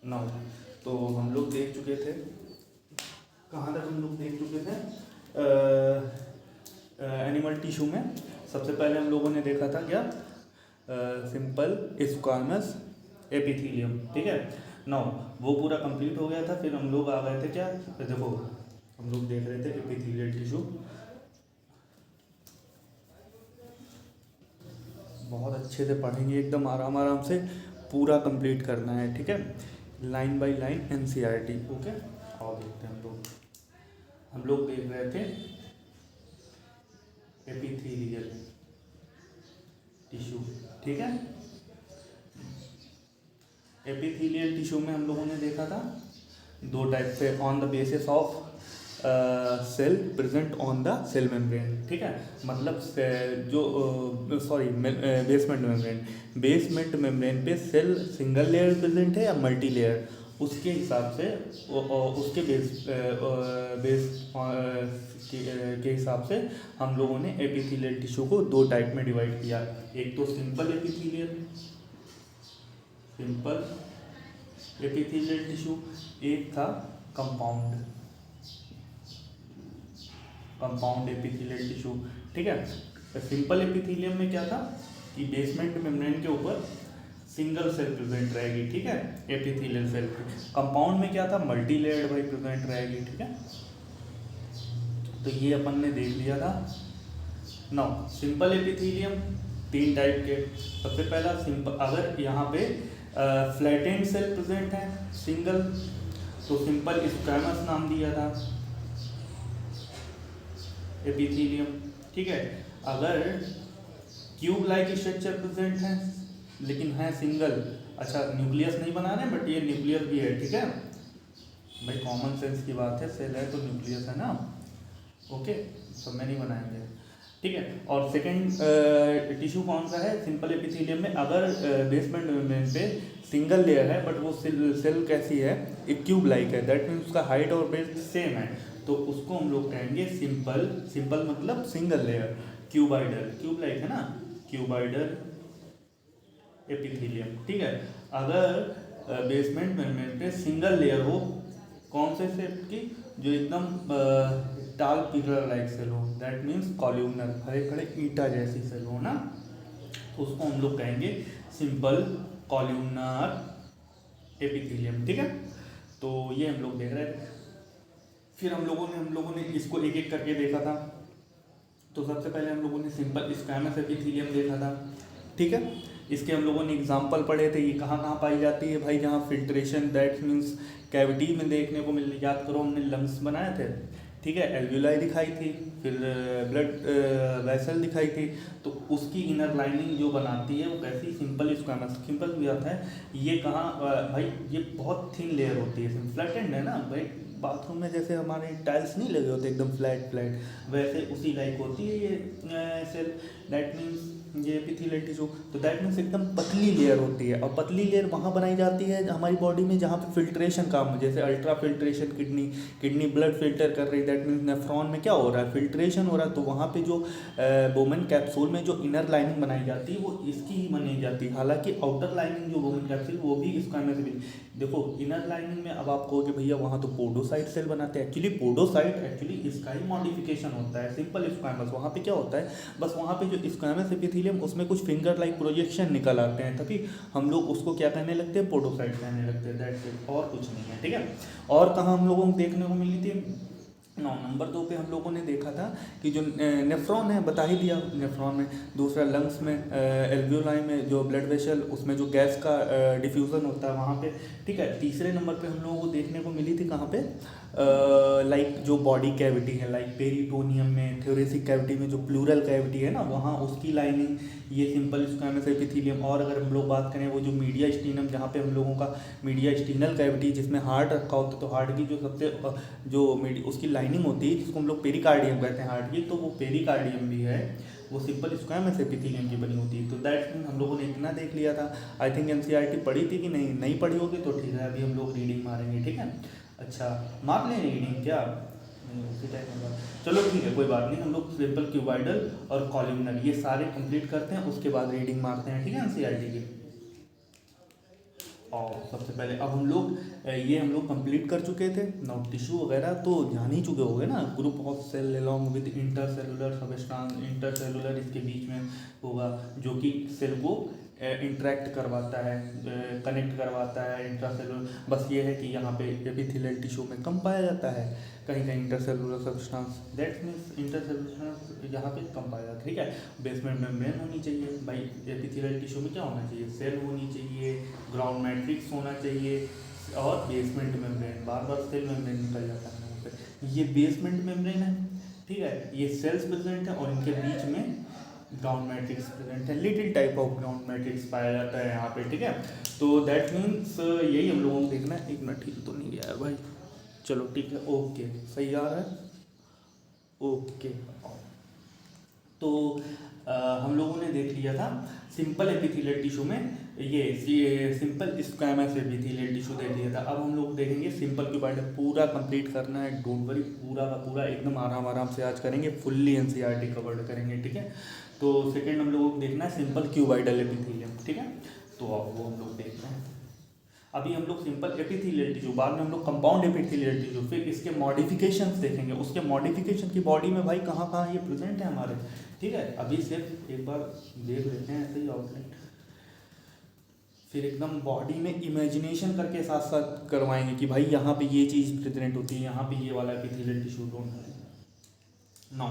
नौ। तो हम लोग देख चुके थे, कहाँ तक हम लोग देख चुके थे? एनिमल टिश्यू में सबसे पहले हम लोगों ने देखा था क्या? सिंपल स्क्वामस एपिथेलियम, ठीक है। नौ वो पूरा कंप्लीट हो गया था। फिर हम लोग आ गए थे क्या, देखो हम लोग देख रहे थे एपिथेलियल टिश्यू। बहुत अच्छे से पढ़ेंगे, एकदम आराम आराम से पूरा कंप्लीट करना है, ठीक है, line by line NCERT, okay. और देखते हैं हम लोग देख रहे थे एपिथेलियल टिश्यू, ठीक है। एपिथेलियल टिश्यू में हम लोगों ने देखा था दो टाइप से, on the basis of cell present on the cell membrane, ठीक है। मतलब जो sorry basement membrane, basement membrane पे सेल सिंगल लेयर प्रेजेंट है या मल्टी लेयर, उसके हिसाब से उसके बेस के हिसाब से हम लोगों ने एपिथेलियल टिश्यू को दो टाइप में डिवाइड किया। एक तो सिंपल एपिथेलियल टिश्यू, एक था कंपाउंड एपिथेलियल टिश्यू, ठीक है। तो सिंपल एपिथेलियम में क्या था कि बेसमेंट मेम्ब्रेन के ऊपर सिंगल सेल प्रेजेंट रहेगी, ठीक है, एपिथेलियल सेल। कंपाउंड में क्या था, मल्टी लेयर्ड भाई प्रेजेंट रहेगी, ठीक है। तो ये अपन ने देख लिया था। नाउ सिंपल एपिथेलियम तीन टाइप के। सबसे पहला सिंपल, अगर यहाँ पे फ्लैटेंड सेल प्रेजेंट है सिंगल, तो सिंपल स्क्वैमस नाम दिया था एपिथेलियम, ठीक है। अगर क्यूब लाइक स्ट्रक्चर प्रेजेंट है लेकिन है सिंगल, अच्छा न्यूक्लियस नहीं बना रहे बट ये न्यूक्लियस भी है, ठीक है भाई, कॉमन सेंस की बात है, सेल है तो न्यूक्लियस है ना, ओके, सब में नहीं बनाएंगे, ठीक है। और सेकंड टिश्यू कौन सा है सिंपल एपिथेलियम में, अगर बेसमेंट मेम्ब्रेन पे सिंगल लेयर है बट वो सेल कैसी है, एक क्यूब लाइक है, दैट मीन्स उसका हाइट और बेस सेम है, तो उसको हम लोग कहेंगे सिंपल मतलब सिंगल लेयर, क्यूब लाइक है ना, क्यूबाइडल एपिथेलियम, ठीक है। अगर बेसमेंट मेम्ब्रेन पे सिंगल लेयर हो, कौन से शेप की, जो एकदम टाल पिलर लाइक सेल हो, दैट मीन्स कॉल्यूमनर, खड़े खड़े ईटा जैसी सेल हो ना, तो उसको हम लोग कहेंगे सिंपल कॉल्यूमनर एपिथेलियम, ठीक है। तो ये हम लोग देख रहे थे। फिर हम लोगों ने इसको एक एक करके देखा था। तो सबसे पहले हम लोगों ने सिंपल स्क्वैमस एपिथेलियम देखा था, ठीक है। इसके हम लोगों ने एग्जाम्पल पढ़े थे, ये कहाँ कहाँ पाई जाती है भाई, जहाँ फिल्ट्रेशन, दैट मीन्स कैविटी में देखने को मिल, याद करो हमने लंग्स बनाए थे, ठीक है, एल्वियोलाई दिखाई थी, फिर ब्लड वेसल दिखाई थी, तो उसकी इनर लाइनिंग जो बनाती है वो कैसी, सिंपल स्क्वैमस, सिंपल भी आता है। ये कहाँ भाई, ये बहुत थिन लेयर होती है, फ्लैटेंड है ना भाई, बाथरूम में जैसे हमारे टाइल्स नहीं लगे होते एकदम फ्लैट वैसे उसी लाइक होती है ये सेल, दैट मीन्स ये एपिथेलियल टिश्यू, तो दैट मीन्स एकदम पतली लेयर होती है। और पतली लेयर वहाँ बनाई जाती है हमारी बॉडी में जहाँ पे फिल्ट्रेशन काम हो, जैसे ultra filtration, kidney blood filter कर रही है, दैट मीन्स नेफ्रॉन में क्या हो रहा है, फिल्ट्रेशन हो रहा है, तो वहाँ पे जो बोमेन कैप्सूल में जो इनर लाइनिंग बनाई जाती है वो इसकी ही बनाई जाती है। हालांकि आउटर लाइनिंग जो बोमेन कैप्सूल वो भी स्क्वैमस से भी, देखो इनर लाइनिंग में अब आप कहोगे भैया वहाँ तो पोडोसाइट सेल बनाते हैं, एक्चुअली पोडोसाइट एक्चुअली इसका ही मॉडिफिकेशन होता है, सिंपल स्क्वैमस वहाँ पे क्या होता है, बस वहाँ पे जो स्क्वैमस एपिथेलियम उसमें कुछ फिंगर लाइक प्रोजेक्शन निकल आते हैं, तभी हम लोग उसको क्या कहने लगते हैं, पोडोसाइट कहने लगते हैं, दैट्स इट, और कुछ नहीं है, ठीक है। और कहाँ हम लोगों को देखने को मिली थी, नंबर 2 पे हम लोगों ने देखा था कि जो नेफ्रॉन है, बता ही दिया नेफ्रॉन में, दूसरा लंग्स में, एल्वियोलाई में जो ब्लड वेसल, उसमें जो गैस का डिफ्यूज़न होता है वहाँ पे, ठीक है। तीसरे नंबर पे हम लोगों को देखने को मिली थी कहाँ पे, लाइक जो बॉडी कैविटी है, लाइक पेरिटोनियम में, थोरेसिक कैविटी में जो प्लूरल कैविटी है ना, वहाँ उसकी लाइनिंग, ये सिंपल स्क्वैमस एपिथेलियम। और अगर हम लोग बात करें वो जो मीडिया स्टीनम, जहाँ पे हम लोगों का मीडिया स्टीनल कैविटी, जिसमें हार्ट रखा होता है, तो हार्ट की जो सबसे जो उसकी लाइनिंग होती है जिसको हम लोग पेरिकार्डियम कहते हैं हार्ट की, तो वो पेरिकार्डियम भी है, वो सिंपल स्क्वैमस एपिथेलियम की बनी होती है। तो दैट मीन हम लोगों ने इतना देख लिया था। आई थिंक एनसीईआरटी पढ़ी थी कि नहीं पढ़ी होगी, तो ठीक है, अभी हम लोग रीडिंग मारेंगे, ठीक है। अच्छा मार लें रीडिंग क्या, नहीं उसी टाइप में, चलो ठीक है कोई बात नहीं, हम लोग सिंपल क्यूबाइडल और कॉलमनर ये सारे कंप्लीट करते हैं, उसके बाद रीडिंग मारते हैं, ठीक है, एनसीईआरटी की। और सबसे पहले अब हम लोग ये हम लोग कंप्लीट कर चुके थे। नाउ टिश्यू वगैरह तो जान ही चुके होंगे ना, group of cell along with intercellular substance, intercellular इसके बीच में होगा जो कि सेल को इंटरेक्ट करवाता है, कनेक्ट करवाता है इंट्रासेलुलर। बस ये है कि यहाँ पे एपिथेलियल टिश्यू में कम पाया जाता है, कहीं कहीं intercellular substance, that means intercellular यहाँ पे कम पाया जाता है। ठीक है, बेसमेंट मेम्ब्रेन होनी चाहिए भाई, एपिथेलियल टिश्यू में क्या होना चाहिए, सेल होनी चाहिए, ग्राउंड मैट्रिक्स होना चाहिए और बेसमेंट मेम्ब्रेन। बार बार सेल मेम्ब्रेन निकल जाता है यहाँ पे, ये बेसमेंट मेम्ब्रेन है। ठीक है, ये सेल्स प्रेजेंट है और इनके बीच में ग्राउंड मैट्रिक्स प्रेजेंट है, little type of ground matrix पाया जाता है यहाँ पे। ठीक है, तो दैट मीन्स यही हम लोगों को देखना है। एक मिनट, ठीक तो नहीं गया है भाई, चलो ठीक है, ओके सही आ रहा है, ओके। तो हम लोगों ने देख लिया था सिंपल एपिथेलियल टिश्यू में ये सिंपल स्क्वैमस एपिथेलियल टिश्यू देख लिया था। अब हम लोग देखेंगे सिंपल क्यूबाइडल, पूरा कंप्लीट करना है, डोंट वरी, पूरा का पूरा एकदम आराम आराम से आज करेंगे, फुल्ली एनसीईआरटी कवर्ड करेंगे। ठीक है, तो सेकेंड हम लोगों को देखना है सिंपल क्यूबाइडल एपिथेलियम। ठीक है, तो अब वो हम लोग देखते हैं। अभी हम लोग सिंपल एपिथेलियल टिश्यू, बाद में हम लोग कंपाउंड एपिथेलियल टिश्यू, फिर इसके मॉडिफिकेशंस देखेंगे, उसके मॉडिफिकेशन की बॉडी में भाई कहाँ कहाँ ये प्रेजेंट है हमारे। ठीक है, अभी सिर्फ एक बार देख लेते हैं ऐसे ही आउटलाइन, फिर एकदम बॉडी में इमेजिनेशन करके साथ साथ करवाएंगे कि भाई यहाँ पे ये चीज़ प्रेजेंट होती है, यहाँ पे ये वाला एपिथेलियल टिश्यू नो।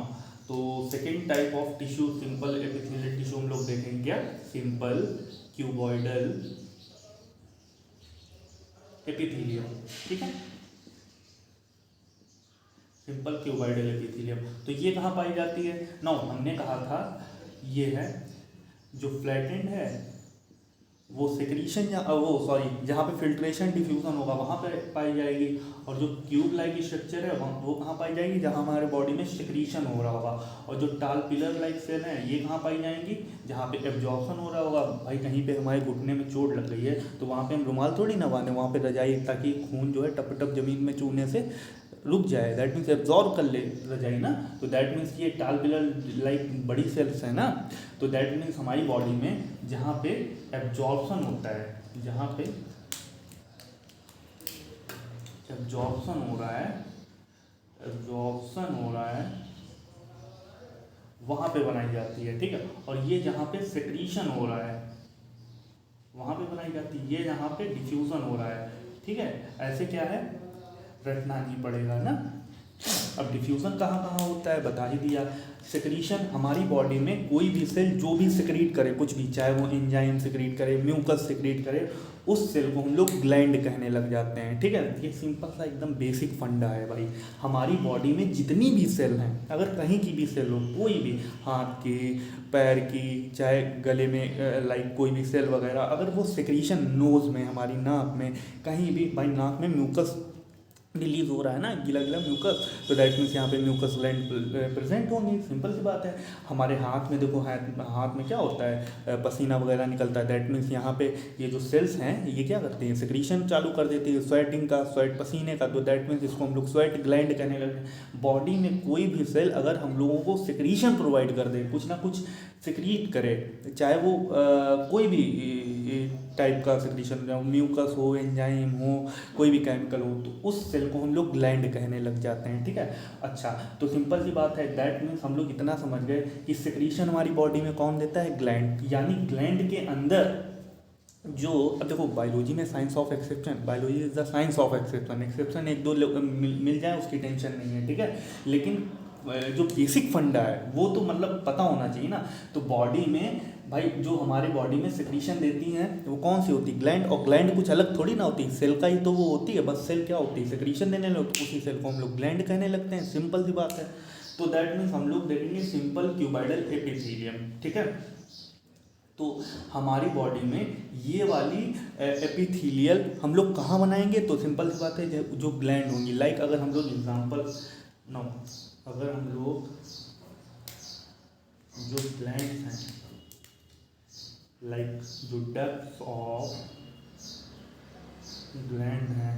तो second type of tissue simple epithelial tissue हम लोग देखेंगे क्या, सिंपल क्यूबॉइडल एपिथेलियम। ठीक है, सिंपल क्यूबॉइडल एपिथेलियम, तो ये कहाँ पाई जाती है। नो, हमने कहा था ये है जो फ्लैटेंड है वो सेक्रीशन या वो सॉरी जहाँ पे फिल्ट्रेशन डिफ्यूजन होगा वहाँ पे पाई जाएगी, और जो क्यूब लाइक स्ट्रक्चर है वो कहाँ पाई जाएगी, जहाँ हमारे बॉडी में सेक्रीशन हो रहा होगा। और जो टाल पिलर लाइक सेल है ये कहाँ पाई जाएंगी, जहाँ पे एब्जॉर्प्शन हो रहा होगा। भाई कहीं पे हमारे घुटने में चोट लग गई है तो वहाँ पे हम रुमाल थोड़ी ना बांधे, वहाँ पे रजाई, ताकि खून जो है टप टप जमीन में चूने से रुक जाए, दैट मीन्स एब्जॉर्ब कर ले रजाई ना। तो दैट मीन्स ये टाल पिलर लाइक बड़ी सेल्स है ना, तो दैट मीन्स हमारी बॉडी में जहाँ पे एब्जॉर्प्शन होता है, जहाँ पे एब्जॉर्प्शन हो रहा है, एब्जॉर्प्शन हो रहा है वहाँ पे बनाई जाती है। ठीक है, और ये जहाँ पे सेक्रीशन हो रहा है वहाँ पे बनाई जाती है, ये जहाँ पे डिफ्यूजन हो रहा है। ठीक है, ऐसे क्या है रटना नहीं पड़ेगा ना। अब डिफ्यूजन कहाँ कहाँ होता है बता ही दिया। सेक्रीशन, हमारी बॉडी में कोई भी सेल जो भी सेक्रीट करे कुछ भी, चाहे वो एंजाइम सेक्रीट करे, म्यूकस सेक्रीट करे, उस सेल को हम लोग ग्लैंड कहने लग जाते हैं। ठीक है, ये सिंपल सा एकदम बेसिक फंडा है भाई। हमारी बॉडी में जितनी भी सेल हैं, अगर कहीं की भी सेल हो, कोई भी हाथ की, पैर की, चाहे गले में लाइक कोई भी सेल वगैरह, अगर वो सेक्रीशन नोज़ में, हमारी नाक में, कहीं भी, भाई नाक में म्यूकस रिलीज हो रहा है ना, गीला गीला म्यूकस, तो दैट मीन्स यहाँ पे म्यूकस ग्लैंड प्रेजेंट होंगी, सिंपल सी बात है। हमारे हाथ में देखो, हाथ में क्या होता है, पसीना वगैरह निकलता है, दैट मीन्स यहाँ पे ये जो सेल्स हैं ये क्या करते हैं, सेक्रीशन चालू कर देती है, स्वेटिंग का, स्वेट पसीने का, तो दैट मीन्स इसको हम लोग स्वेट ग्लैंड कहने लगे। बॉडी में कोई भी सेल अगर हम लोगों को सेक्रीशन प्रोवाइड कर दे, कुछ ना कुछ सेक्रीट करे, चाहे वो कोई भी टाइप का सेक्रीशन, म्यूकस हो, एंजाइम हो, कोई भी केमिकल हो, तो उस सेल को हम लोग ग्लैंड कहने लग जाते हैं। ठीक है, अच्छा, तो सिंपल सी बात है, दैट मीन्स हम लोग इतना समझ गए कि सेक्रीशन हमारी बॉडी में कौन देता है, ग्लैंड। यानी ग्लैंड के अंदर जो, अब देखो बायोलॉजी में science of exception, biology is the science of exception, exception एक दो मिल जाए उसकी टेंशन नहीं है। ठीक है, लेकिन जो बेसिक फंडा है वो तो मतलब पता होना चाहिए ना। तो बॉडी में भाई जो हमारे बॉडी में सेक्रीशन देती हैं वो कौन सी होती है, ग्लैंड, और ग्लैंड कुछ अलग थोड़ी ना होती है, सेल का ही तो वो होती है, बस सेल क्या होती है, सेक्रीशन देने लगे, तो उसी सेल को हम लोग ग्लैंड कहने लगते हैं, सिंपल सी बात है। तो दैट मीन्स हम लोग देखेंगे सिंपल क्यूबाइडल एपिथेलियम। ठीक है, तो हमारी बॉडी में ये वाली एपिथेलियल हम लोग कहाँ बनाएंगे, तो सिंपल सी बात है जो ग्लैंड होंगी, लाइक अगर हम लोग एग्जाम्पल नो, अगर हम लोग जो ग्लैंड्स हैं, लाइक जो डेप्थ ऑफ ग्लैंड हैं,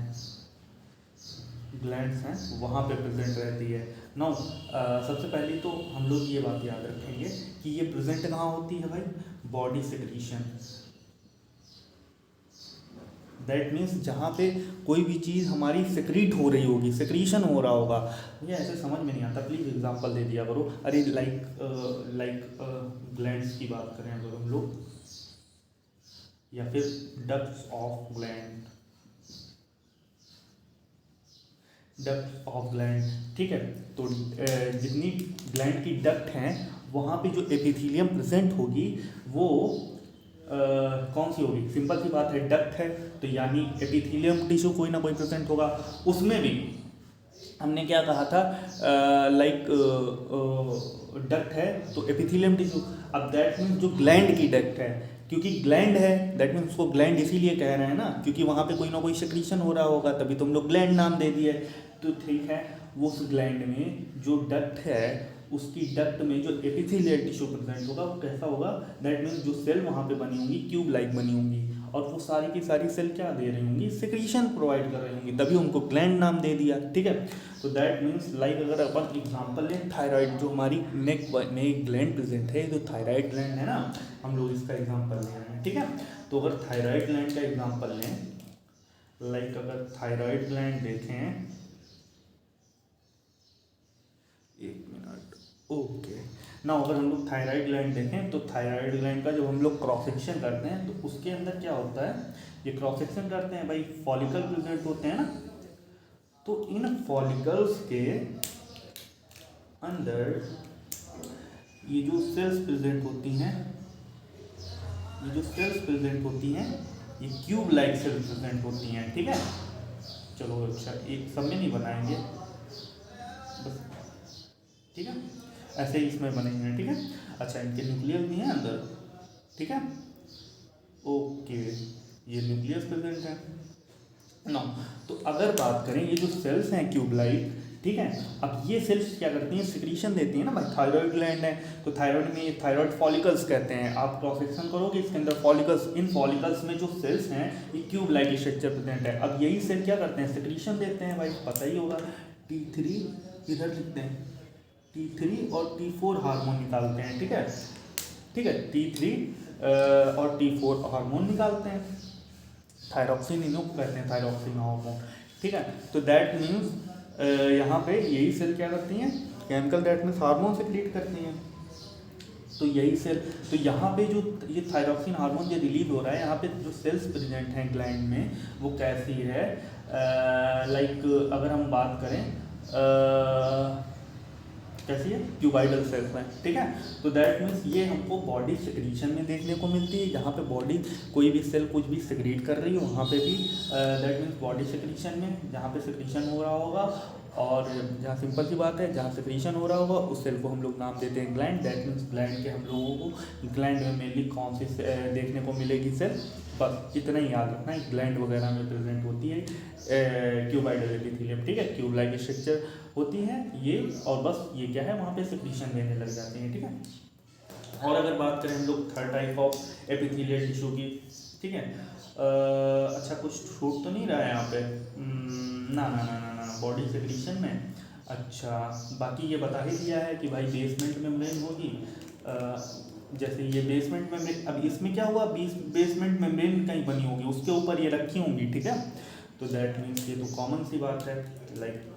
ग्लैंड्स हैं वहाँ पे प्रेजेंट रहती है। नाउ सबसे पहले तो हम लोग ये बात याद रखेंगे कि ये प्रेजेंट कहाँ होती है भाई, बॉडी सेक्रीशन, दैट मीन्स जहाँ पे कोई भी चीज़ हमारी सिक्रीट हो रही होगी, सिक्रीशन हो रहा होगा। ये ऐसे समझ में नहीं आता, प्लीज़ एग्जांपल दे दिया करो। अरे लाइक ग्लैंड्स की बात करें अगर हम लोग, या फिर ducts of gland, duct of gland, ठीक है। तो जितनी ग्लैंड की डक्ट हैं वहाँ पे जो एपिथेलियम प्रेजेंट होगी वो कौन सी होगी? सिंपल सी बात है, डक्ट है तो यानी एपिथेलियम टिश्यू कोई ना कोई प्रेजेंट होगा। उसमें भी हमने क्या कहा था, लाइक डक्ट है तो एपिथेलियम टिश्यू। अब दैट मीन्स जो ग्लैंड की डक्ट है, क्योंकि ग्लैंड है दैट मीन्स उसको ग्लैंड इसीलिए कह रहे हैं ना क्योंकि वहाँ पे कोई ना कोई सेक्रीशन हो रहा होगा, तभी तो हम लोग ग्लैंड नाम दे दिए। तो ठीक है, वो उस ग्लैंड में जो डक्ट है उसकी डक्ट में जो एपिथेलियल टिश्यू प्रेजेंट होगा वो कैसा होगा? दैट मीन्स जो सेल वहाँ पे बनी होंगी क्यूब लाइक बनी होंगी, और वो सारी की सारी सेल क्या दे रही होंगी? सिक्रीशन प्रोवाइड कर रही होंगी, तभी उनको ग्लैंड नाम दे दिया, ठीक है। तो दैट मीन्स लाइक अगर अपन एग्जांपल लें, थायराइड जो हमारी नेक में एक ग्लैंड प्रेजेंट है, जो थायराइड ग्लैंड है ना, हम लोग इसका एग्जांपल ले रहे हैं, ठीक है। तो अगर थायराइड ग्लैंड का एग्जांपल लें, लाइक अगर थायराइड ग्लैंड देखें, एक मिनट, ओके ना, अगर हम लोग थायराइड ग्लैंड देखें तो थायराइड ग्लैंड का जब हम लोग क्रॉस सेक्शन करते हैं तो उसके अंदर क्या होता है, ये क्रॉस सेक्शन करते हैं भाई, फॉलिकल प्रेजेंट होते हैं ना, तो इन फॉलिकल्स के अंदर ये जो सेल्स प्रेजेंट होती हैं, ये जो सेल्स प्रेजेंट होती हैं ये क्यूब लाइक सेल्स प्रेजेंट होती हैं, ठीक है। चलो अच्छा, एक सब में नहीं बनाएंगे बस, ठीक है, ऐसे ही इसमें बनेंगे, ठीक है। अच्छा, इनके न्यूक्लियस भी हैं अंदर, ठीक है, ओके, ये न्यूक्लियस प्रेजेंट है ना। तो अगर बात करें ये जो सेल्स हैं क्यूबलाइट, ठीक है, अब ये सेल्स क्या करती हैं? सिक्रीशन देती हैं ना भाई, थायराइड ग्लैंड है तो थायराइड में ये थायराइड फॉलिकल्स कहते हैं। आप क्रॉस सेक्शन करोगे इसके अंदर फॉलिकल्स, इन फॉलिकल्स में जो सेल्स हैं ये क्यूब लाइक स्ट्रक्चर प्रेजेंट है। अब यही सेल क्या करते हैं? सिक्रीशन देते हैं भाई, पता ही होगा, T3 इधर लिखते हैं, T3 और T4 हार्मोन निकालते हैं, ठीक है, ठीक है, T3 और T4 हार्मोन निकालते हैं, थायरॉक्सिन इनको कहते हैं, थायरॉक्सिन हार्मोन, ठीक है। तो दैट मीन्स यहाँ पे यही सेल क्या करती हैं? Chemical that means hormone secret करती हैं। तो यही सेल, तो यहाँ पे जो ये थायरॉक्सिन हार्मोन जो रिलीज हो रहा है, यहाँ पे जो सेल्स प्रेजेंट हैं ग्लैंड में वो कैसी है? लाइक अगर हम बात करें कैसी है? क्यूबाइडल सेल्स में, ठीक है। तो दैट मीन्स ये हमको बॉडी सिक्रीशन में देखने को मिलती है, जहाँ पे बॉडी कोई भी सेल कुछ भी सिक्रीट कर रही हो वहाँ पे भी दैट मीन्स बॉडी सिक्रीशन में, जहाँ पे सिक्रीशन हो रहा होगा, और जहाँ सिंपल सी बात है जहाँ सिक्रीशन हो रहा होगा उस सेल को हम लोग नाम देते हैं ग्लैंड। दैट मीन्स ग्लैंड के हम लोगों को ग्लैंड में मेनली कौन सी देखने को मिलेगी सेल? बस इतना ही याद रखना है, ग्लैंड वगैरह में प्रेजेंट होती है क्यूबाइडल एपिथेलियम, ठीक है, क्यूब लाइक स्ट्रक्चर होती है ये, और बस ये क्या है वहाँ पे सिक्रीशन देने लग जाते हैं, ठीक है। और अगर बात करें हम लोग third type of epithelial tissue की, ठीक है, अच्छा कुछ छूट तो नहीं रहा है यहाँ पे? ना ना ना ना ना, बॉडी सिक्रीशन में, अच्छा बाकी ये बता ही दिया है कि भाई बेसमेंट मेम्ब्रेन होगी, जैसे ये बेसमेंट मेम्ब्रेन, अब इसमें क्या हुआ, बेसमेंट मेम्ब्रेन कहीं बनी होगी उसके ऊपर ये रखी होंगी, ठीक है। तो दैट मीन्स ये तो कॉमन सी बात है, लाइक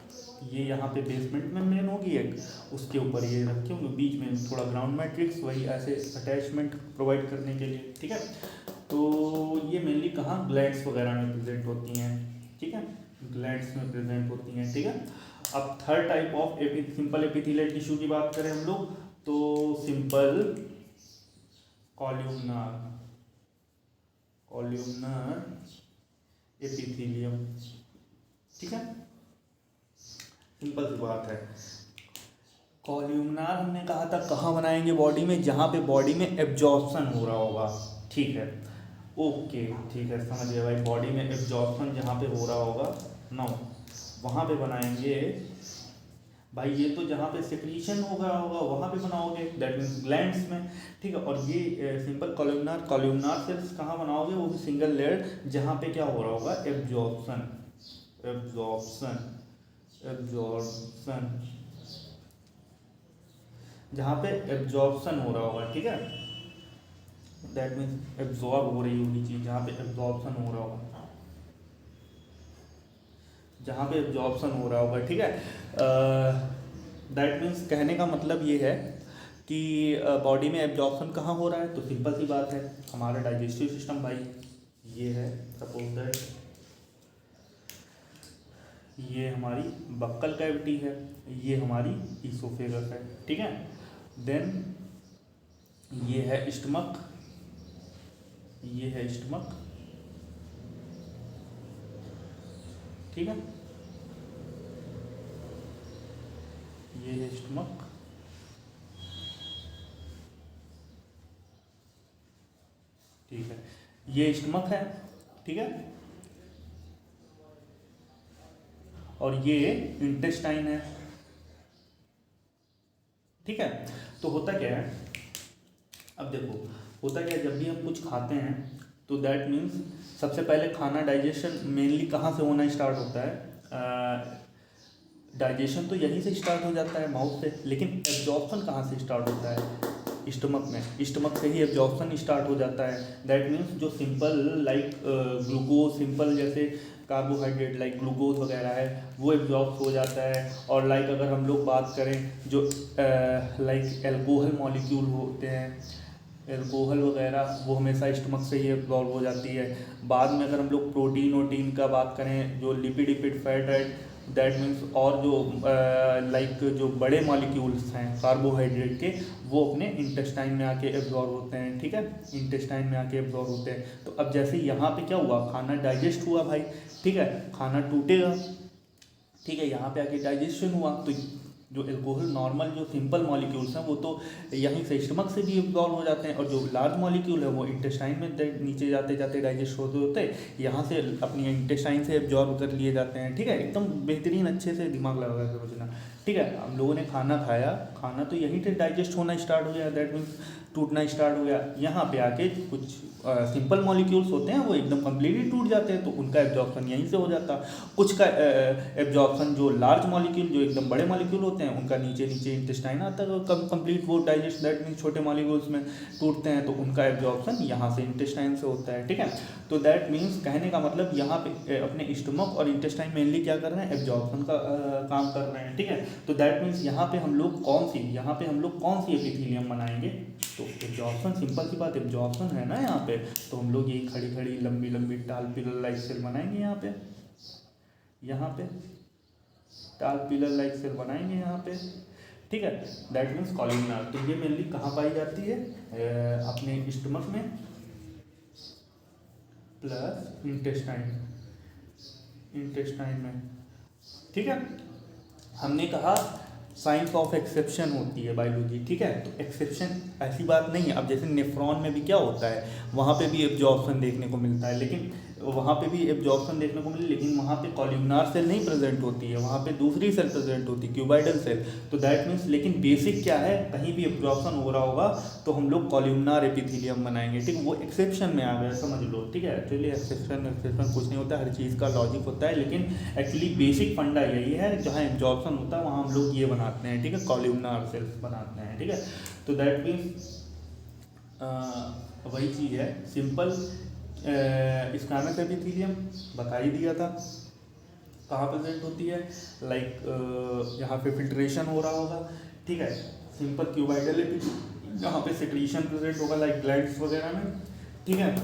ये यहाँ पे बेसमेंट मेम्ब्रेन होगी एक, उसके ऊपर ये रखे होंगे, बीच में थोड़ा ग्राउंड मैट्रिक्स, वही ऐसे अटैचमेंट प्रोवाइड करने के लिए, ठीक है। तो ये मेनली कहाँ? ग्लैंड्स वगैरह में प्रेजेंट होती हैं, ठीक है, ग्लैंड्स में प्रेजेंट होती हैं, ठीक है। अब third type of simple epithelial tissue की बात करें हम लोग, तो सिंपल कॉल्यूमनर, कॉल्यूमनर एपिथेलियम, ठीक है, सिंपल सी बात है। कॉल्यूमनर हमने कहा था कहाँ बनाएंगे बॉडी में? जहाँ पे बॉडी में एब्जॉर्प्शन हो रहा होगा, ठीक है, ओके, ठीक है, समझ गए भाई, बॉडी में एब्जॉर्प्शन जहाँ पे हो रहा होगा ना वहाँ पे बनाएंगे भाई। ये तो जहाँ पे सिक्रीशन होगा वहाँ पे बनाओगे, दैट मीन्स ग्लैंड्स में, ठीक है। और ये सिंपल कॉल्यूमनर सेल्स कहाँ बनाओगे? वो भी सिंगल लेयर, जहाँ पे क्या हो रहा होगा? एब्जॉर्प्शन, एब्जॉर्प्शन, एब्जॉर्प्शन, जहाँ पे एब्जॉर्प्शन हो रहा होगा, ठीक है, दैट मीन्स एब्जॉर्ब हो रही होगी चीज़, जहाँ पे एब्जॉर्प्शन हो रहा होगा, जहाँ पे एब्जॉर्प्शन हो रहा होगा, ठीक है। दैट मीन्स कहने का मतलब ये है कि बॉडी में एब्जॉर्प्शन कहाँ हो रहा है, तो सिंपल सी बात है, हमारा डाइजेस्टिव सिस्टम भाई ये है, सपोज दैट ये हमारी बक्कल कैविटी है, ये हमारी ईसोफेगस है, ठीक है। देन ये है स्टमक, ये है स्टमक, ठीक है, ये है स्टमक, ठीक है, ये स्टमक है, ठीक है, और ये इंटेस्टाइन है, ठीक है। तो होता क्या है, अब देखो होता क्या है, जब भी हम कुछ खाते हैं तो दैट मीन्स सबसे पहले खाना डाइजेशन मेनली कहाँ से होना स्टार्ट होता है, डाइजेशन तो यहीं से स्टार्ट हो जाता है माउथ से, लेकिन एब्जॉर्प्शन कहाँ से स्टार्ट होता है, स्टमक में, स्टमक से ही एब्जॉर्प्शन स्टार्ट हो जाता है। दैट मीन्स जो सिंपल लाइक ग्लूकोज, सिंपल जैसे कार्बोहाइड्रेट लाइक ग्लूकोज वगैरह है वो एब्जॉर्ब हो जाता है। और लाइक अगर हम लोग बात करें जो लाइक एल्कोहल मॉलिक्यूल होते हैं, एल्कोहल वगैरह, वो हमेशा स्टमक से ही एब्जॉर्ब हो जाती है। बाद में अगर हम लोग प्रोटीन वोटीन का बात करें, जो लिपिड लिपिड फैट है, दैट मीन्स और जो लाइक जो बड़े मॉलिक्यूल्स हैं कार्बोहाइड्रेट के, वो अपने इंटेस्टाइन में आके एब्जॉर्ब होते हैं, ठीक है, इंटेस्टाइन में आके एब्जॉर्ब होते हैं। तो अब जैसे यहाँ पे क्या हुआ, खाना डाइजेस्ट हुआ भाई, ठीक है, खाना टूटेगा, ठीक है, यहाँ पे आके डाइजेशन हुआ, तो जो एल्कोहल नॉर्मल जो सिंपल मॉलिक्यूल्स हैं वो तो यहीं से स्टमक से भी एब्जॉर्ब हो जाते हैं, और जो लार्ज मॉलिक्यूल है वो इंटेस्टाइन में नीचे जाते जाते डाइजेस्ट होते होते यहाँ से अपनी इंटेस्टाइन से एब्जॉर्ब कर लिए जाते हैं, ठीक है। एकदम बेहतरीन अच्छे से दिमाग लगा कर सोचना, ठीक है। हम लोगों ने खाना खाया, खाना तो यहीं से डाइजेस्ट होना स्टार्ट हो गया, दैट मीन्स टूटना स्टार्ट हो गया। यहाँ पे आके कुछ सिंपल मॉलिक्यूल्स होते हैं वो एकदम कम्प्लीटली टूट जाते हैं, तो उनका एब्जॉर्प्शन यहीं से हो जाता। कुछ का एब्जॉर्प्शन जो लार्ज मॉलिक्यूल, जो एकदम बड़े मॉलिक्यूल होते हैं, उनका नीचे नीचे इंटेस्टाइन आता है, कंप्लीट वो डाइजेस्ट, दैट मीन्स छोटे मॉलिक्यूल्स में टूटते हैं, तो उनका एब्जॉर्प्शन यहाँ से इंटेस्टाइन से होता है, ठीक है। तो दैट मीन्स कहने का मतलब यहाँ पे अपने स्टमक और इंटेस्टाइन मेनली क्या कर रहे हैं, एब्जॉर्प्शन का काम कर रहे हैं, ठीक है। तो दैट मीन्स यहाँ पे हम लोग कौन सी एपिथेलियम बनाएंगे, तो एब्जॉर्प्शन, सिंपल सी बात, एब्जॉर्प्शन है ना यहाँ पे, तो हम लोग यही खड़ी खड़ी लंबी लंबी टाल पिलर लाइक सेल बनाएंगे, यहाँ पे टाल पिलर लाइक सेल बनाएंगे यहाँ पे, ठीक है। That means columnar. तो ये मेनली कहाँ पाई जाती है, अपने स्टमक में प्लस इंटेस्टाइन में, ठीक है। हमने कहा साइंस ऑफ एक्सेप्शन होती है बायोलॉजी, ठीक है। तो एक्सेप्शन ऐसी बात नहीं है, अब जैसे नेफ्रॉन में भी क्या होता है, वहाँ पे भी एब्जॉर्प्शन देखने को मिलता है, लेकिन वहाँ पे भी एब्जॉर्प्शन देखने को मिले, लेकिन वहाँ पे कॉल्यूमनार सेल नहीं प्रेजेंट होती है, वहाँ पे दूसरी सेल प्रेजेंट होती है, क्यूबाइडल सेल। तो दैट मीन्स, लेकिन बेसिक क्या है, कहीं भी एब्जॉर्प्शन हो रहा होगा तो हम लोग कॉल्यूमनार एपिथेलियम बनाएंगे, ठीक, वो एक्सेप्शन में आ गया, समझ लो, ठीक है। एक्चुअली एक्सेप्शन कुछ नहीं होता, हर चीज़ का लॉजिक होता है, लेकिन एक्चुअली बेसिक फंडा यही है, जहाँ एब्जॉर्प्शन होता है वहाँ हम लोग ये बनाते हैं, ठीक है, कॉल्यूमनार सेल्स बनाते हैं, ठीक है। तो दैट मीन्स वही चीज़ है, सिंपल स्क्वामस एपिथेलियम बता ही दिया था कहाँ प्रेजेंट होती है, लाइक यहाँ पे फिल्ट्रेशन हो रहा होगा, ठीक है। सिंपल क्यूबाइडल एपिथेलियम जहाँ पे सिक्रीशन प्रेजेंट होगा लाइक ग्लैंड्स वगैरह में, ठीक है।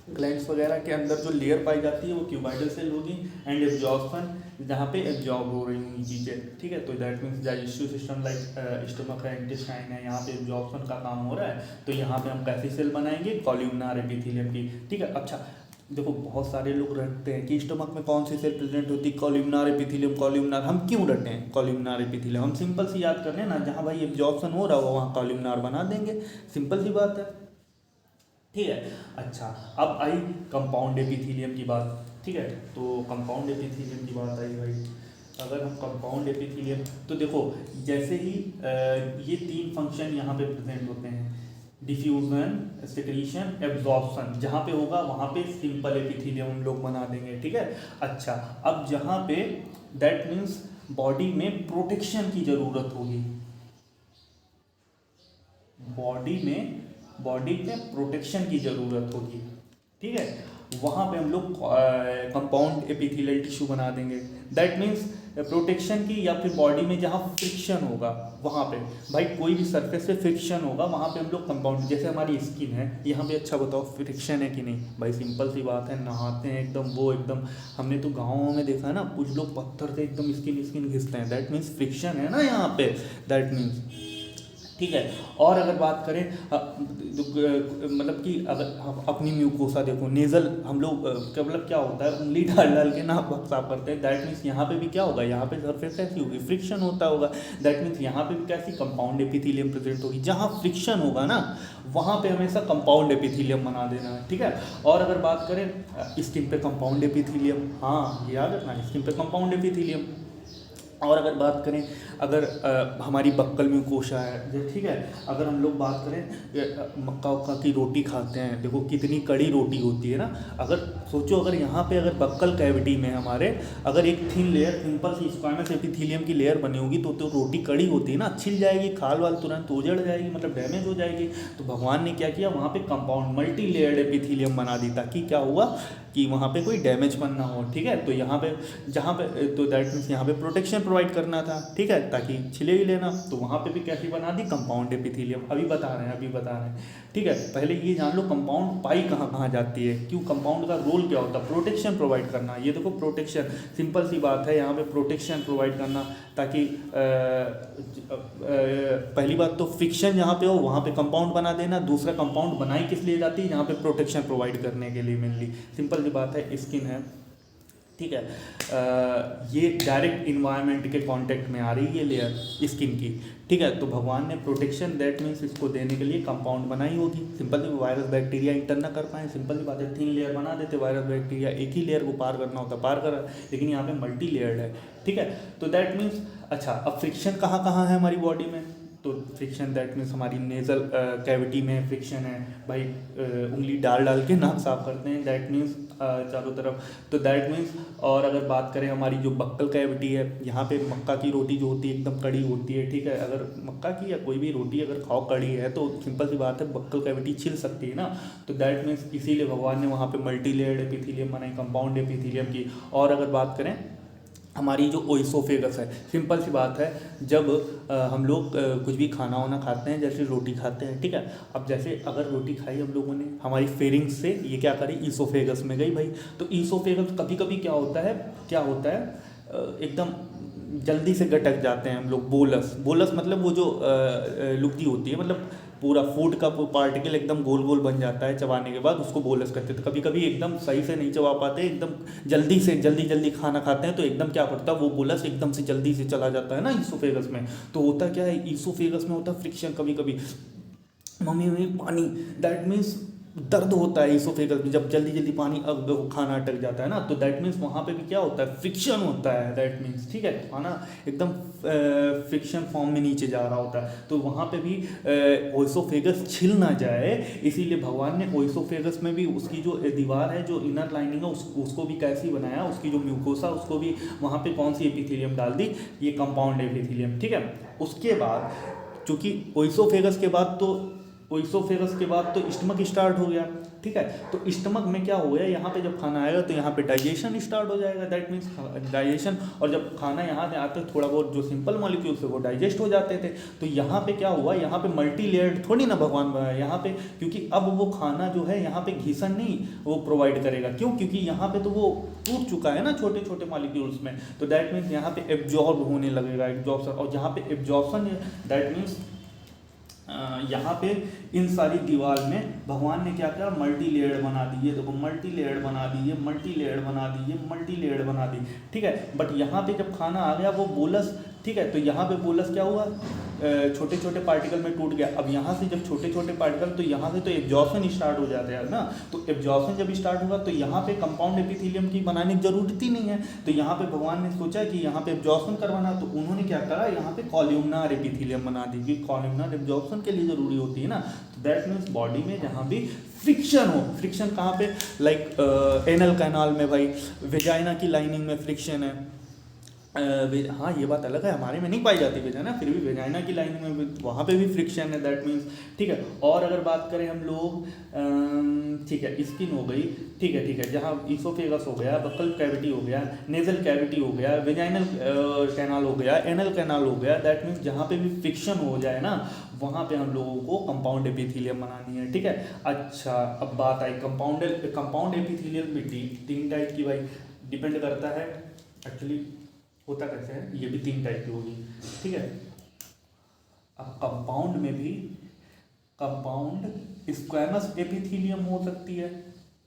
ग्लैंड्स वगैरह के अंदर जो लेयर पाई जाती है वो क्यूबाइडल सेल होगी, एंड एब्जॉर्प्शन जहाँ पे एब्जॉर्ब हो रही होंगी चीज़ें, ठीक है। तो that means digestive system like stomach है, इंटेस्टाइन है, यहाँ पे एब्जॉर्प्शन का काम हो रहा है, तो यहाँ पे हम कैसी सेल बनाएंगे, कॉल्यूमनार एपिथेलियम की, ठीक है। अच्छा देखो, बहुत सारे लोग रटते हैं कि स्टमक में कौन सी सेल प्रेजेंट होती है, कॉल्यूमनार एपिथेलियम, कॉल्यूमनार। हम क्यों रटते हैं कॉल्यूमनार एपिथेलियम, हम सिंपल सी याद कर लें ना, जहाँ भाई एब्जॉर्प्शन हो रहा हो वहाँ कॉल्यूमनार बना देंगे, सिंपल सी बात है, ठीक है। अच्छा, अब आई कंपाउंड एपिथेलियम की बात, ठीक है। तो कंपाउंड एपिथेलियम की बात आई भाई, अगर हम कंपाउंड एपिथेलियम, तो देखो जैसे ही ये तीन फंक्शन यहाँ पे प्रेजेंट होते हैं, डिफ्यूजन, सिक्रीशन, एब्जॉर्प्शन, जहाँ पे होगा वहाँ पे सिंपल एपिथेलियम हम लोग बना देंगे, ठीक है। अच्छा, अब जहाँ पे दैट मीन्स बॉडी में प्रोटेक्शन की ज़रूरत होगी, बॉडी में प्रोटेक्शन की ज़रूरत होगी, ठीक है। वहाँ पे हम लोग कंपाउंड एपिथेलियल टिश्यू बना देंगे। दैट मीन्स प्रोटेक्शन की, या फिर बॉडी में जहाँ फ्रिक्शन होगा वहाँ पे, भाई कोई भी सरफेस पे फ्रिक्शन होगा वहाँ पे हम लोग कंपाउंड, जैसे हमारी स्किन है यहाँ पे, अच्छा बताओ फ्रिक्शन है कि नहीं भाई? सिंपल सी बात है, नहाते हैं एकदम वो एकदम, हमने तो गाँव में देखा है ना, कुछ लोग पत्थर से एकदम स्किन घिसते हैं, दैट मीन्स फ्रिक्शन है ना यहाँ पे, दैट मीन्स, ठीक है। और अगर बात करें मतलब कि अगर अपनी म्यूकोसा देखो, नेज़ल हम लोग क्या मतलब क्या होता है, उंगली डाल डाल के नाक साफ करते हैं, दैट मीन्स यहाँ पे भी क्या होगा, यहाँ पे सरफेस कैसी होगी, फ्रिक्शन होता होगा, दैट मीन्स यहाँ पे भी कैसी कंपाउंड एपिथेलियम प्रेजेंट होगी। जहाँ फ्रिक्शन होगा ना वहाँ पे हमेशा कंपाउंड एपिथेलियम बना देना है, ठीक है। और अगर बात करें स्किन पे कंपाउंड एपिथेलियम, हाँ ये याद रखना, स्किन पे कंपाउंड एपिथेलियम। और अगर बात करें, अगर हमारी बक्कल म्यूकोसा है, ठीक है, अगर हम लोग बात करें मक्का उक्का की रोटी खाते हैं, देखो कितनी कड़ी रोटी होती है ना, अगर सोचो अगर यहाँ पे अगर बक्कल कैविटी में हमारे अगर एक थिन लेयर, सिंपल सी स्क्वामस एपिथेलियम की लेयर बनी होगी तो रोटी कड़ी होती है ना, छिल जाएगी, खाल वाल तुरंत उजड़ जाएगी, मतलब डैमेज हो जाएगी। तो भगवान ने क्या किया, वहाँ पे कंपाउंड मल्टी लेयर्ड एपिथेलियम बना दी, ताकि क्या हुआ कि वहाँ पे कोई डैमेज बनना हो, ठीक है। तो यहाँ पे जहाँ पे तो दैट मीन्स यहाँ पे प्रोटेक्शन प्रोवाइड करना था, ठीक है, ताकि छिले ही लेना, तो वहाँ पे भी कैसी बना दी, कंपाउंड एपिथेलियम। अभी बता रहे हैं, ठीक है। पहले ये जान लो कंपाउंड पाई कहाँ कहाँ जाती है, क्यों, कंपाउंड का रोल क्या होता है, प्रोटेक्शन प्रोवाइड करना। ये देखो प्रोटेक्शन, सिंपल सी बात है, यहाँ पे प्रोटेक्शन प्रोवाइड करना, ताकि पहली बात तो फ्रिक्शन जहाँ पे हो वहाँ पे कंपाउंड बना देना, दूसरा कंपाउंड बनाई किस लिए जाती है, यहाँ पे प्रोटेक्शन प्रोवाइड करने के लिए मेनली, सिंपल सी बात है। स्किन है, ठीक है, ये डायरेक्ट इन्वायरमेंट के कांटेक्ट में आ रही है लेयर स्किन की, ठीक है। तो भगवान ने प्रोटेक्शन दैट मीन्स इसको देने के लिए कंपाउंड बनाई होगी, सिंपल सी, वायरस बैक्टीरिया इंटर ना कर पाए, सिंपल सी बात है, थिन लेयर बना देते, वायरस बैक्टीरिया एक ही लेयर को पार करना होता, पार कर, लेकिन यहाँ पे मल्टी लेयर्ड है, ठीक है। तो दैट मीन्स, अच्छा अब फ्रिक्शन कहाँ कहाँ है हमारी बॉडी में, तो फ्रिक्शन दैट मीन्स हमारी नेज़ल कैविटी में फ्रिक्शन है भाई, उंगली डाल डाल के नाक साफ करते हैं, दैट मीन्स चारों तरफ, तो दैट मीन्स। और अगर बात करें हमारी जो बक्कल कैविटी है, यहाँ पे मक्का की रोटी जो होती है एकदम कड़ी होती है, ठीक है, अगर मक्का की या कोई भी रोटी अगर खाओ कड़ी है तो सिंपल सी बात है बक्कल कैविटी छिल सकती है ना, तो दैट मीन्स इसीलिए भगवान ने वहाँ पे मल्टी लेयर्ड एपिथेलियम बनाई, कंपाउंड एपिथेलियम की। और अगर बात करें हमारी जो ओइसोफेगस है, सिंपल सी बात है, जब हम लोग कुछ भी खाना वाना खाते हैं, जैसे रोटी खाते हैं, ठीक है, अब जैसे अगर रोटी खाई हम लोगों ने, हमारी फेरिंग्स से ये क्या करी, ईसोफेगस में गई भाई, तो ईसोफेगस कभी कभी क्या होता है एकदम जल्दी से गटक जाते हैं हम लोग, बोलस मतलब वो जो लुगदी होती है, मतलब पूरा फूड का पार्टिकल एकदम गोल गोल बन जाता है चबाने के बाद, उसको बोलस कहते हैं। तो कभी कभी एकदम सही से नहीं चबा पाते, एकदम जल्दी खाना खाते हैं, तो एकदम क्या करता है वो बोलस एकदम से जल्दी से चला जाता है ना ईसोफेगस में। तो होता क्या है, ईसोफेगस में होता है फ्रिक्शन, कभी कभी मम्मी पानी, दैट मीन्स दर्द होता है ईसोफेगस में, जब जल्दी पानी अब खाना अटक जाता है ना, तो दैट मीन्स वहाँ पे भी क्या होता है, फ्रिक्शन होता है, दैट मीन्स, ठीक है, खाना एकदम फ्रिक्शन फॉर्म में नीचे जा रहा होता है, तो वहाँ पे भी ओइसोफेगस छिल ना जाए, इसीलिए भगवान ने ओइसोफेगस में भी उसकी जो दीवार है, जो इनर लाइनिंग है, उसको भी कैसी बनाया, उसकी जो म्यूकोसा, उसको भी वहाँ पे कौन सी एपिथेलियम डाल दी, ये कंपाउंड एपिथेलियम, ठीक है। उसके बाद चूँकि ओइसोफेगस के बाद तो स्टमक स्टार्ट हो गया, ठीक है, तो स्टमक में क्या हो गया, यहाँ पे जब खाना आएगा तो यहाँ पे डाइजेशन स्टार्ट हो जाएगा, दैट मीन्स डाइजेशन, और जब खाना यहाँ से आते थोड़ा बहुत जो सिंपल मॉलिक्यूल्स है वो डाइजेस्ट हो जाते थे, तो यहाँ पे क्या हुआ, यहाँ पे मल्टी लेयर्ड थोड़ी ना भगवान बनाया यहाँ पे, क्योंकि अब वो खाना जो है यहाँ पे घिसन नहीं वो प्रोवाइड करेगा, क्यों, क्योंकि यहाँ पे तो वो टूट चुका है ना छोटे छोटे मॉलिक्यूल्स में, तो दैट मीन्स यहाँ पे एब्जॉर्ब होने लगेगा, एब्जॉर्प्शन, और जहाँ पे एब्जॉर्प्शन दैट मीन्स यहाँ पे इन सारी दीवार में भगवान ने क्या किया, मल्टी लेयर्ड बना दी है, देखो मल्टी लेयर्ड बना दी है, मल्टी लेयर्ड बना दी है, मल्टी लेयर्ड बना दी, ठीक है। बट यहाँ पे जब खाना आ गया वो बोलस, ठीक है, तो यहाँ पे बोलस क्या हुआ, छोटे छोटे पार्टिकल में टूट गया। अब यहाँ से जब छोटे छोटे पार्टिकल, तो यहाँ से तो एब्जॉर्प्शन स्टार्ट हो जाता है ना, तो एब्जॉर्प्शन जब स्टार्ट होगा तो यहाँ पे कंपाउंड एपिथेलियम की बनाने की जरूरत ही नहीं है, तो यहाँ पे भगवान ने सोचा कि यहाँ पे एब्जॉर्प्शन करवाना, तो उन्होंने क्या करा, यहाँ पे कॉल्यूमनार एपिथेलियम बना दी, क्योंकि कॉल्यूमनार एब्जॉर्प्शन के लिए जरूरी होती है ना, तो दैट मीन्स बॉडी में जहाँ भी फ्रिक्शन हो, फ्रिक्शन कहाँ पे, लाइक एनल कैनाल में भाई, वेजाइना की लाइनिंग में फ्रिक्शन है, हाँ ये बात अलग है, हमारे में नहीं पाई जाती वेजाइना, फिर भी वेजाइना की लाइनिंग में वहाँ पे भी फ्रिक्शन है, दैट मीन्स ठीक है। और अगर बात करें हम लोग, ठीक है स्किन हो गई, ठीक है, जहाँ ईसोफेगस हो गया, बकल कैविटी हो गया, नेजल कैविटी हो गया, वेजाइनल कैनाल हो गया, एनल कैनाल हो गया, दैट मीन्स जहाँ पे भी फ्रिक्शन हो जाए ना, वहाँ पे हम लोगों को कंपाउंड एपिथेलियम बनानी है, ठीक है। अच्छा अब बात आई कंपाउंड एपिथेलियम भी तीन टाइप की भाई, डिपेंड करता है एक्चुअली होता कैसे है, ये भी तीन टाइप की होगी, ठीक है। अब कंपाउंड में भी कंपाउंड स्क्वैमस एपिथेलियम हो सकती है,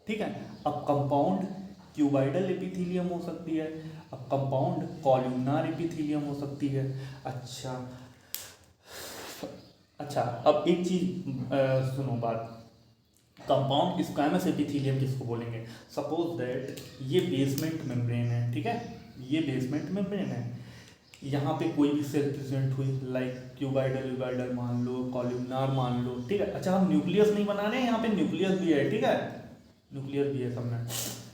ठीक है। अब कंपाउंड क्यूबाइडल एपिथेलियम हो सकती है, अब कंपाउंड कॉलम्नार एपिथेलियम हो सकती है। अच्छा अब एक चीज सुनो बात, कंपाउंड स्क्वैमस एपिथेलियम किसको बोलेंगे, सपोज दैट ये बेसमेंट मेम्ब्रेन है, ठीक है, ये बेसमेंट मेम्ब्रेन है, यहाँ पे कोई भी सेल प्रेजेंट हुई लाइक क्यूबाइडल मान लो, कॉलम्नार मान लो, ठीक है। अच्छा हम न्यूक्लियस नहीं बना रहे हैं, यहाँ पे न्यूक्लियस भी है, ठीक है, न्यूक्लियस भी है सब में,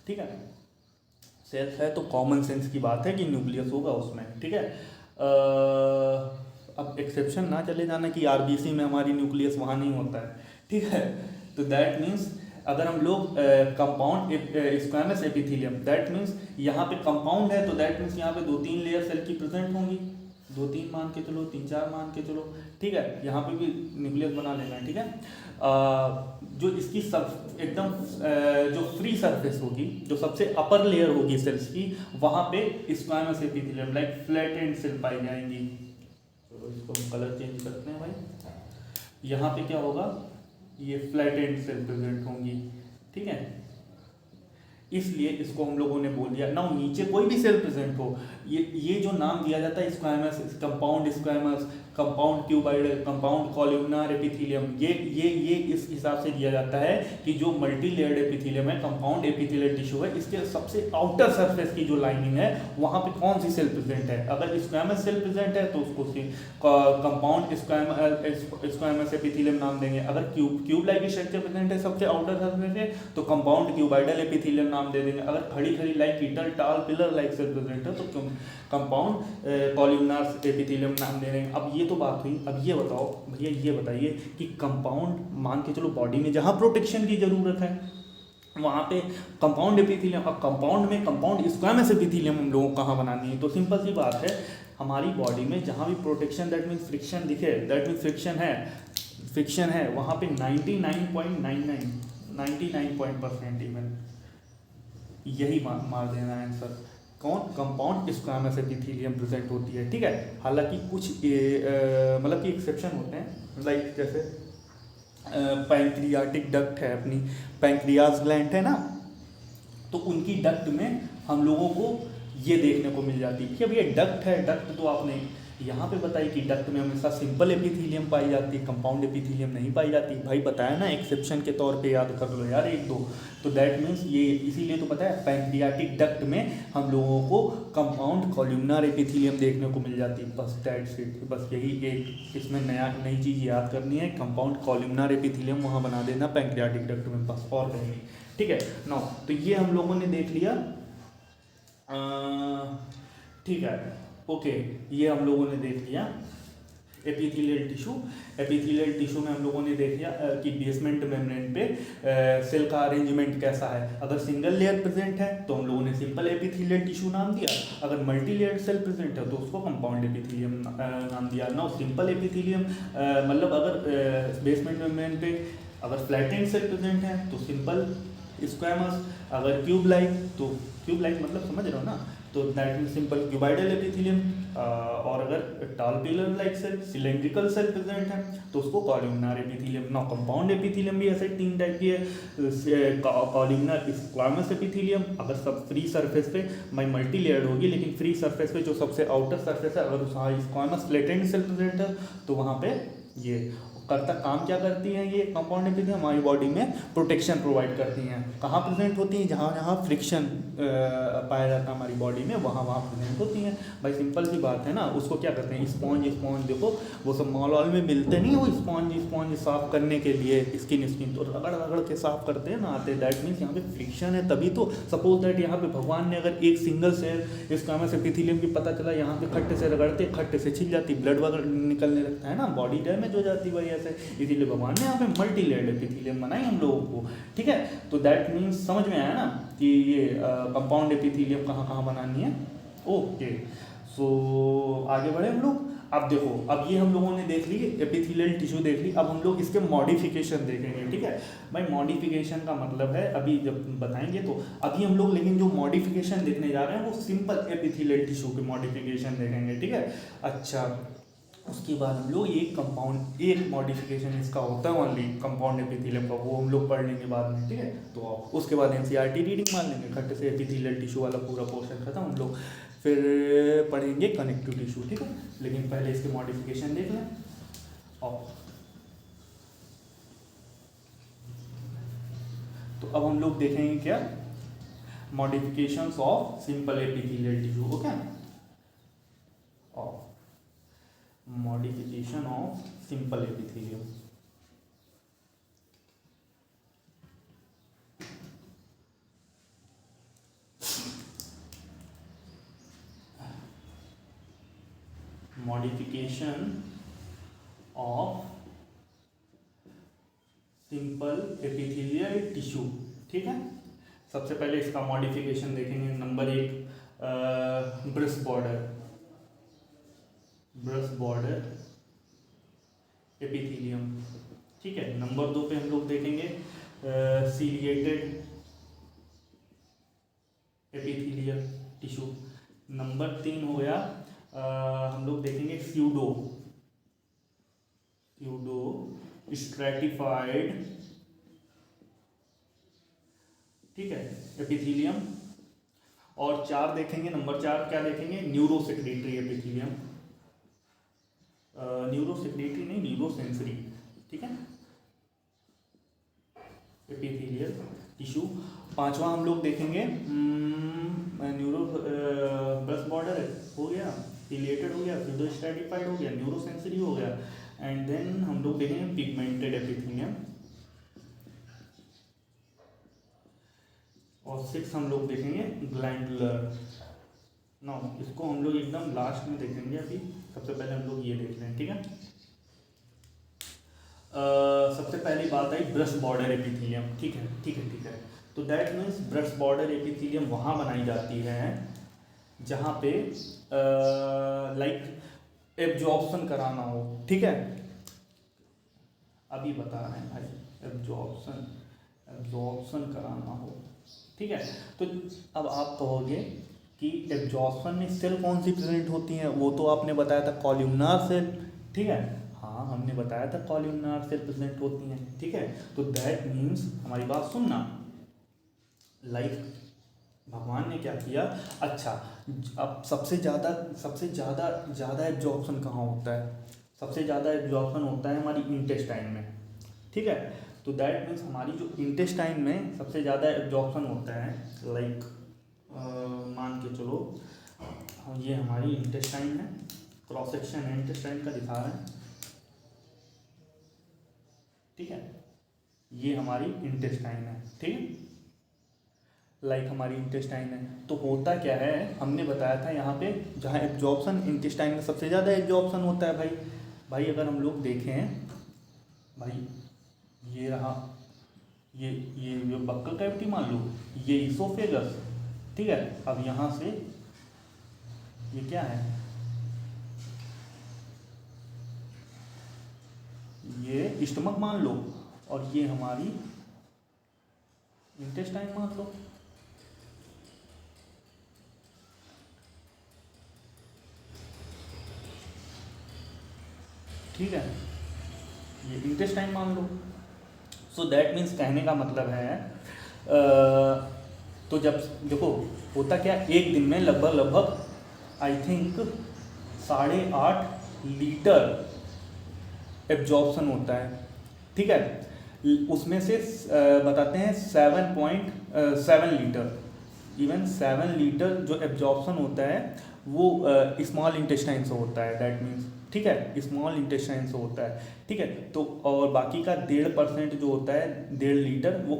ठीक है। सेल्स है तो कॉमन सेंस की बात है कि न्यूक्लियस होगा उसमें, ठीक है। अब एक्सेप्शन ना चले जाना कि आरबीसी में हमारी न्यूक्लियस वहाँ नहीं होता है, ठीक है। तो दैट मीन्स अगर हम लोग कंपाउंड स्क्वैमस एपिथेलियम, दैट मीन्स यहाँ पे कंपाउंड है तो दैट मीन्स यहाँ पे 2-3 लेयर सेल की प्रेजेंट होंगी, 2-3 मान के चलो, 3-4 मान के चलो, ठीक है। यहाँ पे भी न्यूक्लियस बना लेना है, ठीक है। जो इसकी सब एकदम जो फ्री सरफेस होगी, जो सबसे अपर लेयर होगी सेल्स की, वहाँ पे squamous epithelium like flattened cell पाई जाएंगी। चलो इसको हम कलर चेंज करते हैं भाई, यहाँ पे क्या होगा, ये फ्लैटेंड सेल प्रेजेंट होंगी, ठीक है। इसलिए इसको हम लोगों ने बोल दिया ना, नीचे कोई भी सेल प्रेजेंट हो, ये जो नाम दिया जाता है squamous, compound squamous, compound cuboidal, compound columnar epithelium, ये इस हिसाब से दिया जाता है कि जो मल्टी लेयर्ड एपिथेलियम है, कंपाउंड एपिथेलियल टिश्यू है, इसके सबसे आउटर सरफेस की जो लाइनिंग है वहाँ पे कौन सी सेल प्रेजेंट है। अगर स्क्वैमस सेल प्रेजेंट है तो उसको कंपाउंड स्क्वैमस एपिथेलियम नाम देंगे। अगर क्यूब लाइक स्ट्रक्चर प्रेजेंट है सबसे आउटर सरफेस है तो कंपाउंड क्यूबाइडल एपिथेलियम नाम दे देंगे। अगर खड़ी लाइक कीटल टाल पिलर लाइक सेल प्रेजेंट है तो कंपाउंड कॉलम्नार एपिथेलियम नाम दे देंगे। अब ये तो बात हुई, अब ये बताओ भैया, ये बताइए कि कंपाउंड मान के चलो बॉडी में जहाँ प्रोटेक्शन की जरूरत है वहाँ पे कंपाउंड एपिथेलियम, अब कंपाउंड में कंपाउंड स्क्वैमस एपिथेलियम हम लोगों को कहाँ बनानी है, तो सिंपल सी बात है, हमारी बॉडी में जहाँ भी प्रोटेक्शन दैट मीन्स फ्रिक्शन दिखे, दैट मीन्स फ्रिक्शन है वहाँ पे 99.99% इवन यही मार देना आंसर, कौन, कंपाउंड स्क्वैमस एपिथेलियम प्रेजेंट होती है, ठीक है। हालांकि कुछ मतलब कि एक्सेप्शन होते हैं, लाइक जैसे पैंक्रियाटिक डक्ट है, अपनी पैंक्रियाज ग्लैंड है ना, तो उनकी डक्ट में हम लोगों को ये देखने को मिल जाती है कि अब ये डक्ट है, डक्ट तो आपने यहाँ पे बताई कि डक्ट में हमेशा सिंपल एपिथेलियम पाई जाती है, कंपाउंड एपिथेलियम नहीं पाई जाती। भाई बताया ना, एक्सेप्शन के तौर पे याद कर लो यार एक दो, तो दैट मीन्स ये इसीलिए तो पता है पैंक्रियाटिक डक्ट में हम लोगों को कंपाउंड कॉलम्नार एपिथेलियम देखने को मिल जाती है, बस दैट्स इट। बस यही एक इसमें नई चीज़ याद करनी है, कंपाउंड कॉलम्नार एपिथेलियम वहाँ बना देना पैंक्रियाटिक डक्ट में, बस और कहीं नहीं, ठीक है। नो तो ये हम लोगों ने देख लिया, ठीक है, ओके, ये हम लोगों ने देख लिया एपिथेलियल टिश्यू में हम लोगों ने देख लिया कि बेसमेंट मेम्ब्रेन पे सेल का अरेंजमेंट कैसा है। अगर सिंगल लेयर प्रेजेंट है तो हम लोगों ने सिंपल एपिथेलियल टिश्यू नाम दिया, अगर मल्टी लेयर सेल प्रेजेंट है तो उसको कंपाउंड एपिथेलियम नाम दिया ना। सिंपल एपिथेलियम मतलब अगर बेसमेंट मेम्ब्रेन पे अगर फ्लैटेंड सेल प्रेजेंट है तो सिंपल स्क्वैमस, अगर क्यूब लाइक मतलब समझ रहे हो ना, तो that mean simple cuboidal epithelium, और अगर tall pillar like cell cylindrical cell present है तो उसको कॉलम्नार एपिथेलियम ना। कंपाउंड एपिथेलियम भी ऐसे 3 टाइप की है, कॉलम्नार स्क्वैमस एपिथेलियम, अगर सब फ्री सरफेस पे मल्टी लेयर्ड होगी, लेकिन फ्री सरफेस पे जो सबसे आउटर सरफेस है अगर वहाँ स्क्वैमस फ्लैटेंड सेल प्रेजेंट है तो वहाँ पे ये करता काम क्या करती हैं ये कंपाउंड एपिथेलियम, हमारी बॉडी में प्रोटेक्शन प्रोवाइड करती हैं। कहाँ प्रेजेंट होती हैं, जहाँ जहाँ फ्रिक्शन पाया जाता है हमारी बॉडी में, वहाँ वहाँ प्रेजेंट होती हैं। भाई सिंपल सी बात है ना, उसको क्या करते हैं, स्पॉन्ज देखो वो सब मॉल वॉल में मिलते नहीं, वो स्पॉन्ज साफ करने के लिए स्किन तो रगड़ रगड़ के साफ करते हैं ना आते। दैट मीन्स यहाँ पे फ्रिक्शन है, तभी तो सपोज दैट यहाँ पे भगवान ने अगर एक सिंगल सेल इस काम से एपिथेलियम की पता चला, यहाँ पे खट्टे से रगड़ते खट्टे से छिल जाती, ब्लड वगैरह निकलने लगता है ना, बॉडी डैमेज हो जाती है ऐसे। इसीलिए भगवान ने यहाँ पे मल्टी लेयर्ड एपिथेलियम बनाई हम लोगों को, ठीक है। तो दैट मीन्स समझ में आया ना कि ये कंपाउंड एपिथेलियम कहाँ कहाँ बनानी है। ओके, सो आगे बढ़े हम लोग। अब देखो, अब ये हम लोगों ने देख ली एपिथेलियल टिश्यू देख ली, अब हम लोग इसके मॉडिफिकेशन देखेंगे, ठीक है भाई। मॉडिफिकेशन का मतलब है, अभी जब बताएंगे तो अभी हम लोग, लेकिन जो मॉडिफिकेशन देखने जा रहे हैं वो सिंपल एपिथेलियल टिश्यू के मॉडिफिकेशन देखेंगे, ठीक है। अच्छा, उसके बाद हम लोग एक मॉडिफिकेशन इसका होता है ओनली कंपाउंड एपिथेलियम का, वो हम लोग पढ़ लेंगे बाद में, ठीक है। तो उसके बाद एनसीईआरटी रीडिंग मान लेंगे, खट्टे से एपिथेलियल टिश्यू वाला पूरा पोर्शन खत्म। हम लोग फिर पढ़ेंगे कनेक्टिव टिश्यू, ठीक है। लेकिन पहले इसके मॉडिफिकेशन देख लें। और तो अब हम लोग देखेंगे क्या, modifications of simple epithelial tissue, okay. और modification of simple epithelium. Modification of simple epithelial tissue, ठीक है। सबसे पहले इसका मॉडिफिकेशन देखेंगे। नंबर 1 ब्रश बॉर्डर एपिथेलियम, ठीक है। नंबर 2 पे हम लोग देखेंगे सीलिएटेड एपिथेलियल टिश्यू। नंबर 3 हो गया हम लोग देखेंगे स्यूडो स्ट्रैटिफाइड, ठीक है, एपिथेलियम। और 4 देखेंगे, नंबर 4 क्या देखेंगे, न्यूरोसेक्रेटरी एपिथेलियम, न्यूरोसेक्रेटरी नहीं, न्यूरोसेंसरी, ठीक है, एपिथेलियल टिश्यू। 5वां हम लोग देखेंगे ब्रश बॉर्डर हो गया, सिलिएटेड हो गया, स्यूडो स्ट्रैटिफाइड हो गया, न्यूरोसेंसरी हो गया, एंड देन हम लोग देखेंगे पिगमेंटेड एपिथेलियम। और 6 हम लोग देखेंगे ग्लैंडुलर। ना इसको हम लोग एकदम लास्ट में देखेंगे, अभी सबसे पहले हम लोग ये देख लें, ठीक है। सबसे पहली बात आई ब्रश बॉर्डर एपिथेलियम, ठीक है। तो that means brush border epithelium वहाँ बनाई जाती है जहाँ पे लाइक एब्जॉर्प्शन कराना हो, ठीक है। अभी बता रहे हैं भाई, एब्जॉर्प्शन कराना हो, ठीक है। तो अब आप कहोगे कि एब्जॉर्प्शन में सेल कौन सी प्रेजेंट होती हैं, वो तो आपने बताया था कॉल्यूमनार सेल, ठीक है। हाँ, हमने बताया था कॉल्यूमनार सेल प्रेजेंट होती हैं, ठीक है। तो दैट मीन्स हमारी बात सुनना, लाइक भगवान ने क्या किया। अच्छा, अब सबसे ज़्यादा एब्जॉर्प्शन कहाँ होता है, सबसे ज़्यादा एब्जॉर्प्शन होता है हमारी इंटेस्टाइन में, ठीक है। तो दैट मीन्स हमारी जो इंटेस्टाइन में सबसे ज़्यादा एब्जॉर्प्शन होता है, लाइक मान के चलो ये हमारी इंटेस्टाइन है, क्रॉस सेक्शन है इंटेस्टाइन का दिखा रहे हैं, ठीक है। ये हमारी इंटेस्टाइन है, ठीक है, लाइक हमारी इंटेस्टाइन है। तो होता क्या है, हमने बताया था यहाँ पे जहाँ एब्जॉर्प्शन इंटेस्टाइन में सबसे ज़्यादा एब्जॉर्प्शन होता है भाई अगर हम लोग देखें भाई, ये रहा, ये बक्कल कैविटी मान लो, ये इसोफेगस, ठीक है। अब यहाँ से ये क्या है, ये स्टमक मान लो, और ये हमारी इंटेस्टाइन मान लो, ठीक है, ये इंटेस्टाइन मान लो। सो दैट मीन्स कहने का मतलब है तो जब देखो होता क्या, एक दिन में लगभग आई थिंक 8.5 लीटर एब्जॉर्प्शन होता है, ठीक है, उसमें से बताते हैं 7.7 लीटर, इवन 7 लीटर जो एब्जॉर्प्शन होता है वो स्मॉल इंटेस्टाइन से होता है, दैट मीन्स, ठीक है, स्मॉल इंटेस्टाइन से होता है, ठीक है। तो और बाकी का 1.5% जो होता है, 1.5 लीटर, वो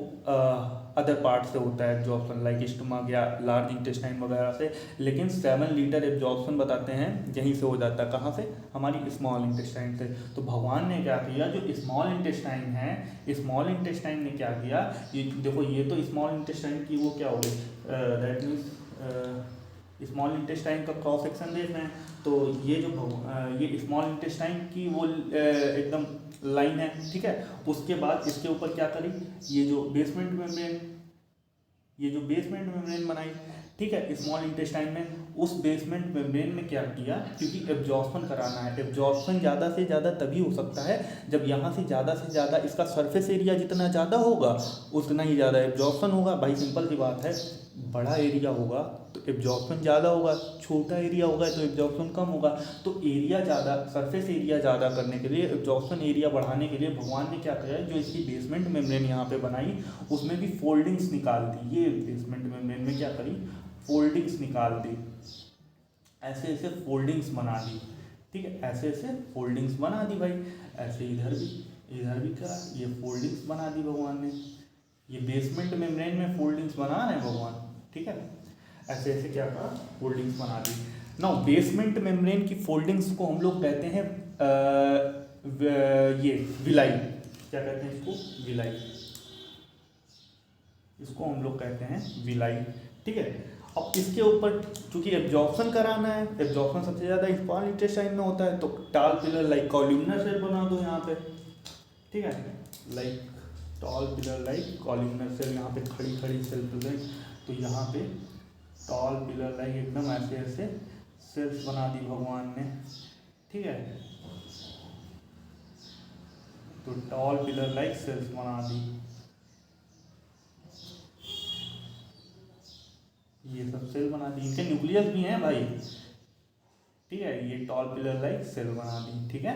अदर पार्ट से होता है एब्जॉर्प्शन, लाइक स्टमक या लार्ज इंटेस्टाइन वगैरह से। लेकिन 7 लीटर एब्जॉर्प्शन बताते हैं यहीं से हो जाता है, कहाँ से, हमारी स्मॉल इंटेस्टाइन से। तो भगवान ने क्या किया, जो स्मॉल इंटेस्टाइन है, स्मॉल इंटेस्टाइन ने क्या किया, ये देखो, ये तो स्मॉल इंटेस्टाइन की वो क्या हो गई, दैट मीन्स स्मॉल इंटेस्टाइन का क्रॉस सेक्शन देख रहे हैं, तो ये जो ये स्मॉल इंटेस्टाइन की वो एकदम लाइन है, ठीक है। उसके बाद इसके ऊपर क्या करी, ये जो बेसमेंट मेम्ब्रेन बनाई, ठीक है, स्मॉल इंटेस्टाइन में। उस बेसमेंट मेम्ब्रेन में क्या किया, क्योंकि एब्जॉर्प्शन कराना है, एब्जॉर्प्शन ज़्यादा से ज़्यादा तभी हो सकता है जब यहाँ से ज़्यादा इसका सरफेस एरिया जितना ज़्यादा होगा उतना ही ज़्यादा एब्जॉर्प्शन होगा। भाई सिंपल सी बात है, बड़ा एरिया होगा तो एब्जॉर्प्शन ज़्यादा होगा, छोटा एरिया होगा तो एब्जॉर्प्शन कम होगा। तो एरिया ज़्यादा, सरफेस एरिया ज़्यादा करने के लिए, एब्जॉर्प्शन एरिया बढ़ाने के लिए भगवान ने क्या किया, जो इसकी बेसमेंट मेम्ब्रेन यहाँ पे बनाई उसमें भी फोल्डिंग्स निकाल दी। ये बेसमेंट मेम्ब्रेन में क्या करी, फोल्डिंग्स निकाल दी, ऐसे ऐसे फोल्डिंग्स बना दी, ठीक है, ऐसे ऐसे फोल्डिंग्स बना दी भाई। ऐसे इधर भी क्या, ये फोल्डिंग्स बना दी भगवान ने, ये बेसमेंट मेम्ब्रेन में फोल्डिंग्स बना रहे हैं भगवान, ठीक है, ऐसे ऐसे क्या करा, फोल्डिंग्स बना दी। नाउ बेसमेंट मेम्ब्रेन की फोल्डिंग्स को हम लोग कहते हैं ये विलाई, क्या कहते हैं इसको, विलाई, इसको हम लोग कहते हैं विलाई, ठीक है। अब इसके ऊपर चूंकि एब्जॉर्प्शन कराना है, एब्जॉर्प्शन सबसे ज़्यादा स्मॉल इंटेस्टाइन में होता है, तो टाल पिलर लाइक कॉल्यूमनर सेल बना दो यहाँ पे, ठीक है, like tall pillar like columnar cell, यहाँ पे खड़ी सेल प्रेजेंट, तो यहाँ पे टॉल पिलर लाइक एकदम ऐसे ऐसे सेल्स बना दी भगवान ने, ठीक है। तो टॉल पिलर लाइक सेल्स बना दी, ये सब सेल बना दी, इनके न्यूक्लियस भी हैं भाई, ठीक है, ये टॉल पिलर लाइक सेल बना दी, ठीक है।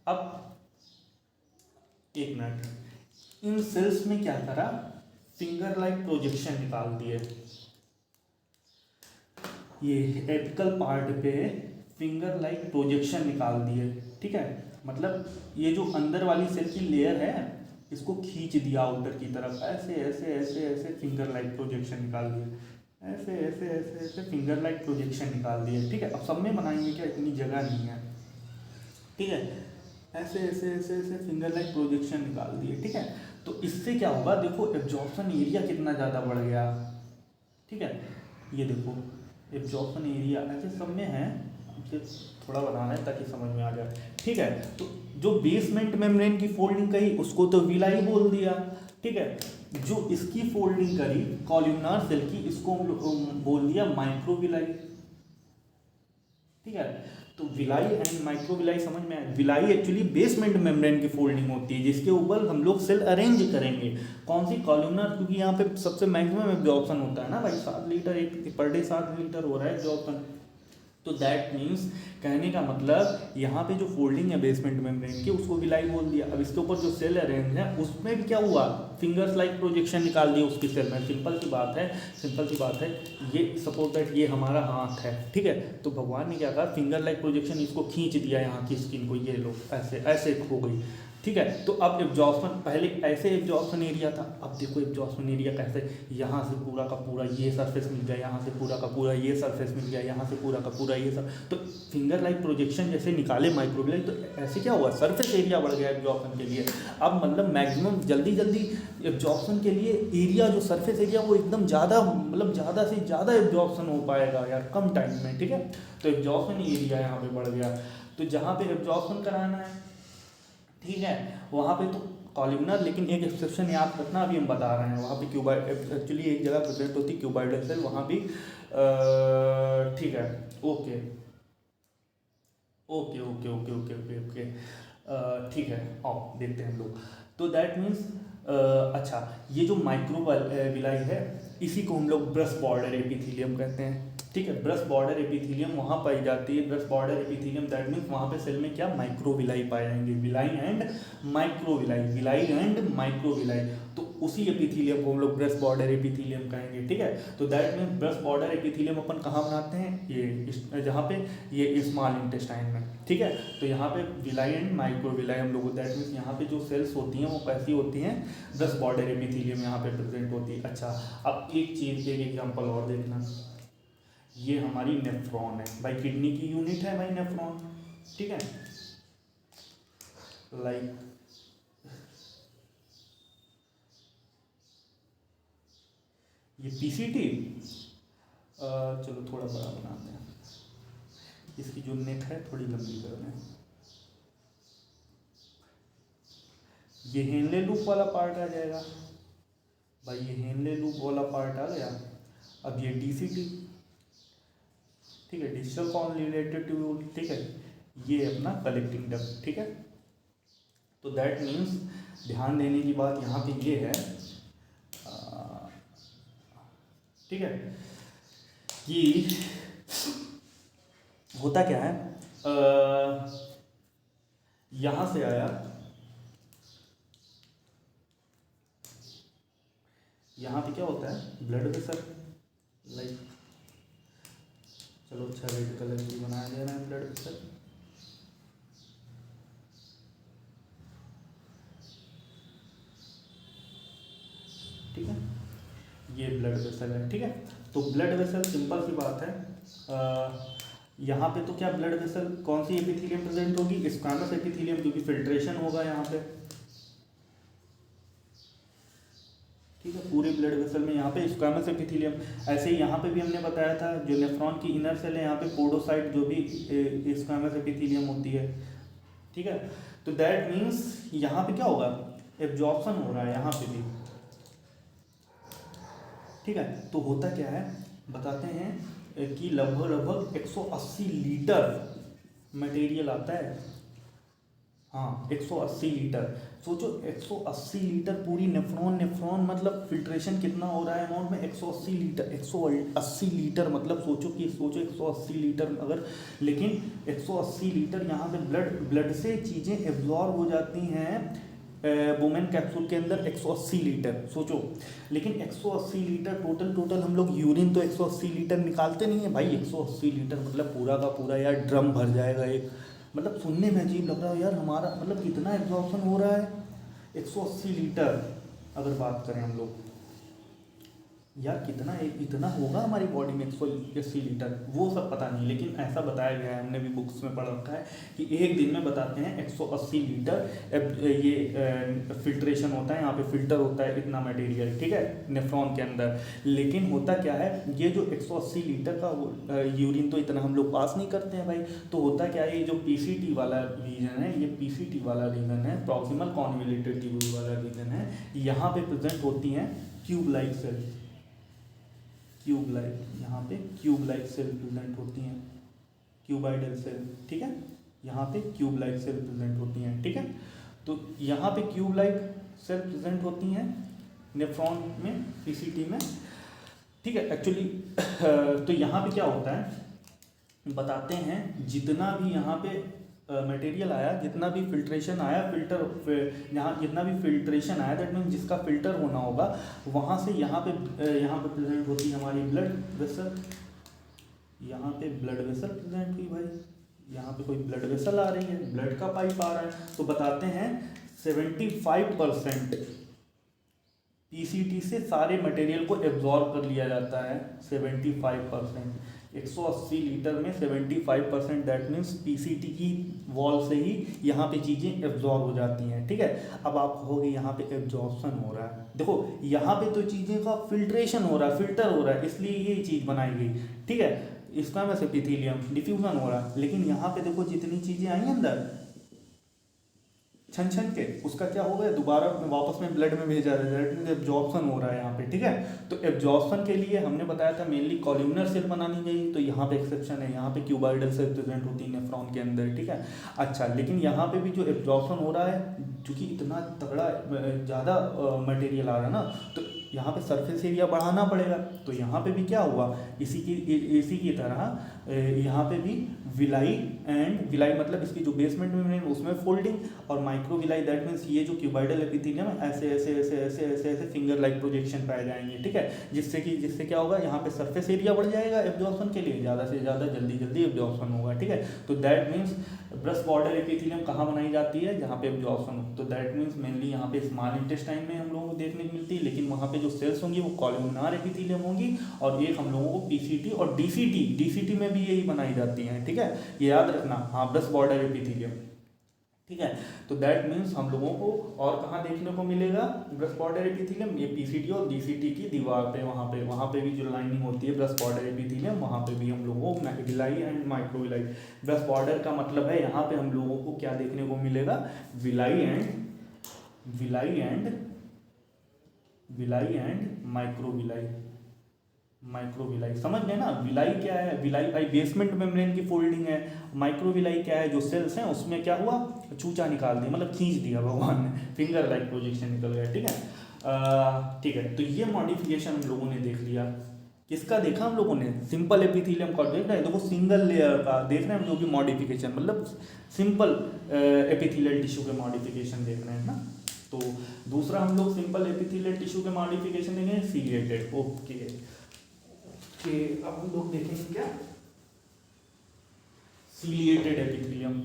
अब एक मिनट, इन सेल्स में क्या करा, फिंगर लाइक प्रोजेक्शन निकाल दिए, ये एपिकल पार्ट पे फिंगर लाइक प्रोजेक्शन निकाल दिए, ठीक है। मतलब ये जो अंदर वाली सेल की लेयर है इसको खींच दिया आउटर की तरफ, ऐसे ऐसे ऐसे ऐसे फिंगर लाइक प्रोजेक्शन निकाल दिए, ऐसे ऐसे ऐसे ऐसे फिंगर लाइक प्रोजेक्शन निकाल दिए, ठीक है। अब सब में बनाएंगे क्या, इतनी जगह नहीं है, ठीक है, ऐसे ऐसे ऐसे ऐसे फिंगर लाइक प्रोजेक्शन निकाल दिए, ठीक है। तो इससे क्या होगा, देखो एब्जॉर्प्शन एरिया कितना ज़्यादा बढ़ गया, ठीक है, ये देखो एब्जॉर्प्शन एरिया ऐसे सब में है, थोड़ा बनाना है ताकि समझ में आ जाए, ठीक है। तो जो बेसमेंट मेम्ब्रेन की फोल्डिंग करी उसको तो विलाई बोल दिया, ठीक है। जो इसकी फोल्डिंग करी कॉल्यूमनार सेल की, इसको हम लोग बोल दिया माइक्रोविलाई, ठीक है। तो विलाई एंड माइक्रोविलाई समझ में आया। विलाई एक्चुअली बेसमेंट मेम्ब्रेन की फोल्डिंग होती है जिसके ऊपर हम लोग सेल अरेंज करेंगे, कौन सी, कॉल्यूमनार, क्योंकि यहाँ पे सबसे मैक्सिमम एब्जॉर्प्शन होता है ना भाई, 7 लीटर एक पर डे 7 लीटर हो रहा है एब्जॉर्प्शन। तो दैट मीन्स कहने का मतलब यहाँ पे जो फोल्डिंग है बेसमेंट मेम्ब्रेन की उसको विलाई बोल दिया। अब इसके ऊपर जो सेल अरेंज है उसमें भी क्या हुआ, फिंगर्स लाइक प्रोजेक्शन निकाल दिया उसकी सेल में। सिंपल सी बात है, ये सपोज दैट ये हमारा हाथ है, ठीक है। तो भगवान ने क्या कहा, फिंगर लाइक प्रोजेक्शन, इसको खींच दिया यहाँ की स्किन को, ये लो ऐसे ऐसे हो गई, ठीक है। तो अब एब्जॉर्प्शन, पहले ऐसे एब्जॉर्प्शन एरिया था, अब देखो एब्जॉर्प्शन एरिया कैसे, यहाँ से पूरा का पूरा ये सरफेस मिल गया, यहाँ से पूरा का पूरा ये सरफेस मिल गया, यहाँ से पूरा का पूरा ये सब। तो फिंगर लाइक प्रोजेक्शन जैसे निकाले माइक्रोविलाई, तो ऐसे क्या हुआ, सरफेस एरिया बढ़ गया एब्जॉर्प्शन के लिए। अब मतलब मैक्सिमम जल्दी एब्जॉर्प्शन के लिए एरिया, जो सरफेस एरिया वो एकदम ज़्यादा, मतलब ज़्यादा से ज़्यादा एब्जॉर्प्शन हो पाएगा यार कम टाइम में, ठीक है। तो एब्जॉर्प्शन एरिया यहाँ पे बढ़ गया। तो जहाँ पे एब्जॉर्प्शन कराना है, ठीक है, वहाँ पे तो कॉल्यूमनर, लेकिन एक एक्सेप्शन याद रखना, अभी हम बता रहे हैं, वहाँ पे क्यूबाइड एक्चुअली एक जगह प्रेजेंट होती है क्यूबाइडल सेल, वहाँ भी, ठीक है, okay okay okay okay okay okay okay, ठीक है, आओ देखते हैं हम लोग। तो दैट मीन्स अच्छा, ये जो माइक्रोविलाई है इसी को हम लोग ब्रश बॉर्डर एपिथेलियम कहते हैं, ठीक है। ब्रश बॉर्डर एपिथेलियम वहाँ पाई जाती है, brush border epithelium that means वहाँ पे सेल में क्या माइक्रोविलाई पाए जाएंगे, villi and microvilli, villi and microvilli. तो उसी एपिथेलियम को हम लोग ब्रश बॉर्डर एपिथेलियम कहेंगे, ठीक है। तो that means brush border epithelium अपन कहाँ बनाते हैं, ये जहाँ पे ये स्मॉल इंटेस्टाइन में, ठीक है। तो यहाँ पे विलाई एंड माइक्रोविलाई हम लोग, दैट मीन्स यहाँ पे जो सेल्स होती हैं वो कैसी होती हैं, ब्रश बॉर्डर एपिथेलियम यहाँ पे प्रेजेंट होती है। अच्छा, अब एक चीज़ एक एग्जांपल और देखना, ये हमारी नेफ्रॉन है भाई, किडनी की यूनिट है भाई नेफ्रॉन, ठीक है। लाइक ये पीसीटी, चलो थोड़ा बड़ा बनाते हैं, इसकी जो नेक है थोड़ी लंबी कर दें। ये हेनले लूप वाला पार्ट आ जाएगा भाई, ये हेनले लूप वाला पार्ट आ गया। अब ये डीसीटी, ठीक है, डिजिटल कॉन्जुगेटेड ट्यूब्यूल, ठीक है, ये अपना कलेक्टिंग डक्ट, ठीक है। तो दैट मीन्स ध्यान देने की बात यहाँ पे ये है, ठीक है, कि होता क्या है, यहाँ से आया, यहाँ पे क्या होता है, ब्लड वेसल, लाइक चलो अच्छा रेड कलर की बनाया जा रहा है ब्लड वेसल, ठीक है, ये ब्लड वेसल है, ठीक है। तो ब्लड वेसल सिंपल सी बात है, यहाँ पे तो क्या ब्लड वेसल कौन सी एपिथेलियम प्रेजेंट होगी, स्क्वैमस एपिथेलियम, क्योंकि फिल्ट्रेशन होगा यहाँ पे, ठीक है, पूरे ब्लड वेसल में यहाँ पे स्क्वैमस एपिथेलियम। ऐसे ही यहाँ पे भी हमने बताया था, जो नेफ्रॉन की इनर सेल है यहाँ पे पोडोसाइट, जो भी स्क्वैमस एपिथेलियम होती है, ठीक है। तो दैट मीन्स यहाँ पे क्या होगा, एब्जॉर्प्शन हो रहा है यहाँ पे भी, ठीक है। तो होता क्या है बताते हैं कि लगभग 180 लीटर मटेरियल आता है, हाँ 180 लीटर, सोचो 180 लीटर पूरी नेफ्रॉन मतलब फिल्ट्रेशन कितना हो रहा है अमाउंट में, 180 लीटर, 180 लीटर मतलब सोचो 180 लीटर अगर, लेकिन 180 लीटर यहाँ पे ब्लड से चीज़ें एब्जॉर्ब हो जाती हैं वुमेन कैप्सूल के अंदर, 180 लीटर सोचो। लेकिन 180 लीटर टोटल हम लोग यूरिन तो 180 लीटर निकालते नहीं है भाई, 180 लीटर मतलब पूरा का पूरा यार ड्रम भर जाएगा एक, मतलब सुनने में अजीब लग रहा है यार, हमारा मतलब कितना एब्जॉर्प्शन हो रहा है 180 लीटर अगर बात करें हम लोग, यार कितना इतना होगा हमारी बॉडी में 180 लीटर, वो सब पता नहीं, लेकिन ऐसा बताया गया है, हमने भी बुक्स में पढ़ रखा है कि एक दिन में बताते हैं 180 लीटर ये फिल्ट्रेशन होता है, यहाँ पे फिल्टर होता है इतना मटेरियल, ठीक है, नेफ्रॉन के अंदर। लेकिन होता क्या है, ये जो 180 लीटर का यूरिन तो इतना हम लोग पास नहीं करते हैं भाई, तो होता क्या है, ये जो पीसीटी वाला रीजन है, ये पीसीटी वाला रीजन है, प्रॉक्सिमल कॉन्वोल्यूटेड ट्यूब्यूल वाला रीजन है, यहाँ पे प्रेजेंट होती हैं cube like cell, cube like, यहाँ पे क्यूब लाइक सेल प्रेजेंट होती हैं, क्यूबाइडल सेल, ठीक है, यहाँ पे क्यूब लाइक सेल प्रेजेंट होती हैं, ठीक है। तो यहाँ पे क्यूब लाइक सेल प्रेजेंट होती हैं नेफ्रॉन में, पीसीटी में, ठीक है। एक्चुअली तो यहाँ पे क्या होता है बताते हैं, जितना भी यहाँ पे मटेरियल आया, जितना भी फिल्ट्रेशन आया, यहाँ जितना भी फिल्ट्रेशन आया, दैट मीन्स जिसका फिल्टर होना होगा, वहाँ से यहाँ पे प्रेजेंट होती है हमारी ब्लड वेसल, यहाँ पे ब्लड वेसल प्रेजेंट हुई भाई, यहाँ पे कोई ब्लड वेसल आ रही है, ब्लड का पाइप आ रहा है, तो बताते हैं 75% पीसीटी से सारे मटेरियल को एब्जॉर्ब कर लिया जाता है, 75%, 180 लीटर में 75%, दैट मीन्स पीसीटी की वॉल से ही यहाँ पे चीज़ें एब्जॉर्ब हो जाती हैं, ठीक है। अब आप कहोगे यहाँ पे एब्जॉर्प्शन हो रहा है, देखो यहाँ पे तो चीज़ें का फिल्ट्रेशन हो रहा है, फिल्टर हो रहा है, इसलिए ये चीज़ बनाई गई, ठीक है, इसका में से एपिथेलियम डिफ्यूजन हो रहा है, लेकिन यहाँ पे देखो जितनी चीज़ें आई अंदर छन के, उसका क्या हो गया, दोबारा वापस में ब्लड में भेजा जा रहा है, एब्जॉर्प्शन हो रहा है यहाँ पे, ठीक है। तो एब्जॉर्प्शन के लिए हमने बताया था मेनली कॉल्यूमनर सेल बनानी चाहिए, तो यहाँ पे एक्सेप्शन है, यहाँ पे क्यूबाइडल सेल प्रेजेंट होती है नेफ्रॉन के अंदर, ठीक है। अच्छा, लेकिन यहाँ पे भी जो एब्जॉर्प्शन हो रहा है, क्योंकि इतना तगड़ा ज़्यादा मटेरियल आ रहा है ना, तो यहाँ पे सरफेस एरिया बढ़ाना पड़ेगा। तो यहाँ पे भी क्या हुआ, इसी की तरह यहाँ पे भी विलाई एंड विलाई मतलब इसकी जो बेसमेंट में उसमें फोल्डिंग, और माइक्रो विलाई दैट मीन्स ये जो क्यूबाइडल एपिथेलियम है ऐसे ऐसे ऐसे ऐसे ऐसे ऐसे फिंगर लाइक प्रोजेक्शन पाए जाएंगे, ठीक है। जिससे क्या होगा, यहाँ पे सरफेस एरिया बढ़ जाएगा एब्जॉर्प्शन के लिए, ज़्यादा से ज़्यादा जल्दी जल्दी एब्जॉर्प्शन होगा, ठीक है। तो that means brush border epithelium कहाँ बनाई जाती है, जहाँ पे एब्जॉर्प्शन हो। तो दैट मीन्स मेनली यहाँ पे स्मॉल इंटेस्टाइन में हम लोगों को देखने को मिलती है, लेकिन वहाँ पे जो सेल्स होंगी वो कॉलमनार एपिथेलियम होंगी, और एक हम लोगों को पीसीटी और डीसीटी में भी यही बनाई जाती हैं, ठीक है, ये याद रखना। हाँ, ब्रश बॉर्डर एपिथेलियम, ठीक है। तो दैट मीन्स हम लोगों को और कहाँ देखने को मिलेगा ब्रश बॉर्डर एपिथेलियम, ये पीसीटी और डीसीटी की दीवार पे, वहाँ पे भी जो लाइनिंग होती है ब्रश बॉर्डर एपिथेलियम, वहाँ पे भी हम लोगों को villi and microvilli. Brush border का मतलब है यहाँ पे हम लोगों को क्या देखने को मिलेगा, विलाई एंड माइक्रोविलाई समझ गए ना। विलाई क्या है, विलाई भाई बेसमेंट मेम्ब्रेन की फोल्डिंग है। माइक्रोविलाई क्या है, जो सेल्स हैं उसमें क्या हुआ, चूचा निकाल दिया, मतलब खींच दिया भगवान ने, फिंगर लाइक प्रोजेक्शन निकल गया, ठीक है। ठीक है, तो ये मॉडिफिकेशन हम लोगों ने देख लिया। किसका देखा हम लोगों ने, सिंपल एपिथेलियम का देख रहे हैं, देखो सिंगल लेयर का देख रहे हैं हम, जो भी मॉडिफिकेशन मतलब सिंपल एपिथेलियल टिश्यू के मॉडिफिकेशन देख रहे हैं ना। तो दूसरा हम लोग सिंपल एपिथेलियल टिश्यू के मॉडिफिकेशन देंगे सीलिएटेड। ओके, अब हम लोग देखेंगे क्या, सीलिएटेड एपिथेलियम।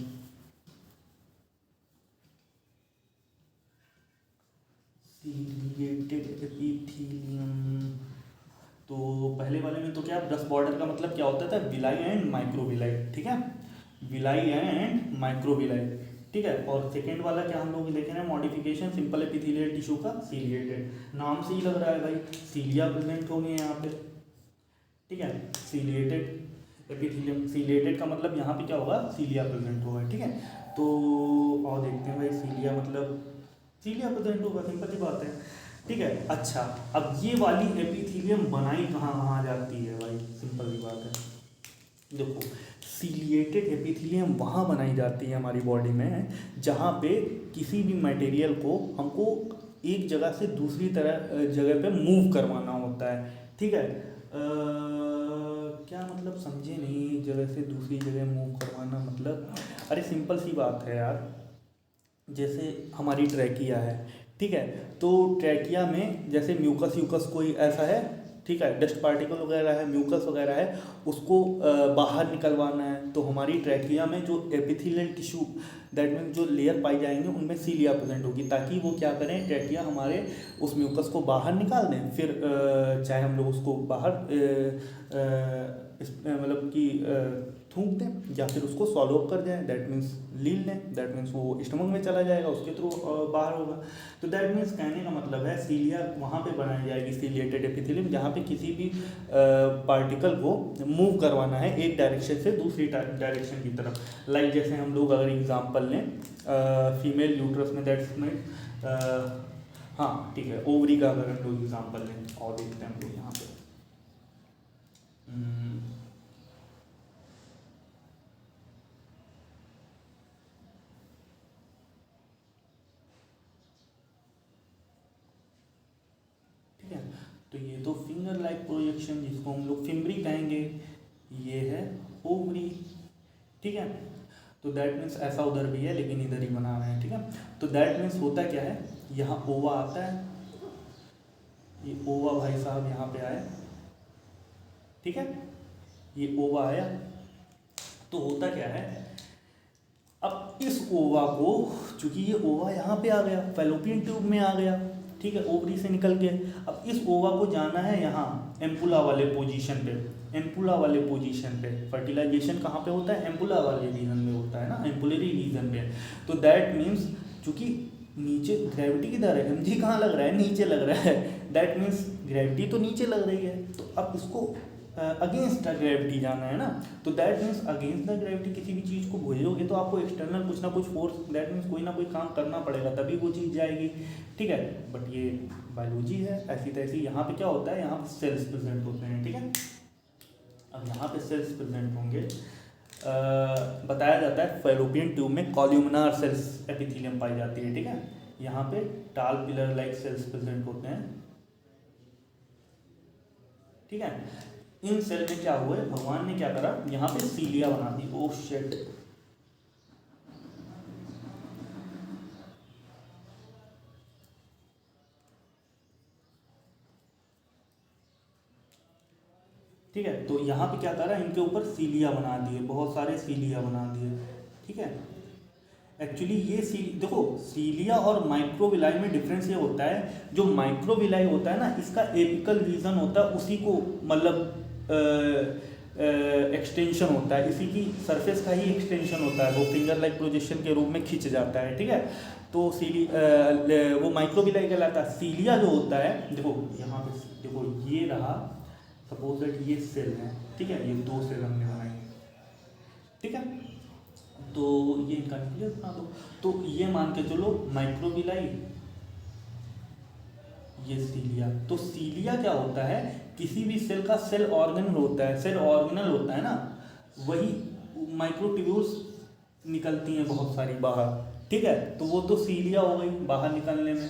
तो पहले वाले में तो क्या, ब्रश बॉर्डर का मतलब क्या होता था, विलाई एंड माइक्रोविलाई, ठीक है, विलाई एंड माइक्रोविलाई, ठीक है। और सेकेंड वाला क्या हम लोग देख रहे हैं, मॉडिफिकेशन सिंपल एपिथेलियल टिश्यू का सीलिएटेड। नाम से ही लग रहा है भाई, सीलिया प्रेजेंट होंगे यहाँ पे, ठीक है। सीलिएटेड एपिथेलियम, सीलिएटेड का मतलब यहाँ पे क्या होगा, सीलिया प्रेजेंट होगा, ठीक है। तो और देखते हैं भाई, सीलिया मतलब सीलिया प्रेजेंट होगा, सिंपल सी बात है, ठीक है। अच्छा, अब ये वाली एपिथेलियम बनाई कहाँ जाती है भाई, सिंपल सी बात है। देखो, सीलिएटेड एपिथेलियम वहाँ बनाई जाती है हमारी बॉडी में जहाँ पे किसी भी मटेरियल को हमको एक जगह से दूसरी जगह पे मूव करवाना होता है, ठीक है। क्या मतलब समझे नहीं, जगह से दूसरी जगह मूव करवाना मतलब, अरे सिंपल सी बात है यार, जैसे हमारी ट्रैकिया है, ठीक है। तो ट्रैकिया में जैसे म्यूकस कोई ऐसा है, ठीक है, डस्ट पार्टिकल वगैरह है, म्यूकस वगैरह है, उसको बाहर निकलवाना है। तो हमारी ट्रैकिया में जो एपिथेलियल टिश्यू दैट मीन जो लेयर पाई जाएंगे उनमें सीलिया प्रेजेंट होगी, ताकि वो क्या करें, ट्रैकिया हमारे उस म्यूकस को बाहर निकाल दें। फिर चाहे हम लोग उसको बाहर मतलब कि थूक दें या फिर उसको सॉल्व कर दें, दैट मीन्स लील लें, दैट मीन्स वो स्टमक में चला जाएगा, उसके थ्रू बाहर होगा। तो दैट मीन्स कहने का मतलब है सीलिया वहाँ पे बनाई जाएगी, सीलिएटेड एपिथेलियम, जहाँ पे किसी भी पार्टिकल को मूव करवाना है एक डायरेक्शन से दूसरी डायरेक्शन की तरफ। लाइक जैसे हम लोग अगर एग्जांपल लें फीमेल यूट्रस में, दैट्स मीन हाँ ठीक है, ओवरी का अगर हम लोग एग्जांपल लें और देखते हैं हम लोग यहाँ पे तो ये तो फिंगर लाइक प्रोजेक्शन जिसको हम लोग फिम्बरी कहेंगे, ये है ओवरी, ठीक है। तो दैट मीन्स ऐसा उधर भी है लेकिन इधर ही बना रहे हैं, ठीक है। तो दैट मीन्स होता क्या है, यहाँ ओवा आता है, ये ओवा भाई साहब यहाँ पे आया, ठीक है, ये ओवा आया। तो होता क्या है, अब इस ओवा को, चूंकि ये ओवा यहाँ पे आ गया, फैलोपियन ट्यूब में आ गया, ठीक है, ओवरी से निकल के, अब इस ओवा को जाना है यहाँ एम्पुला वाले पोजीशन पे, एम्पुला वाले पोजीशन पे। फर्टिलाइजेशन कहाँ पे होता है, एम्पुला वाले रीजन में होता है ना, एम्पुलरी रीजन पे। तो दैट मीन्स चूंकि नीचे ग्रेविटी किधर है, एमजी कहाँ लग रहा है, नीचे लग रहा है, दैट मीन्स ग्रेविटी तो नीचे लग रही है। तो अब इसको अगेंस्ट द ग्रेविटी जाना है ना, तो that means against the gravity किसी भी चीज़ को भेजोगे तो आपको एक्सटर्नल कुछ ना कुछ फोर्स, दैट मीन्स कोई ना कोई काम करना पड़ेगा तभी वो चीज़ जाएगी, ठीक है। बट ये बायोलॉजी है, ऐसी तैसी। यहाँ पे क्या होता है, यहाँ पे सेल्स प्रेजेंट होते हैं, ठीक है। अब यहाँ पे सेल्स प्रेजेंट होंगे, बताया जाता है फैलोपियन ट्यूब में कॉल्यूमिनार सेल्स एपिथेलियम पाई जाती है, ठीक है। यहाँ पे टाल पिलर लाइक सेल्स प्रेजेंट होते हैं, ठीक है। इन सेल में क्या हुआ है, भगवान ने क्या करा, यहाँ पे सीलिया बना दी। ओह शिट, ठीक है। तो यहाँ पे क्या करा, इनके ऊपर सीलिया बना दिए, बहुत सारे सीलिया बना दिए, ठीक है। एक्चुअली ये देखो, सीलिया और माइक्रोविलाई में डिफरेंस ये होता है, जो माइक्रोविलाई होता है ना, इसका एपिकल रीजन होता है, उसी को मतलब एक्सटेंशन होता है, इसी की सरफेस का ही एक्सटेंशन होता है, वो फिंगर लाइक प्रोजेक्शन के रूप में खिंच जाता है, ठीक है। तो वो माइक्रोविलाई कहलाता है। सीलिया जो होता है, देखो यहाँ पे देखो, ये रहा, सपोज दैट ये सेल है, ठीक है, ये 2 सेल हमने बनाए, ठीक है। तो ये इनका न्यूक्लियस बना दो। तो ये मान के चलो माइक्रोविलाई, ये सीलिया। तो सीलिया क्या होता है, किसी भी सेल का सेल ऑर्गेनल होता है, सेल ऑर्गेनल होता है ना, वही माइक्रोट्यूब्यूल्स निकलती हैं बहुत सारी बाहर, ठीक है। तो वो तो सीलिया हो गई बाहर निकलने में,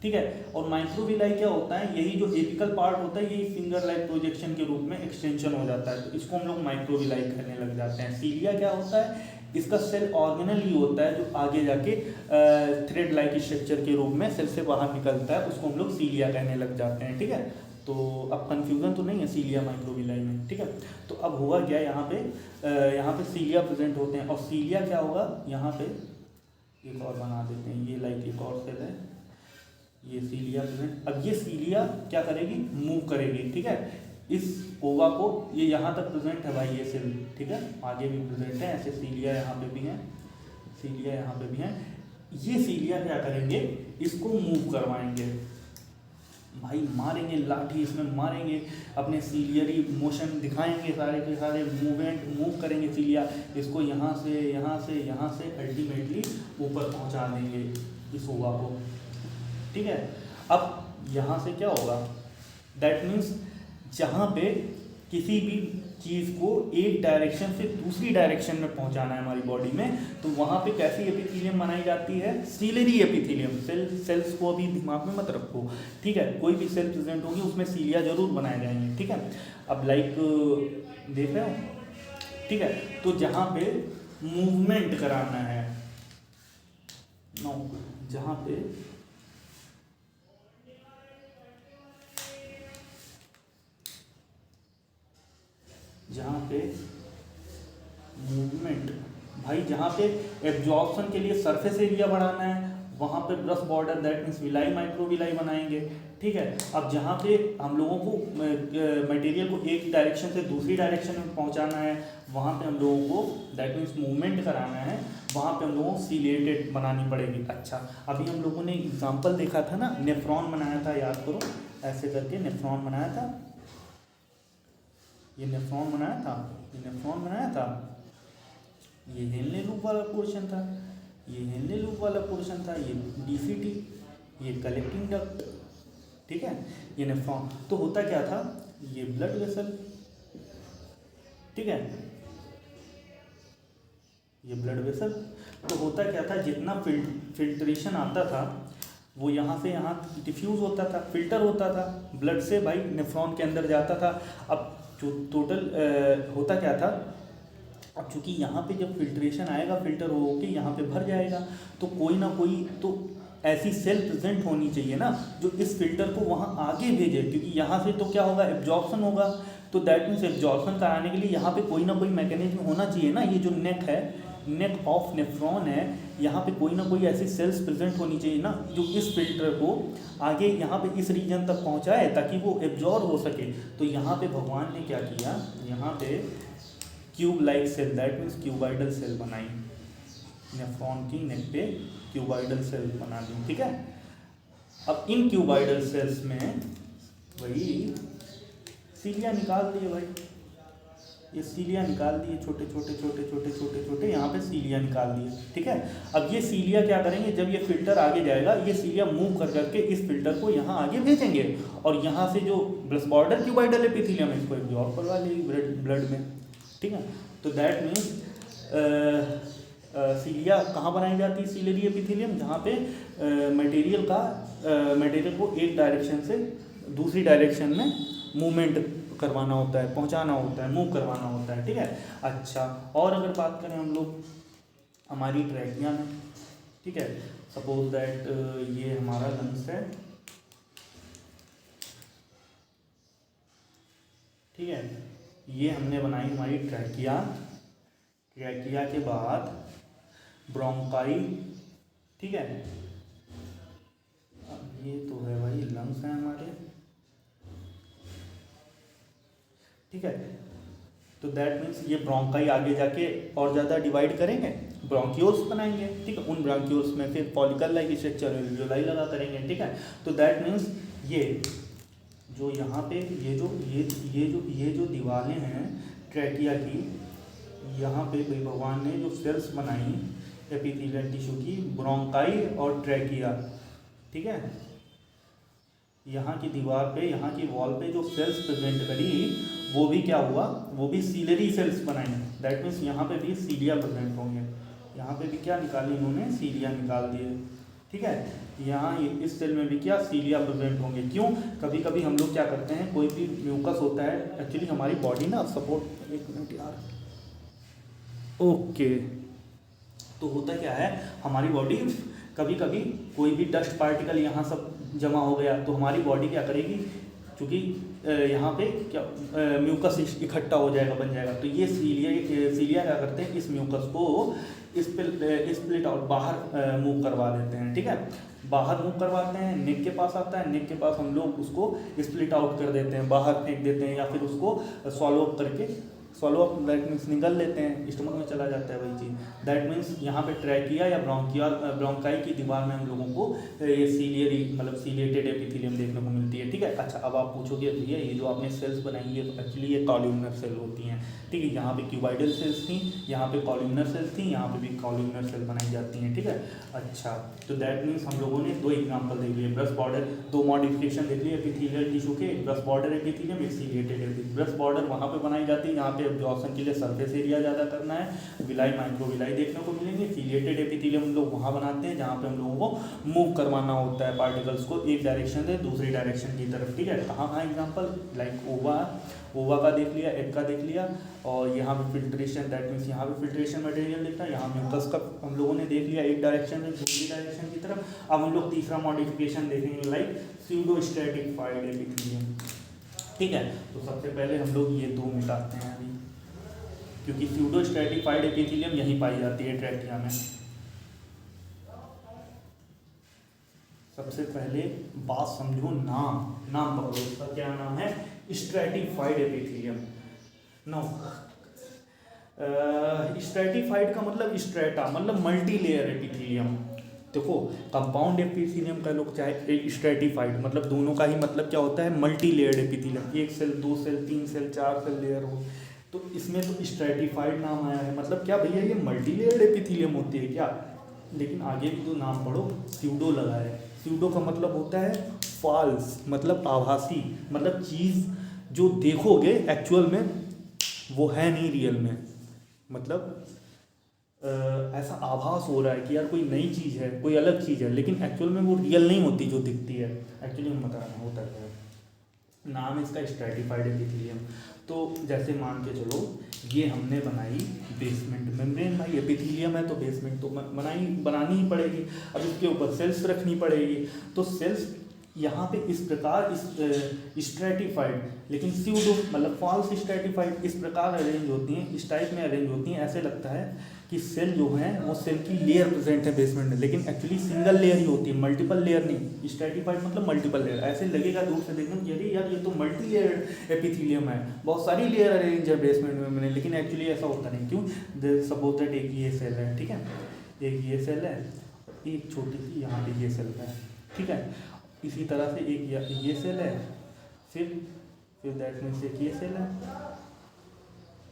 ठीक है। और माइक्रोविलाई क्या होता है, यही जो एपिकल पार्ट होता है, यही फिंगर लाइक प्रोजेक्शन के रूप में एक्सटेंशन हो जाता है, तो इसको हम लोग माइक्रोविलाई करने लग जाते हैं। सीलिया क्या होता है, इसका सेल ऑर्गेनल ही होता है, जो आगे जाके थ्रेड लाइक स्ट्रक्चर के रूप में सेल से बाहर निकलता है, उसको हम लोग सीलिया कहने लग जाते हैं, ठीक है। तो अब कंफ्यूजन तो नहीं है सीलिया माइक्रोविलाई में, ठीक है। तो अब हुआ क्या, यहाँ पे सीलिया प्रेजेंट होते हैं, और सीलिया क्या होगा, यहाँ पे एक और बना देते हैं, ये लाइक एक और सेल है, ये सीलिया प्रेजेंट। अब ये सीलिया क्या करेगी, मूव करेगी, ठीक है, इस ओवा को, ये यहाँ तक प्रेजेंट है भाई ये सेल, ठीक है, आगे भी प्रेजेंट है, ऐसे सीलिया यहाँ पे भी है, सीलिया यहाँ पे भी है। ये सीलिया क्या करेंगे, इसको मूव करवाएंगे भाई, मारेंगे लाठी इसमें, मारेंगे, अपने सीलियरी मोशन दिखाएंगे, सारे के सारे मूव करेंगे सीलिया, इसको यहाँ से यहाँ से यहाँ से अल्टीमेटली ऊपर पहुँचा देंगे इस ओवा को, ठीक है। अब यहाँ से क्या होगा, दैट मीन्स जहाँ पे किसी भी चीज़ को एक डायरेक्शन से दूसरी डायरेक्शन में पहुँचाना है हमारी बॉडी में, तो वहाँ पे कैसी एपिथेलियम बनाई जाती है, सीलरी एपिथेलियम। सेल्स को अभी दिमाग में मत रखो, ठीक है, कोई भी सेल प्रेजेंट होगी उसमें सीलिया जरूर बनाए जाएंगे, ठीक है। अब लाइक देख रहे हो, ठीक है। तो जहाँ पे मूवमेंट कराना है, जहाँ पे मूवमेंट, भाई जहाँ पे एब्जॉर्प्शन के लिए सरफेस एरिया बढ़ाना है, वहाँ पे brush border, that means villi microvilli बनाएंगे, ठीक है। अब जहाँ पे हम लोगों को मटेरियल को एक डायरेक्शन से दूसरी डायरेक्शन में पहुँचाना है, वहाँ पे हम लोगों को दैट मीन्स मूवमेंट कराना है, वहाँ पे हम लोगों को सीलेटेड बनानी पड़ेगी। अच्छा, अभी हम लोगों ने एग्जाम्पल देखा था ना, नेफ्रॉन बनाया था, याद करो, ऐसे करके नेफ्रॉन बनाया था, ये नेफ्रॉन बनाया था, ये नेफ्रॉन बनाया था, ये हेनले लूप वाला पोर्शन था, ये हेनले लूप वाला पोर्शन था, ये डीसीटी, ये कलेक्टिंग डक्ट, ठीक है, ये नेफ्रॉन। तो होता क्या था, ये ब्लड वेसल, ठीक है, ये ब्लड वेसल। तो होता क्या था, जितना फिल्ट्रेशन आता था वो यहाँ से यहाँ डिफ्यूज़ होता था, फिल्टर होता था, ब्लड से भाई नेफ्रॉन के अंदर जाता था। अब जो टोटल होता क्या था, अब चूँकि यहाँ पे जब फिल्ट्रेशन आएगा, फिल्टर हो के यहाँ पे भर जाएगा, तो कोई ना कोई तो ऐसी सेल प्रेजेंट होनी चाहिए ना जो इस फिल्टर को वहाँ आगे भेजे, क्योंकि यहाँ से तो क्या होगा, एब्जॉर्प्शन होगा, तो दैट मीन्स एब्जॉर्प्शन कराने के लिए यहाँ पे कोई ना कोई मैकेनिज्म होना चाहिए ना। ये जो नेक है, नेक ऑफ नेफ्रॉन है, यहाँ पे कोई ना कोई ऐसी सेल्स प्रेजेंट होनी चाहिए ना जो इस फिल्टर को आगे यहाँ पे इस रीजन तक पहुँचाए ताकि वो एब्जॉर्ब हो सके। तो यहाँ पे भगवान ने क्या किया, यहाँ पे cube like cell, that means cuboidal cell बनाई, नेफ्रॉन की नेक पे क्यूबाइडल सेल बना दी, ठीक है। अब इन क्यूबाइडल सेल्स में वही सीलिया निकाल दिए भाई, ये सीलिया निकाल दिए, छोटे छोटे छोटे छोटे छोटे छोटे यहाँ पे सीलिया निकाल दिए, ठीक है। अब ये सीलिया क्या करेंगे, जब ये फिल्टर आगे जाएगा, ये सीलिया मूव कर करके इस फिल्टर को यहाँ आगे भेजेंगे, और यहाँ से जो ब्रश बॉर्डर क्यूबाइडल एपिथेलियम है इसको एब्जॉर्ब करवा लेगी ब्लड में, ठीक है। तो दैट मीन्स सीलिया कहाँ बनाई जाती है, सीलरी एपिथेलियम, जहाँ पे मटेरियल को एक डायरेक्शन से दूसरी डायरेक्शन में मूवमेंट करवाना होता है, पहुंचाना होता है, मूव करवाना होता है, ठीक है। अच्छा, और अगर बात करें हम लोग हमारी ट्रैकिया में, ठीक है, सपोज दैट ये हमारा लंग्स है, ठीक है, ये हमने बनाई हमारी ट्रैकिया, ट्रैकिया के बाद ब्रोंकाई, ठीक है, अब ये तो है भाई लंग्स हैं हमारे, ठीक है। तो दैट मीन्स ये ब्रोंकाई आगे जाके और ज़्यादा डिवाइड करेंगे, ब्रोंक्यूल्स बनाएंगे, ठीक है, उन ब्रोंक्यूल्स में फिर फॉलिकल लाइक स्ट्रक्चर एल्वियोलाई लगा करेंगे, ठीक है। तो दैट मीन्स ये जो यहाँ पे ये जो दीवारें हैं ट्रैकिया की, यहाँ पे भाई भगवान ने जो सेल्स बनाई एपिथेलियल टिश्यू की, ब्रोंकाई और ट्रैकिया, ठीक है, यहाँ की दीवार पे, यहाँ की वॉल पे जो सेल्स प्रेजेंट करी, वो भी क्या हुआ, वो भी सीलरी सेल्स बनाई। दैट मीन्स यहाँ पे भी सीलिया प्रेजेंट होंगे, यहाँ पे भी क्या निकाली इन्होंने, सीलिया निकाल दिए, ठीक है। यहाँ इस सेल में भी क्या, सीलिया प्रेजेंट होंगे। क्यों, कभी कभी हम लोग क्या करते हैं, कोई भी म्यूकस होता है, एक्चुअली हमारी बॉडी ना सपोर्ट, एक मिनट यार, ओके, तो होता क्या है, हमारी बॉडी कभी कभी कोई भी डस्ट पार्टिकल यहाँ सब जमा हो गया, तो हमारी बॉडी क्या करेगी, क्योंकि यहाँ पे क्या म्यूकस इकट्ठा हो जाएगा, बन जाएगा, तो ये सीलिया क्या करते हैं, इस म्यूकस को स्प्लिट आउट, बाहर मूव करवा देते हैं, ठीक है, बाहर मूव करवाते हैं, नेक के पास आता है, नेक के पास हम लोग उसको स्प्लिट आउट कर देते हैं, बाहर फेंक देते हैं, या फिर उसको सॉलो अप करके, सॉलो अप दैट मीन्स निगल लेते हैं, स्टमक में चला जाता है वही चीज़। दैट मीन्स यहाँ पे ट्रैकिया या ब्रोंकाई की दीवार में हम लोगों को ये सीलियरी मतलब सीलिएटेड एपिथेलियम देखने को मिलती है, ठीक है। अच्छा, अब आप पूछोगे भैया ये जो आपने सेल्स बनाई है, तो एक्चुअली ये कॉल्यूमनर सेल होती हैं, ठीक है, यहाँ पे क्यूबाइडल सेल्स थी, यहाँ पे कॉल्यूमनर सेल्स थी, यहाँ पे भी कॉल्यूमनर सेल बनाई जाती हैं, ठीक है। अच्छा, तो दैट मीन्स हम लोगों ने दो एग्जाम्पल देख लिए, ब्रश बॉर्डर, दो मॉडिफिकेशन देख लिए एपिथेलियल टिश्यू के, ब्रश बॉर्डर एपिथेलियम, एक सीलिएटेड एपिथेलियम। ब्रश बॉर्डर वहाँ पे बनाई जाती है जहाँ पे एब्जॉर्प्शन के लिए सरफेस एरिया ज़्यादा करना है, विलाई माइक्रोविलाई देखने को मिलेंगे। सीलिएटेड एपिथेलियम हम लोग वहाँ बनाते हैं जहाँ पे हम लोगों को मूव करवाना होता है पार्टिकल्स को एक डायरेक्शन से दूसरी डायरेक्शन की तरफ, ठीक है। कहाँ एग्जाम्पल लाइक ओवा का देख लिया, एग का देख लिया, और यहाँ पे फिल्ट्रेशन, दैट मीन्स यहाँ पे फिल्ट्रेशन मटेरियल दिखता है, यहाँ म्यूकस का हम लोगों ने देख लिया एक डायरेक्शन से दूसरी डायरेक्शन की तरफ। अब हम लोग तीसरा मॉडिफिकेशन देखेंगे लाइक स्यूडोस्टैटिफाइड एपिथेलियम, ठीक है। तो सबसे पहले हम लोग ये दो मिटाते हैं अभी, क्योंकि स्यूडोस्टैटिफाइड एपिथेलियम यहीं पाई जाती है ट्रैकिया में। सबसे पहले बात समझो, नाम पकड़ो, इसका क्या नाम है, स्ट्रैटिफाइड एपिथेलियम। नो, स्ट्रैटिफाइड का मतलब स्ट्रेटा मतलब मल्टी लेयर एपिथेलियम। देखो, कंपाउंड एपिथेलियम का लोग चाहे स्ट्रैटिफाइड, मतलब दोनों का ही मतलब क्या होता है, मल्टी लेयर्ड एपिथेलियम, एक सेल, दो सेल, तीन सेल, चार सेल लेयर हो, तो इसमें तो स्ट्रैटिफाइड नाम आया है। मतलब क्या भैया, ये मल्टी लेयर्ड एपिथेलियम होती है क्या, लेकिन आगे भी तो नाम पढ़ो, स्यूडो लगा है। स्यूडो का मतलब होता है फॉल्स, मतलब आभासी, मतलब चीज़ जो देखोगे एक्चुअल में वो है नहीं रियल में, मतलब ऐसा आभास हो रहा है कि यार कोई नई चीज़ है, कोई अलग चीज़ है, लेकिन एक्चुअल में वो रियल नहीं होती जो दिखती है। एक्चुअली हम बता रहे हैं होता है, नाम इसका स्ट्रैटिफाइड एपिथेलियम। तो जैसे मान के चलो ये हमने बनाई बेसमेंट मेम्ब्रेन, भाई एपिथेलियम है तो बेसमेंट तो बनानी ही पड़ेगी। अब इसके ऊपर सेल्स रखनी पड़ेगी, तो सेल्स यहाँ पे इस प्रकार स्ट्रैटिफाइड, लेकिन स्यूडो मतलब फॉल्स स्ट्रैटिफाइड इस प्रकार अरेंज होती हैं, इस टाइप में अरेंज होती हैं। ऐसे लगता है कि सेल जो है वो सेल की लेयर प्रेजेंट है बेसमेंट में, लेकिन एक्चुअली सिंगल लेयर ही होती है, मल्टीपल लेयर नहीं। स्ट्रैटिफाइड मतलब मल्टीपल लेयर। ऐसे लगेगा दूर से देखने कि अरे यार ये तो मल्टी लेयर एपिथेलियम है, बहुत सारी लेयर अरेंज है बेसमेंट में मैंने, लेकिन एक्चुअली ऐसा होता नहीं। क्यों, सपोज दैट एक ये सेल है, ठीक है, एक ये सेल है, एक छोटी सी यहाँ पे ये सेल है, ठीक है। इसी तरह से एक ये सेल है, फिर दैट मीन्स एक ये सेल है,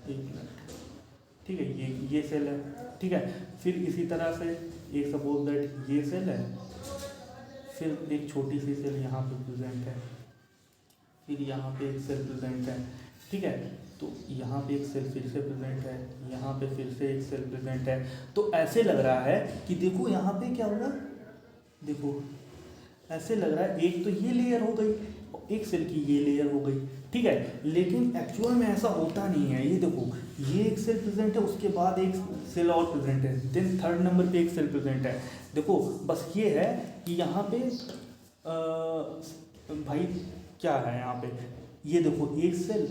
एक मिनट, ठीक है, ये सेल है, ठीक है। फिर इसी तरह से एक सपोज दैट ये सेल है, फिर एक छोटी सी सेल यहाँ पे प्रेजेंट है, फिर यहाँ पे एक सेल प्रेजेंट है, ठीक है। तो यहाँ पे एक सेल फिर से प्रेजेंट है, यहाँ पे फिर से एक सेल प्रेजेंट है। तो ऐसे लग रहा है कि देखो यहाँ पे क्या होगा, देखो ऐसे लग रहा है एक तो ये लेयर हो गई एक सेल की ये लेयर हो गई, ठीक है। लेकिन एक्चुअल में ऐसा होता नहीं है। ये देखो, ये एक सेल प्रेजेंट है, उसके बाद एक सेल और प्रेजेंट है, देन थर्ड नंबर पे एक सेल प्रेजेंट है। देखो बस ये है कि यहाँ पे भाई क्या है यहाँ पे, ये देखो एक cell,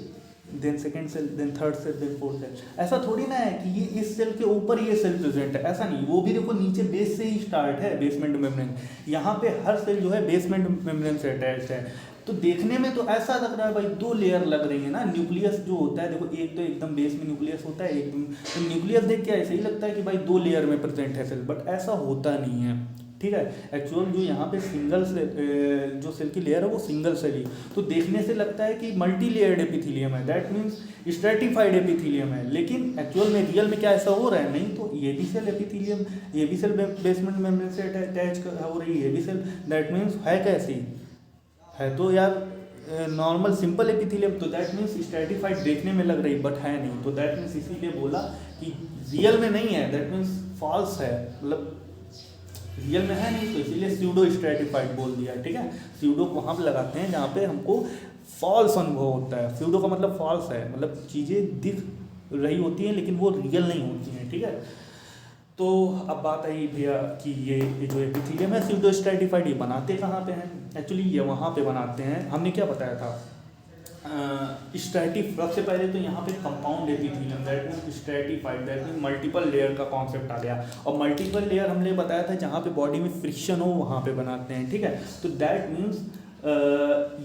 then second cell, then third cell, then fourth cell. ऐसा थोड़ी ना है कि ये इस सेल के ऊपर ये सेल प्रेजेंट है, ऐसा नहीं। वो भी देखो नीचे बेस से ही स्टार्ट है, बेसमेंट मेम्ब्रेन। यहाँ पे हर सेल जो है बेसमेंट मेम्ब्रेन से अटैच्ड है। तो देखने में तो ऐसा लग रहा है भाई 2 लेयर लग रही है ना। न्यूक्लियस जो होता है देखो, एक तो एकदम बेस में न्यूक्लियस होता है, एकदम तो न्यूक्लियस देख के ऐसे ही लगता है कि भाई 2 लेयर में प्रेजेंट है सेल, बट ऐसा होता नहीं है, ठीक है। एक्चुअल जो यहाँ पे सिंगल सेल, जो सेल की लेयर है वो सिंगल सेल ही, तो देखने से लगता है कि मल्टी लेयर्ड एपिथेलियम है, दैट मीन्स स्ट्रेटिफाइड एपिथेलियम है। लेकिन एक्चुअल में रियल में क्या ऐसा हो रहा है? नहीं। तो ये भी सेल एपिथेलियम, ये भी सेल बेसमेंट मेम्ब्रेन से अटैच हो रही है, ये भी सेल, दैट मीन्स है कैसी है, तो यार नॉर्मल सिंपल एपिथेलियम, तो दैट मीन्स स्ट्रेटिफाइड देखने में लग रही बट है नहीं। तो दैट मीन्स इसीलिए बोला कि रियल में नहीं है, दैट मीन्स फॉल्स है, मतलब रियल में है नहीं, तो इसीलिए स्यूडो स्ट्रेटिफाइड बोल दिया, ठीक है। स्यूडो वहाँ पे लगाते हैं जहाँ पे हमको फॉल्स अनुभव होता है। स्यूडो का मतलब फॉल्स है, मतलब चीज़ें दिख रही होती हैं लेकिन वो रियल नहीं होती हैं, ठीक है। तो अब बात आई भैया कि ये जो एपिथेलियम है स्यूडो स्ट्रेटिफाइड, ये बनाते कहाँ पे हैं? एक्चुअली ये वहाँ पे बनाते हैं, हमने क्या बताया था, स्ट्रेटिफ सबसे पहले तो यहाँ पे compound epithelium, that means stratified, that means multiple layer का कॉन्सेप्ट आ गया। और मल्टीपल लेयर हमने बताया था जहाँ पे बॉडी में फ्रिक्शन हो वहाँ पे बनाते हैं, ठीक है। तो दैट मीन्स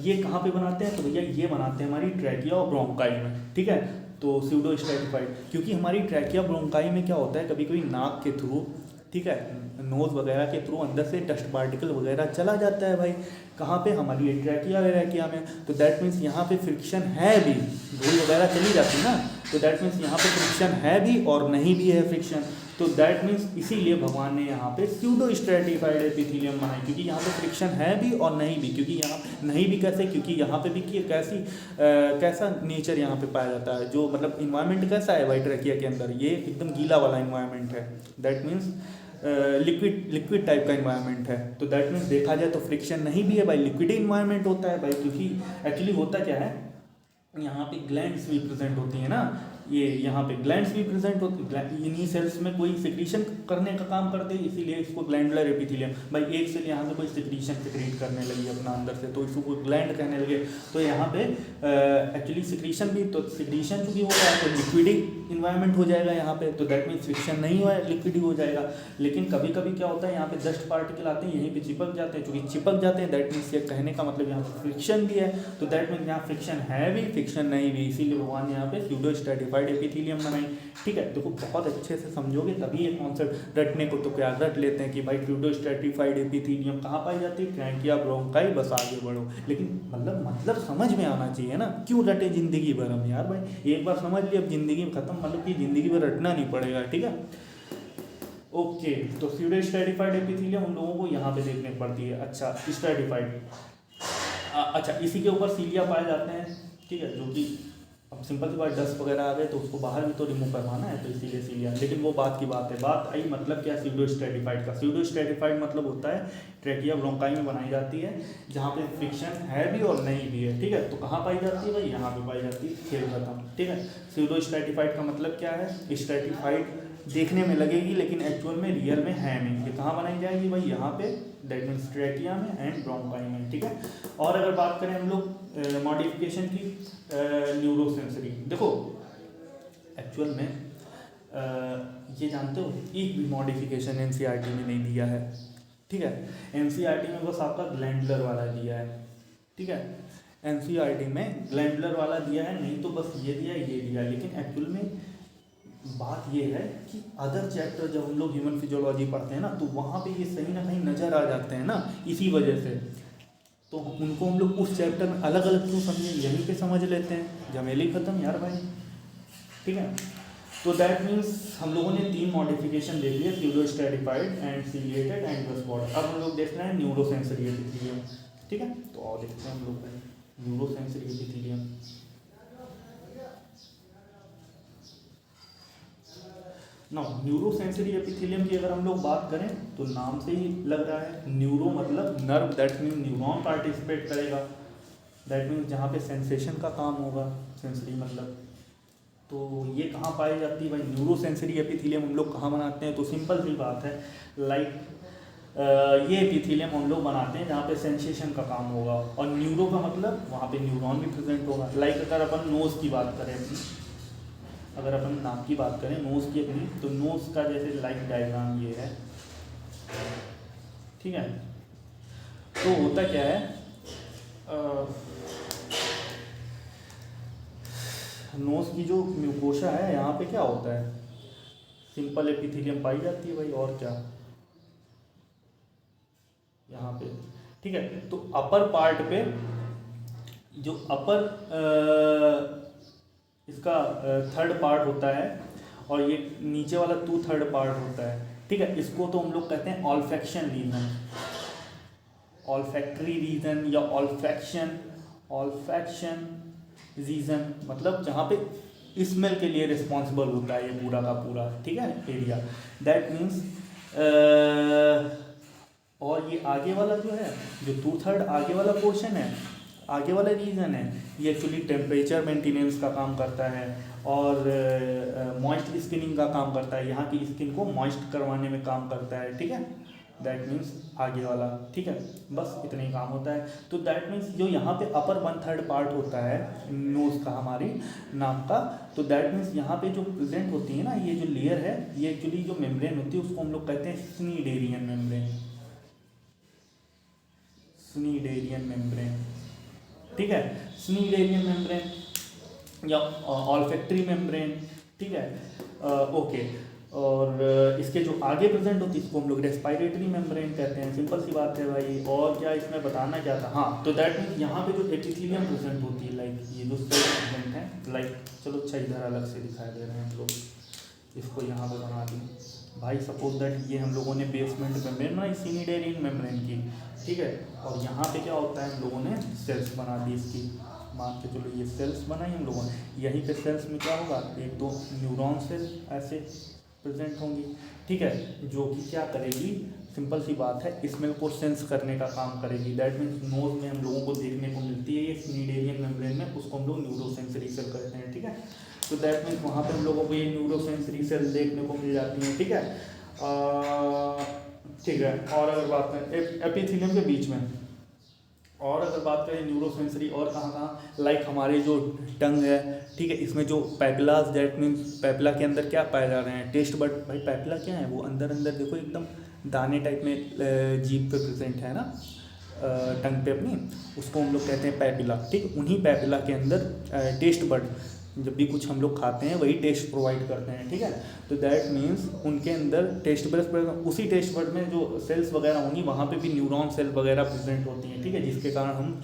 ये कहाँ पे बनाते हैं? तो भैया ये बनाते हैं हमारी ट्रैकिया और ब्रोंकाई में, ठीक है। तो स्यूडो स्ट्रेटिफाइड, क्योंकि हमारी ट्रैकिया ब्रोंकाई में क्या होता है, कभी कभी नाक के थ्रू, ठीक है, नोज़ वगैरह के थ्रू अंदर से डस्ट पार्टिकल वगैरह चला जाता है भाई, कहाँ पे? हमारी ट्रैकिया वगैरह में। तो दैट मीन्स यहाँ पे फ्रिक्शन है भी, धूल वगैरह चली जाती ना, तो दैट मीन्स यहाँ पे फ्रिक्शन है भी और नहीं भी है फ्रिक्शन। तो दैट मीन्स इसीलिए भगवान ने यहाँ पे स्यूडो स्ट्रेटिफाइड एपिथेलियम बनाई, क्योंकि यहाँ पे फ्रिक्शन है भी और नहीं भी। क्योंकि यहाँ नहीं भी कैसे? क्योंकि यहाँ पे भी कैसा नेचर यहाँ पे पाया जाता है, जो मतलब इन्वायरमेंट कैसा है भाई ट्रैकिया के अंदर, ये एकदम गीला वाला इन्वायरमेंट है, दैट मीन्स लिक्विड टाइप का इन्वायरमेंट है। तो दैट मीन्स देखा जाए तो फ्रिक्शन नहीं भी है भाई, लिक्विड इन्वायरमेंट होता है भाई। क्योंकि एक्चुअली होता क्या है, यहाँ पे ग्लैंड्स भी प्रेजेंट होती हैं ना, ये यहाँ पे ग्लैंड्स भी प्रेजेंट होती है, इन्हीं सेल्स में कोई सिक्रीशन करने का काम करते हैं, इसीलिए इसको ग्लैंडुलर एपिथेलियम। भाई एक सेल यहाँ से कोई सिक्रीशन सिक्रीट करने लगी अपना अंदर से, तो इसको कोई ग्लैंड कहने लगे। तो यहाँ पे एक्चुअली सिक्रीशन भी, तो सिक्रीशन चूँकि हो रहा है तो लिक्विड इन्वायरमेंट हो जाएगा यहाँ पे, तो दैट मीन्स फ्रिक्शन नहीं हुआ है, लिक्विड ही हो जाएगा। लेकिन कभी कभी क्या होता है, यहाँ पे डस्ट पार्टिकल आते हैं, यहीं पे चिपक जाते हैं, चूँकि चिपक जाते हैं दैट मीन्स ये कहने का मतलब यहाँ पे फ्रिक्शन भी है। तो दैट मीन्स यहाँ फ्रिक्शन है भी, फ्रिक्शन नहीं भी, इसीलिए भगवान ने यहाँ पे स्यूडो स्ट्रेटिफाइड एपिथेलियम बनाई, ठीक है। देखो बहुत अच्छे से समझोगे तभी ये कॉन्सेप्ट रटने को तो क्या रट लेते हैं कि भाई स्यूडो स्ट्रेटिफाइड एपिथेलियम कहाँ पाई जाती है? ट्रैकिया ब्रोंकाई, बस आगे बढ़ो। लेकिन मतलब समझ में आना चाहिए ना, क्यों रटे जिंदगी भर हम यार भाई, एक बार समझ लिया अब जिंदगी में खत्म, मतलब कि जिंदगी भर रटना नहीं पड़ेगा, ठीक है। ओके, तो स्यूडो स्ट्रेटिफाइड एपिथेलियम हम लोगों को यहाँ पे देखने पड़ती है। अच्छा स्ट्रेटिफाइड, अच्छा इसी के ऊपर सीलिया पाए जाते हैं, ठीक है, जो कि अब सिंपल सी बात, डस्ट वगैरह आ गए तो उसको बाहर भी तो रिमूव करवाना है, तो इसीलिए सीलिया। लेकिन वो बात की बात है, बात आई मतलब क्या स्यूडो स्ट्रेटिफाइड का। स्यूडो स्ट्रेटिफाइड मतलब होता है ट्रैकिया ब्रोंकाई में बनाई जाती है, जहाँ पे फ्रिक्शन है भी और नहीं भी है, ठीक है। तो कहाँ पाई जाती है भाई? यहाँ पे पाई जाती है, खेल खत्म, ठीक है। स्यूडो स्ट्रेटिफाइड का मतलब क्या है? स्ट्रेटिफाइड देखने में लगेगी लेकिन एक्चुअल में रियल में है नहीं। ये कहाँ बनाई जाएगी भाई? यहाँ पे, दैट मीन्स ट्रैकिया में एंड ब्रोंकाई में, ठीक है। और अगर बात करें हम लोग मॉडिफिकेशन की, न्यूरोसेंसरी, देखो एक्चुअल में ये जानते हो एक भी मॉडिफिकेशन एनसीईआरटी में नहीं दिया है, ठीक है। एनसीईआरटी में बस आपका ग्लैंडुलर वाला दिया है, ठीक है। एनसीईआरटी में ग्लैंडुलर वाला दिया है, नहीं तो बस ये दिया ये दिया। लेकिन एक्चुअल में बात ये है कि अदर चैप्टर जब हम लोग ह्यूमन फिजियोलॉजी पढ़ते हैं ना, तो वहाँ पे ये सही ना कहीं नज़र आ जाते हैं ना, इसी वजह से तो उनको हम लोग उस चैप्टर में अलग अलग क्यों समझें, यहीं पे समझ लेते हैं, झमेली खत्म यार भाई, ठीक है। तो दैट मीन्स हम लोगों ने 3 मॉडिफिकेशन देख लिया, pseudostratified and ciliated and गसपॉट। अब हम लोग देख रहे हैं न्यूरोसेंसरी एपिथेलियम, ठीक है। तो और देखते हैं हम लोग न्यूरोसेंसरी एपिथेलियम। ना न्यूरोसेंसरी एपिथेलियम की अगर हम लोग बात करें तो नाम से ही लग रहा है, न्यूरो मतलब nerve, that mean neuron participate करेगा, दैट मीन्स जहाँ पे सेंसेशन का काम होगा, सेंसरी मतलब। तो ये कहाँ पाई जाती है भाई, न्यूरो सेंसरी एपिथेलियम हम लोग कहाँ बनाते हैं, तो सिंपल सी बात है, लाइक ये एपिथेलियम हम लोग बनाते हैं जहाँ पे सेंसेशन का काम होगा, और न्यूरो का मतलब वहाँ पे न्यूरॉन भी प्रेजेंट होगा। लाइक अगर अपन नोज़ की बात करें अपनी, अगर अपन नाक की बात करें नोज़ की अपनी, तो नोज़ का जैसे लाइक डायग्राम ये है, ठीक है। तो होता क्या है, नोज़ की जो म्यूकोशा है यहाँ पे क्या होता है, सिंपल एपिथेलियम पाई जाती है भाई, और क्या यहाँ पे, ठीक है। तो अपर पार्ट पे जो अपर इसका थर्ड पार्ट होता है, और ये नीचे वाला 2/3 पार्ट होता है, ठीक है। इसको तो हम लोग कहते हैं ऑल्फैक्शन रीजन, ऑल्फैक्टरी रीजन या ऑल्फैक्शन रीजन, मतलब जहाँ पे स्मेल के लिए रिस्पॉन्सिबल होता है ये पूरा का पूरा, ठीक है, एरिया। दैट मीन्स और ये आगे वाला जो है, जो 2/3 आगे वाला पोर्शन है, आगे वाला रीजन है, ये एक्चुअली टेम्परेचर मेंटेनेंस का काम करता है, और मॉइस्ट स्किनिंग का काम करता है, यहाँ की स्किन को मॉइस्ट करवाने में काम करता है, ठीक है। दैट मीन्स आगे वाला, ठीक है, बस इतना ही काम होता है। तो दैट मीन्स जो यहाँ पे अपर 1/3 पार्ट होता है नोज़ का, हमारी नाक का, तो दैट मीन्स यहाँ पे जो प्रेजेंट होती है ना, ये जो लेयर है, ये एक्चुअली जो मेम्ब्रेन होती है उसको हम लोग कहते हैं स्नीडेरियन मेम्ब्रेन, स्नीडेरियन मेम्ब्रेन, ठीक है, स्नीडेरियन मेम्ब्रेन या ऑल्फैक्टरी मेम्ब्रेन, ठीक है, ओके। और इसके जो आगे प्रेजेंट होती है इसको हम लोग रेस्पिरेटरी मेम्ब्रेन कहते हैं, सिंपल सी बात है भाई। और क्या इसमें बताना क्या था, हाँ, तो दैट मीन्स यहाँ पे जो एपिथेलियम प्रेजेंट होती है, लाइक ये जो सेल प्रेजेंट है, लाइक चलो अच्छा इधर अलग से दिखाई दे रहे हैं हम लोग, इसको यहाँ पे बना दें भाई, सपोज दैट ये हम लोगों ने बेसमेंट मेम्ब्रेन बनाई सिनिडेरियन मेम्ब्रेन की, ठीक है, और यहाँ पे क्या होता है, हम लोगों ने सेल्स बना दी इसकी, मान के चलो ये सेल्स बनाई हम लोगों ने, यहीं पे सेल्स में क्या होगा, एक दो न्यूरॉन सेल ऐसे प्रेजेंट होंगी, ठीक है, जो कि क्या करेगी, सिंपल सी बात है, स्मेल को सेंस करने का काम करेगी। दैट मीन्स नोज में हम लोगों को देखने को मिलती है ये स्नीडेरियन मेम्ब्रेन में, उसको हम लोग न्यूरोसेंसरी सेल कहते हैं, ठीक है। तो दैट मीन्स वहाँ पे हम लोगों को ये न्यूरोसेंसरी सेल देखने को मिल जाती हैं, ठीक है, ठीक है। और अगर बात करें एपिथेलियम के बीच में, और अगर बात करें न्यूरोसेंसरी और कहाँ कहाँ, लाइक हमारे जो टंग है, ठीक है, इसमें जो पैपिलास, दैट मीन्स पैपिला के अंदर क्या पाए जा रहे हैं, टेस्ट बड, भाई पैपिला क्या है, वो अंदर अंदर देखो एकदम दाने टाइप में जीभ पे प्रेजेंट है ना, टंग पे अपनी, उसको हम लोग कहते हैं पैपिला, ठीक। उन्हीं पैपिला के अंदर टेस्ट बड, जब भी कुछ हम लोग खाते हैं वही टेस्ट प्रोवाइड करते हैं, ठीक है। तो दैट मीन्स उनके अंदर टेस्ट बड, उसी टेस्ट बड में जो सेल्स वगैरह होंगी वहाँ पे भी न्यूरॉन सेल वगैरह प्रेजेंट होती हैं, ठीक है, जिसके कारण हम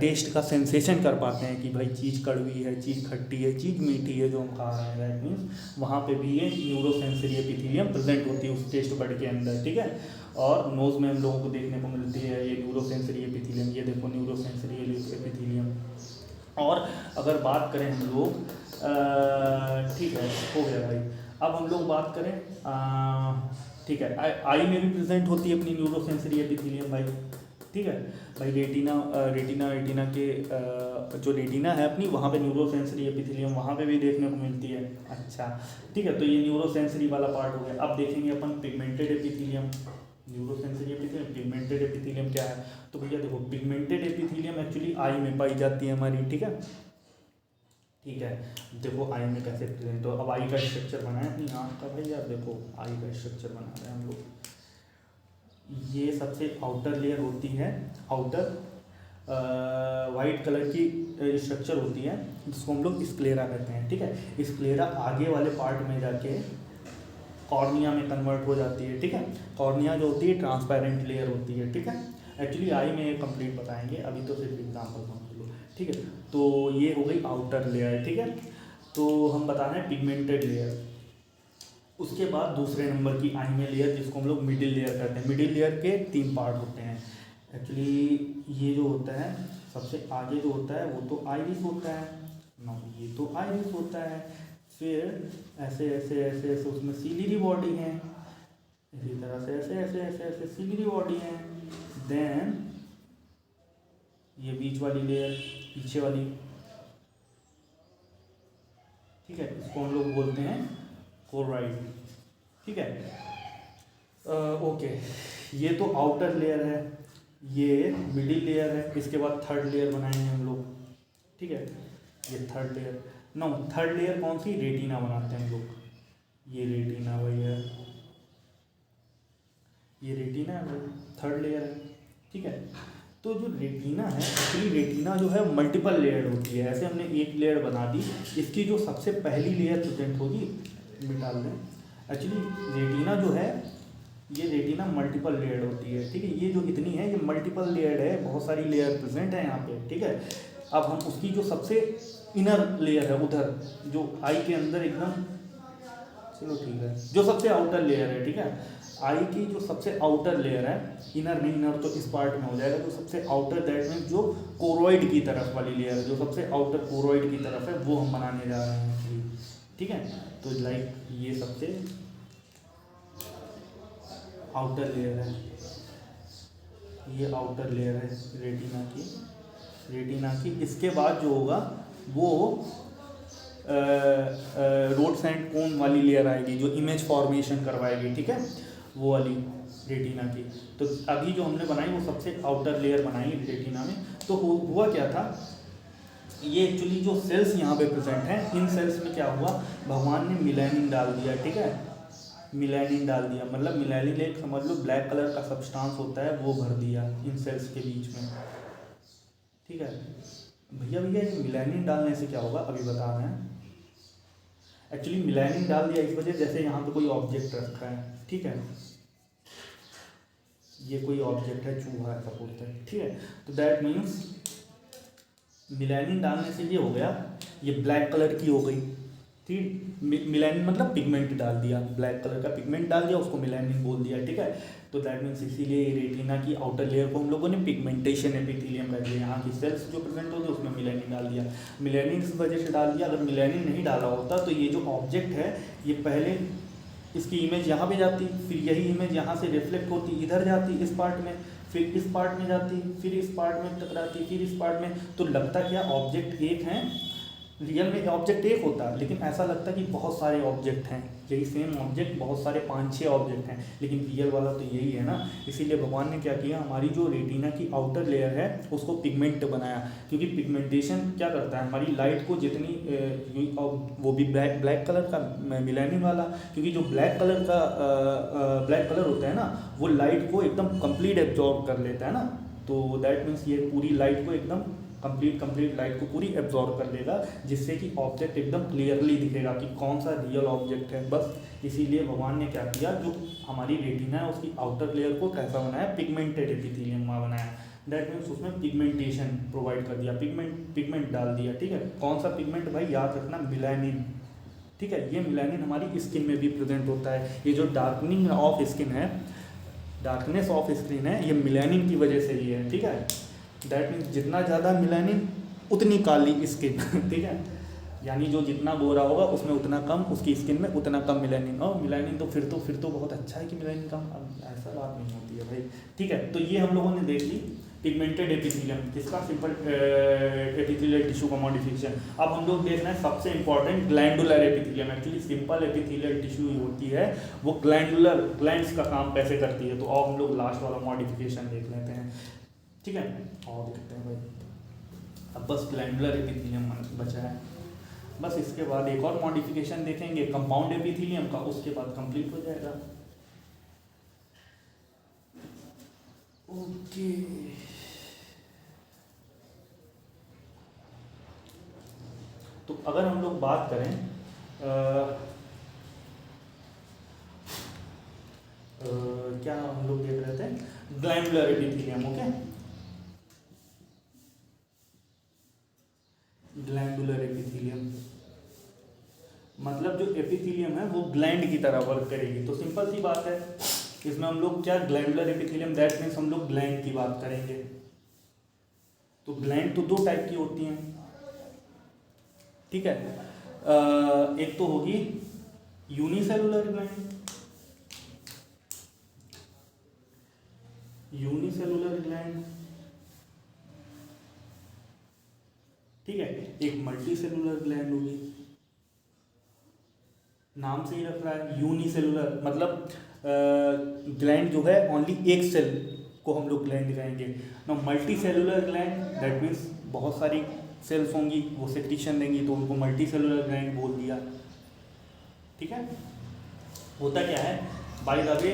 टेस्ट का सेंसेशन कर पाते हैं कि भाई चीज़ कड़वी है, चीज़ खट्टी है, चीज़ मीठी है जो हम खा रहे हैं। दैट मीन्स वहाँ पे भी ये न्यूरोसेंसरी एपिथेलियम प्रेजेंट होती है उस टेस्ट बड के अंदर, ठीक है। और नोज़ में हम लोगों को देखने को मिलती है ये न्यूरोसेंसरी एपिथेलियम, ये देखो न्यूरोसेंसरी एपिथेलियम। और अगर बात करें हम लोग, ठीक है, हो गया भाई। अब हम लोग बात करें, ठीक है, आई में भी प्रेजेंट होती है अपनी न्यूरोसेंसरी एपिथेलियम भाई, ठीक है भाई। रेटिना के जो रेटिना है अपनी, वहाँ पे न्यूरोसेंसरी एपिथेलियम वहाँ पे भी देखने को मिलती है, अच्छा, ठीक है। तो ये न्यूरोसेंसरी वाला पार्ट हो गया। अब देखेंगे अपन pigmented epithelium, neurosensory epithelium, pigmented epithelium क्या है, तो भैया देखो पिगमेंटेड एपिथेलियम एक्चुअली आई में पाई जाती है हमारी, ठीक है, ठीक है। देखो आई में कैसे प्रेजेंट, तो अब आई का स्ट्रक्चर बना है अपनी आँख का भैया, देखो आई का स्ट्रक्चर बना रहे हैं हम लोग। ये सबसे आउटर लेयर होती है, आउटर वाइट कलर की स्ट्रक्चर होती है जिसको हम लोग स्क्लेरा कहते हैं, ठीक है। स्क्लेरा आगे वाले पार्ट में जाके कॉर्निया में कन्वर्ट हो जाती है, ठीक है। कॉर्निया जो होती है ट्रांसपेरेंट लेयर होती है, ठीक है। एक्चुअली आई में कंप्लीट बताएंगे, अभी तो सिर्फ एग्जाम्पल समझ लो, ठीक है। तो ये हो गई आउटर लेयर, ठीक है। तो हम बता रहे हैं पिगमेंटेड लेयर। उसके बाद दूसरे नंबर की आई में लेयर जिसको हम लोग मिडिल लेयर कहते हैं। मिडिल लेयर के 3 पार्ट होते हैं एक्चुअली। ये जो होता है सबसे आगे जो होता है वो तो आइरिस होता है ना, ये तो आइरिस होता है। फिर ऐसे ऐसे ऐसे ऐसे उसमें सीलियरी बॉडी है, इसी तरह से ऐसे ऐसे ऐसे ऐसे सीलियरी बॉडी है। देन ये बीच वाली लेयर, पीछे वाली, ठीक है, इसको हम लोग बोलते हैं कोरॉइड, ठीक है। ओके, ये तो आउटर लेयर है, ये मिडिल लेयर है, इसके बाद थर्ड लेयर बनाएंगे हम लोग, ठीक है, ये third layer. No, third layer कौन सी, रेटिना बनाते हैं हम लोग, ये रेटिना वही है, ये रेटिना है भाई, थर्ड लेयर है, ठीक है। तो जो रेटिना है, एक्चुअली रेटिना जो है मल्टीपल लेयर होती है, ऐसे हमने एक लेयर बना दी, इसकी जो सबसे पहली लेयर प्रेजेंट होगी, मिटा दें, एक्चुअली रेटिना जो है, ये रेटिना मल्टीपल लेयर होती है, ठीक है, ये जो इतनी है ये मल्टीपल लेयर है, बहुत सारी लेयर प्रेजेंट है यहाँ पे, ठीक है। अब हम उसकी जो सबसे इनर लेयर है उधर, जो आई के अंदर एकदम, चलो ठीक है, जो सबसे आउटर लेयर है, ठीक है, आई की जो सबसे आउटर लेयर है, इनर नहीं, इनर तो इस पार्ट में हो जाएगा, जो सबसे आउटर, दैट मीन्स जो कोरोइड की तरफ वाली लेयर है, जो सबसे आउटर कोरोइड की तरफ है, वो हम बनाने जा रहे हैं, ठीक है। तो लाइक ये सबसे आउटर लेयर है, ये आउटर लेयर है रेटिना की। इसके बाद जो होगा वो रोड्स एंड कोन वाली लेयर आएगी, जो इमेज फॉर्मेशन करवाएगी, ठीक है, वो वाली रेटिना की। तो अभी जो हमने बनाई वो सबसे आउटर लेयर बनाई रेटिना में। तो हुआ क्या था, ये एक्चुअली जो सेल्स यहाँ पे प्रेजेंट हैं, इन सेल्स में क्या हुआ, भगवान ने मिलेनिन डाल दिया, ठीक है, मिलेनिन डाल दिया, मतलब मिलेनिन एक समझ लो ब्लैक कलर का सब्सटेंस होता है, वो भर दिया इन सेल्स के बीच में, ठीक है। भैया ये मिलेनिन डालने से क्या होगा, अभी बता रहे हैं। एक्चुअली मिलेनिन डाल दिया इस वजह, जैसे यहाँ पे कोई ऑब्जेक्ट रखा है, ठीक है, ये कोई ऑब्जेक्ट है, चूहा है सपोज है, ठीक है, तो दैट मीन्स मिलेनिन डालने से ये हो गया, ये ब्लैक कलर की हो गई, ठीक, मिलेनिन मतलब पिगमेंट डाल दिया, ब्लैक कलर का पिगमेंट डाल दिया, उसको मिलेनिन बोल दिया, ठीक है। तो दैट मीन्स इसीलिए रेटिना की आउटर लेयर को हम लोगों ने पिगमेंटेशन एपिथेलियम कर दिया, यहाँ की सेल्स जो प्रेजेंट होती है उसमें मिलेनिन डाल दिया, मिलेनिन इस वजह से डाल दिया। अगर मिलेनिन नहीं डाला होता तो ये जो ऑब्जेक्ट है, ये पहले इसकी इमेज यहाँ पे जाती, फिर यही इमेज यहाँ से रिफ्लेक्ट होती, इधर जाती इस पार्ट में, फिर इस पार्ट में जाती, फिर इस पार्ट में टकराती, फिर इस पार्ट में, तो लगता क्या ऑब्जेक्ट एक है, रियल में ऑब्जेक्ट एक होता है, लेकिन ऐसा लगता है कि बहुत सारे ऑब्जेक्ट हैं, यही सेम ऑब्जेक्ट बहुत सारे 5-6 ऑब्जेक्ट हैं, लेकिन रियल वाला तो यही है ना। इसीलिए भगवान ने क्या किया, हमारी जो रेटिना की आउटर लेयर है उसको पिगमेंट बनाया, क्योंकि पिगमेंटेशन क्या करता है, हमारी लाइट को जितनी, वो भी ब्लैक कलर का मिलेनिन वाला, क्योंकि जो ब्लैक कलर होता है ना, वो लाइट को एकदम कंप्लीट एब्जॉर्ब कर लेता है ना, तो दैट मीन्स ये पूरी लाइट को एकदम कंप्लीट लाइट को पूरी एब्जॉर्ब कर लेगा, जिससे कि ऑब्जेक्ट एकदम क्लियरली दिखेगा कि कौन सा रियल ऑब्जेक्ट है। बस इसीलिए भगवान ने क्या किया, जो हमारी रेटिना है उसकी आउटर लेयर को कैसा बनाया, पिगमेंटेड एपिथेलियम बनाया, दैट मीन्स उसमें पिगमेंटेशन प्रोवाइड कर दिया, पिगमेंट डाल दिया, ठीक है। कौन सा पिगमेंट भाई, याद रखना, मिलेनिन, ठीक है। ये मिलेनिन हमारी स्किन में भी प्रेजेंट होता है, ये जो डार्कनिंग ऑफ स्किन है, डार्कनेस ऑफ स्किन है, ये मिलेनिन की वजह से ही है, ठीक है। दैट मीन्स जितना ज़्यादा मिलेनिन उतनी काली स्किन, ठीक है, यानी जो जितना गोरा होगा उसमें उतना कम, उसकी स्किन में उतना कम मिलेनिन, और मिलेनिन तो फिर तो बहुत अच्छा है कि मिलेनिन कम, अब ऐसा बात नहीं होती है भाई, ठीक है। तो ये हम लोगों ने देख ली पिगमेंटेड एपिथेलियम, किसका, सिंपल एपिथेलियल टिश्यू का मॉडिफिकेशन। अब हम लोग देखना है सबसे important glandular epithelium. Actually simple epithelial tissue होती है, वो ग्लैंड्स का काम कैसे करती है, तो अब हम लोग लास्ट वाला मॉडिफिकेशन देख लेते हैं, ठीक है, और देखते हैं भाई। अब बस ग्लैंडुलर एपिथेलियम बचा है, बस इसके बाद एक और मॉडिफिकेशन देखेंगे कंपाउंड एपिथेलियम का, उसके बाद कंप्लीट हो जाएगा। ओके, तो अगर हम लोग बात करें क्या हम लोग देख रहे थे, glandular epithelium, okay, glandular epithelium मतलब जो एपिथेलियम है वो ग्लैंड की तरह वर्क करेगी। तो सिंपल सी बात है, इसमें हम लोग क्या, ग्लैंडुलर एपिथेलियम, दैट मीन्स हम लोग ग्लैंड की बात करेंगे। तो ग्लैंड तो 2 टाइप की होती हैं, ठीक है, एक तो होगी यूनिसेलुलर ग्लैंड, ठीक है। एक मल्टी सेलुलर ग्लैंड होगी, नाम से ही रख रहा है यूनिसेलुलर, मतलब ग्लैंड जो है ओनली एक सेल को हम लोग ग्लैंड कहेंगे ना। Multi cellular gland that means बहुत सारी सेल्स होंगी, वो सेक्रीशन देंगी, तो उनको मल्टी सेलुलर ग्लैंड बोल दिया। ठीक है। होता क्या है बाय द वे,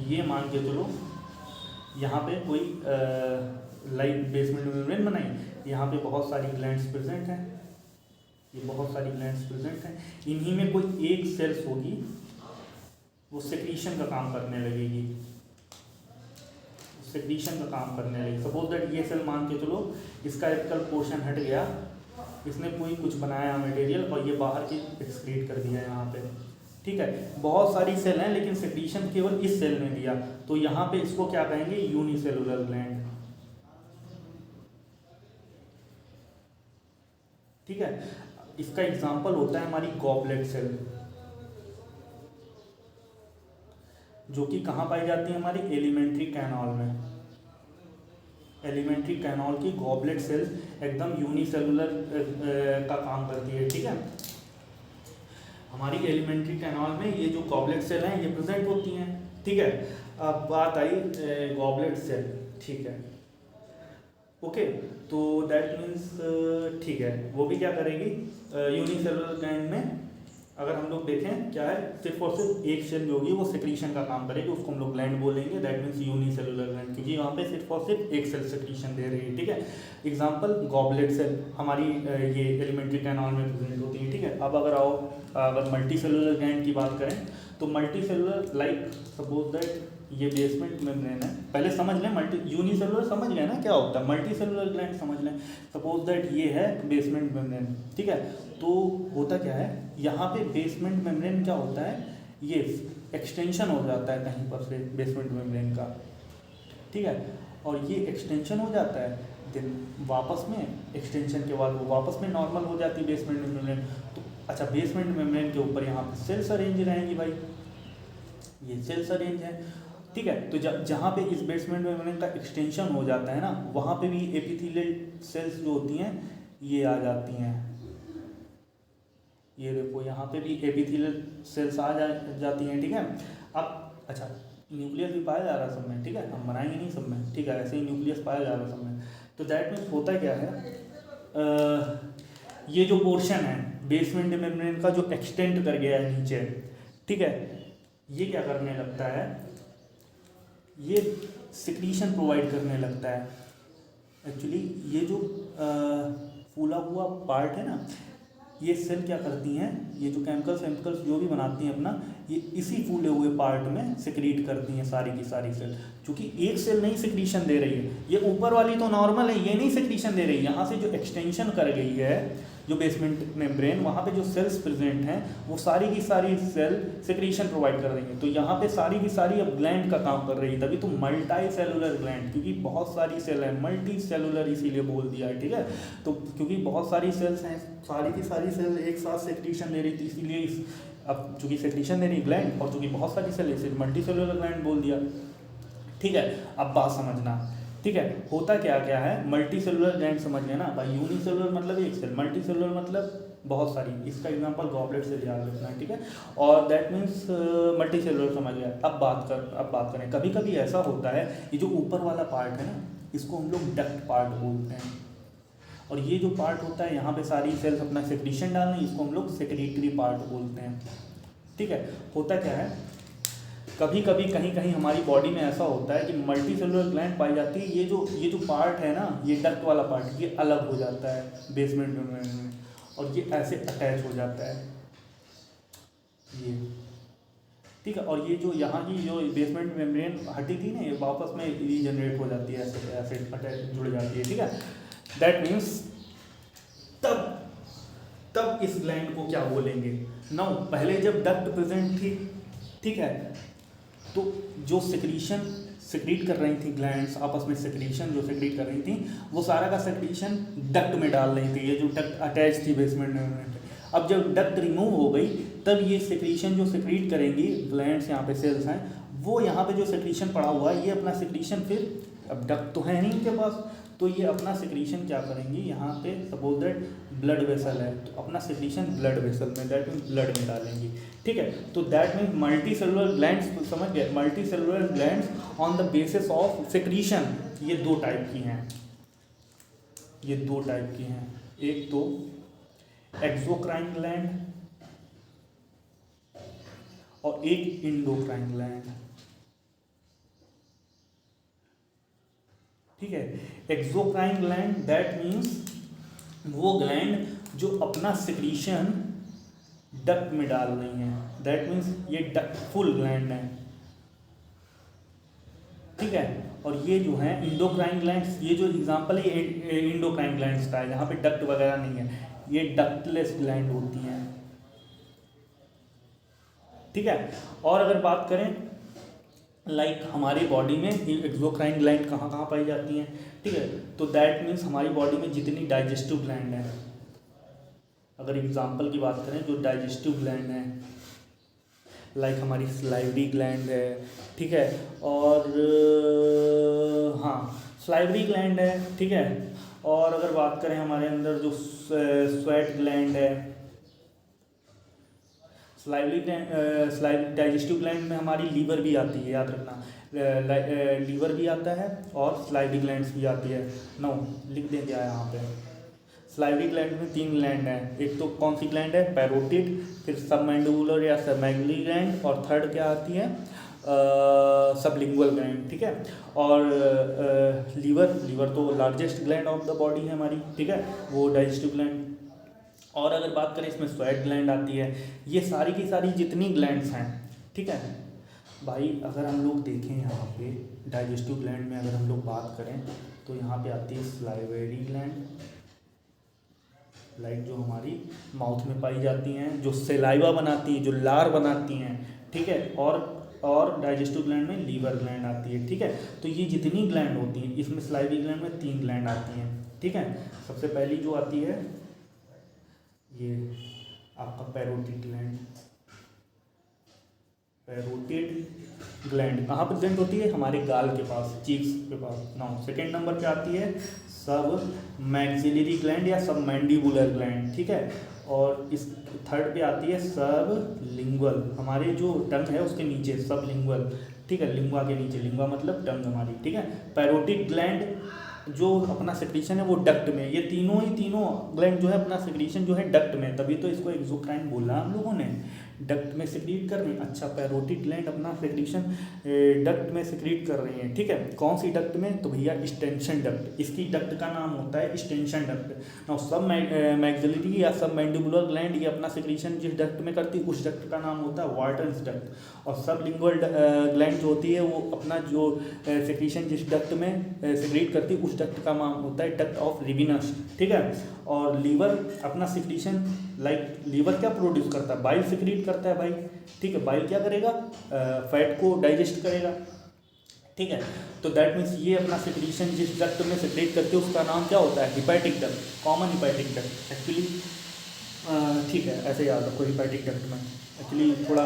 ये मान के चलो यहाँ पे कोई लाइक बेसमेंट मेम्ब्रेन बनाई, यहाँ पे बहुत सारी ग्लैंड्स प्रेजेंट हैं, ये बहुत सारी ग्लैंड्स प्रेजेंट हैं, इन्हीं में कोई एक सेल्स होगी वो सेक्रीशन का काम करने लगेगी, सेक्रीशन का काम करने लगेगी। सपोज दैट ये सेल मान के चलो इसका एपिकल पोर्शन हट गया, इसने कोई कुछ बनाया मटेरियल और ये बाहर की एक्सक्रीट कर दिया यहाँ पे। ठीक है। बहुत सारी सेल हैं लेकिन सेक्रीशन केवल इस सेल में दिया, तो यहाँ पे इसको क्या कहेंगे, यूनिसेलुलर ग्लैंड। ठीक है। इसका एग्जांपल होता है हमारी गॉबलेट सेल, जो कि कहाँ पाई जाती है, हमारी एलिमेंट्री कैनाल में। एलिमेंट्री कैनाल की गॉबलेट सेल एकदम यूनिसेलुलर का काम करती है। ठीक है। हमारी एलिमेंट्री कैनाल में ये जो गॉबलेट सेल हैं ये प्रेजेंट होती हैं। ठीक है। अब बात आई गॉबलेट सेल। ठीक है। ओके, तो दैट मीन्स ठीक है, वो भी क्या करेगी, यूनिसेलुलर ग्लैंड में अगर हम लोग देखें क्या है, सिर्फ और सिर्फ एक सेल जो होगी वो सेक्रीशन का काम करेगी, उसको हम लोग ग्लैंड बोलेंगे, दैट मीन्स यूनिसेलुलर ग्लैंड, क्योंकि वहाँ पे सिर्फ और सिर्फ एक सेल सेक्रीशन दे रही है। ठीक है। एग्जांपल गॉबलेट सेल हमारी ये एलिमेंट्री कैनाल में प्रेजेंट होती है। ठीक है। अब अगर मल्टी सेलुलर ग्लैंड की बात करें तो multi cellular like suppose that ये बेसमेंट मेम्ब्रेन है, पहले समझ लें मल्टी यूनिसेलुलर समझ गए ना क्या होता है, मल्टी सेलुलर ग्लैंड समझ लें। सपोज दैट ये है बेसमेंट मेम्ब्रेन। ठीक है। तो होता क्या है, यहाँ पे बेसमेंट मेम्ब्रेन क्या होता है, ये एक्सटेंशन हो जाता है कहीं पर से बेसमेंट मेम्ब्रेन का। ठीक है। और ये एक्सटेंशन हो जाता है, देन वापस में एक्सटेंशन के बाद वो वापस में नॉर्मल हो जाती है बेसमेंट मेम्ब्रेन। तो अच्छा, बेसमेंट मेम्ब्रेन के ऊपर यहाँ पे सेल्स अरेंज रहेंगी भाई, ये सेल्स अरेंज है। ठीक है। तो जहाँ पे इस बेसमेंट मेम्ब्रेन का एक्सटेंशन हो जाता है ना, वहाँ पे भी एपिथेलियल सेल्स जो होती हैं ये आ जाती हैं। ये देखो यहाँ पे भी एपिथेलियल सेल्स आ जाती हैं। ठीक है। अब अच्छा, न्यूक्लियस भी पाया जा रहा है सब में। ठीक है। हम बनाएंगे नहीं सब में। ठीक है। ऐसे ही न्यूक्लियस पाया जा रहा है सब में। तो दैट मीन्स होता क्या है, ये जो पोर्शन है बेसमेंट मेम्ब्रेन का जो एक्सटेंड कर गया है नीचे, ठीक है, ये क्या करने लगता है, ये सिक्रीशन प्रोवाइड करने लगता है। एक्चुअली ये जो फूला हुआ पार्ट है ना, ये सेल क्या करती हैं, ये जो केमिकल्स जो भी बनाती हैं अपना, ये इसी फूले हुए पार्ट में सिक्रीट करती हैं सारी की सारी सेल। क्योंकि एक सेल नहीं सिक्रीशन दे रही है, ये ऊपर वाली तो नॉर्मल है, ये नहीं सिक्रीशन दे रही है। यहाँ से जो एक्सटेंशन कर गई है जो बेसमेंट मेम्ब्रेन, वहाँ पे जो सेल्स प्रेजेंट हैं वो सारी की सारी सेल सिक्रीशन प्रोवाइड कर रही हैं। तो यहाँ पे सारी की सारी अब ग्लैंड का काम कर रही है, तभी तो मल्टी सेलुलर ग्लैंड, क्योंकि बहुत सारी सेल है, मल्टी सेलुलर इसीलिए बोल दिया है। ठीक है। तो क्योंकि बहुत सारी सेल्स हैं, सारी की सारी सेल एक साथ सेक्रीशन दे रही थी, इसीलिए अब चूँकि सेक्रीशन दे रही ग्लैंड, और चूँकि बहुत सारी सेल इसे मल्टी सेलुलर ग्लैंड बोल दिया। ठीक है। अब बात समझना। ठीक है। होता क्या क्या है, मल्टी सेलुलर ग्लैंड समझ गए ना भाई, यूनिसेलुलर मतलब एक सेल, मल्टी सेलुलर मतलब बहुत सारी। इसका एग्जांपल गॉबलेट से याद रखना है। ठीक है। और दैट मीन्स मल्टी सेलुलर समझ गया। अब बात करें, कभी कभी ऐसा होता है ये जो ऊपर वाला पार्ट है ना, इसको हम लोग डक्ट पार्ट बोलते हैं, और ये जो पार्ट होता है यहाँ पे सारी सेल्स अपना सेक्रीशन डाल रही, इसको हम लोग सेक्रेटरी पार्ट बोलते हैं। ठीक है। होता क्या है, कभी कभी कहीं कहीं हमारी बॉडी में ऐसा होता है कि मल्टी सेलुलर ग्लैंड पाई जाती है, ये जो पार्ट है ना, ये डक्ट वाला पार्ट, ये अलग हो जाता है बेसमेंट मेम्ब्रेन में, और ये ऐसे अटैच हो जाता है ये। ठीक है। और ये जो यहाँ की जो बेसमेंट मेम्ब्रेन हटी थी ना, ये वापस में रीजनरेट हो जाती है, ऐसे अटैच जुड़ जाती है। ठीक है। दैट मीन्स तब इस ग्लैंड को क्या बोलेंगे, नाउ पहले जब डक्ट प्रेजेंट थी, ठीक है, तो जो सिक्रीट कर रही थी ग्लैंड्स, आपस में सिक्रीशन जो सिक्रीट कर रही थी, वो सारा का सिक्रीशन डक्ट में डाल रही थी, ये जो डक्ट अटैच थी बेसमेंट में। अब जब डक्ट रिमूव हो गई, तब ये सिक्रीशन जो सिक्रीट करेंगी ग्लैंड्स, यहाँ पे सेल्स हैं, वो यहाँ पे जो सिक्रीशन पड़ा हुआ है, ये अपना सिक्रीशन फिर, अब डक्ट तो है नहीं इनके पास, तो ये अपना सिक्रीशन क्या करेंगी, यहाँ पे सपोज दैट ब्लड वेसल है तो अपना सिक्रीशन ब्लड वेसल में, दैट मीन्स ब्लड में डालेंगी, ठीक है। तो that means multi cellular glands, समझ गए, multi cellular glands on the basis of secretion, ये दो टाइप की हैं, ये दो टाइप की हैं, एक तो एक्सोक्राइन ग्लैंड और एक इंडोक्राइन ग्लैंड, ठीक है। एक्सोक्राइन ग्लैंड दैट मीन्स वो ग्लैंड जो अपना सिक्रीशन डक्ट में डाल रही हैं, दैट मीन्स ये डक्टफुल ग्लैंड है, ठीक है। और ये जो है इंडोक्राइन ग्लैंड्स, ये जो एग्जांपल है इंडोक्राइन ग्लैंड्स का है, जहाँ पे डक्ट वगैरह नहीं है, ये डक्टलेस ग्लैंड होती हैं, ठीक है। और अगर बात करें लाइक हमारी बॉडी में एक्सोक्राइन ग्लैंड कहाँ कहाँ पाई जाती हैं, ठीक है, तो दैट मीन्स हमारी बॉडी में जितनी डाइजेस्टिव ग्लैंड है, अगर एग्जांपल की बात करें जो डाइजेस्टिव ग्लैंड है, लाइक हमारी सलाइवरी ग्लैंड है, ठीक है, और हाँ सलाइवरी ग्लैंड है, ठीक है। और अगर बात करें हमारे अंदर जो स्वेट ग्लैंड है, स्लाइवरी डाइजेस्टिव ग्लैंड में हमारी लीवर भी आती है, याद रखना, लीवर भी आता है और स्लाइवरी ग्लैंड्स भी आती है। नो लिख दें क्या है यहाँ पे, स्लाइवरी ग्लैंड में 3 ग्लैंड हैं, एक तो कौन सी ग्लैंड है, पैरोटिड, फिर सबमैंडिबुलर या सबमैग्युलरी ग्लैंड, और थर्ड क्या आती है, सबलिंगुअल ग्लैंड, ठीक है। और लीवर तो largest gland of the body है हमारी, ठीक है, वो डाइजेस्टिव ग्लैंड। और अगर बात करें इसमें स्वेट ग्लैंड आती है, ये सारी की सारी जितनी ग्लैंड्स हैं, ठीक है भाई। अगर हम लोग देखें यहाँ पे डाइजेस्टिव ग्लैंड में अगर हम लोग बात करें तो यहाँ पे आती है सलाइवरी ग्लैंड, लाइक जो हमारी माउथ में पाई जाती हैं, जो सेलाइवा बनाती हैं, जो लार बनाती हैं, ठीक है। और डाइजेस्टिव ग्लैंड में लीवर ग्लैंड आती है, ठीक है। तो ये जितनी ग्लैंड होती हैं, इसमें सलाइवरी ग्लैंड में 3 ग्लैंड आती हैं, ठीक है। सबसे पहली जो आती है ये आपका पैरोटिड ग्लैंड, पैरोटिड ग्लैंड कहाँ प्रेजेंट होती है, हमारे गाल के पास, चीक्स के पास। नाउ सेकेंड नंबर पे आती है सब मैक्सिलरी ग्लैंड या सब मैंडिबुलर ग्लैंड, ठीक है। और इस थर्ड पे आती है सब लिंगुअल, हमारे जो टंग है उसके नीचे सब लिंगुअल, ठीक है, लिंगुआ के नीचे, लिंगुआ मतलब टंग हमारी, ठीक है। पैरोटिड ग्लैंड जो अपना सिक्रीशन है वो डक्ट में, ये तीनों ग्लैंड जो है अपना सिक्रीशन जो है डक्ट में, तभी तो इसको एक्सोक्राइन बोला हम लोगों ने, डक्ट में सिक्रीट कर रही हैं। अच्छा, पैरोटिड ग्लैंड अपना सिक्रीशन डक्ट में सिक्रीट कर रही हैं, ठीक है। कौन सी डक्ट में, तो भैया एक्सटेंशन डक्ट, इसकी डक्ट का नाम होता है एक्सटेंशन डक्ट। नाउ सब मैक्सिलरी या सब मैंडिबुलर ग्लैंड ये अपना सिक्रीशन जिस डक्ट में करती है उस डक्ट का नाम होता है वार्टन्स डक्ट। और सब लिंगुअल ग्लैंड जो होती है वो अपना जो सिक्रीशन जिस डक्ट में सिक्रीट करती है उस डक्ट का नाम होता है डक्ट ऑफ रिविनस, ठीक है। और लीवर अपना सिक्रीशन, लाइक लीवर क्या प्रोड्यूस करता है, बाइल सिक्रीट करता है भाई, ठीक है। बाइल क्या करेगा, फैट को डाइजेस्ट करेगा, ठीक है। तो दैट मीन्स ये अपना सिक्रीशन जिस डक्ट में सिक्रीट करती है उसका नाम क्या होता है, hepatic duct, common hepatic duct actually, ठीक है, ऐसे याद रखो हिपैटिक डक्ट में एक्चुअली थोड़ा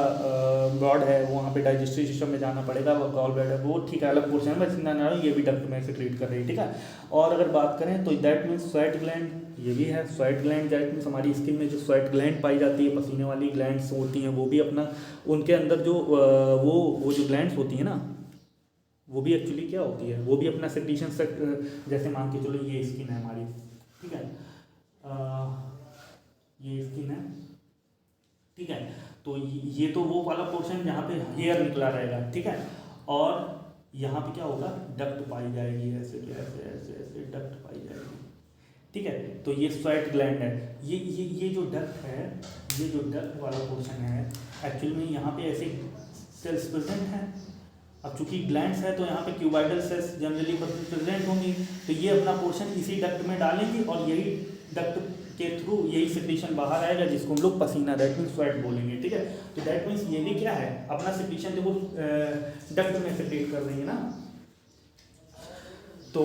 ब्रॉड है, वहाँ पे डाइजेस्टिव सिस्टम में जाना पड़ेगा, वो गॉल ब्लैडर वो ठीक है अलग पोर्शन है, बस इतना ना ये भी डक्ट में सिक्रीट कर रही है, ठीक है। और अगर बात करें तो दैट मीन्स स्वेट ग्लैंड, ये भी है स्वेट ग्लैंड, दैट मीन्स हमारी स्किन में जो स्वेट ग्लैंड पाई जाती है, पसीने वाली ग्लैंड्स होती हैं, वो भी अपना उनके अंदर जो वो जो ग्लैंड्स होती हैं ना, वो भी एक्चुअली क्या होती है, वो भी अपना सिक्रीशन जैसे मान के चलो ये स्किन है हमारी, ठीक है, ये स्किन है, ठीक है। तो ये तो वो वाला पोर्शन जहाँ पे हेयर निकला रहेगा, ठीक है। और यहाँ पे क्या होगा, डक्ट पाई जाएगी, ऐसे ऐसे ऐसे ऐसे डक्ट पाई जाएगी, ठीक है। तो ये स्वेट ग्लैंड है, ये जो डक्ट है, ये जो डक्ट वाला पोर्शन है एक्चुअली में यहाँ पे ऐसे सेल्स प्रेजेंट हैं। अब चूंकि ग्लैंड्स है तो यहाँ पे क्यूबाइडल सेल्स जनरली प्रेजेंट होंगी, तो ये अपना पोर्शन इसी डक्ट में डालेंगी और यही डक्ट के थ्रू यही सिक्रीशन बाहर आएगा जिसको हम लोग पसीना, दैट मीन्स स्वेट बोलेंगे, ठीक है। तो दैट मीन्स ये भी क्या है, अपना सिक्रीशन देखो डक्ट में सिक्रीट कर रही है ना। तो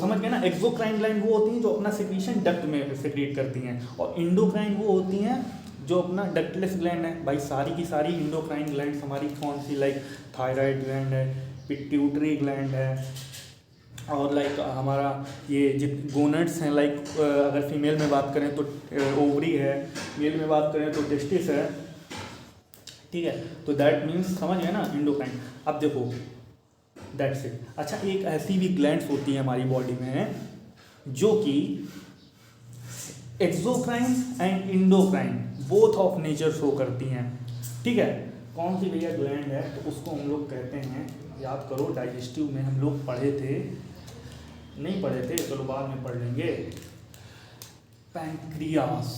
समझ गए ना, एक्सोक्राइन ग्लैंड वो होती हैं जो अपना सिक्रीशन डक्ट में सिक्रीट करती हैं, और इंडोक्राइन वो होती हैं जो अपना डक्टलेस ग्लैंड है। भाई सारी की सारी इंडोक्राइन ग्लैंड हमारी कौन सी, लाइक थायराइड ग्लैंड है, पिट्यूटरी ग्लैंड है, और लाइक हमारा ये जित गोनेट्स हैं, लाइक अगर फीमेल में बात करें तो ओवरी है, मेल में बात करें तो टेस्टिस है, ठीक है। तो दैट मीन्स समझ गए ना इंडोक्राइन। अब देखो दैट्स इट। अच्छा, एक ऐसी भी ग्लैंड्स होती है हमारी बॉडी में जो कि exocrine and endocrine both of nature show करती हैं, ठीक है। कौन सी भैया ग्लैंड है, तो उसको हम लोग कहते हैं, याद करो डाइजेस्टिव में हम लोग पढ़े थे, नहीं पढ़े थे, चलो बाद में पढ़ लेंगे। पैंक्रियास,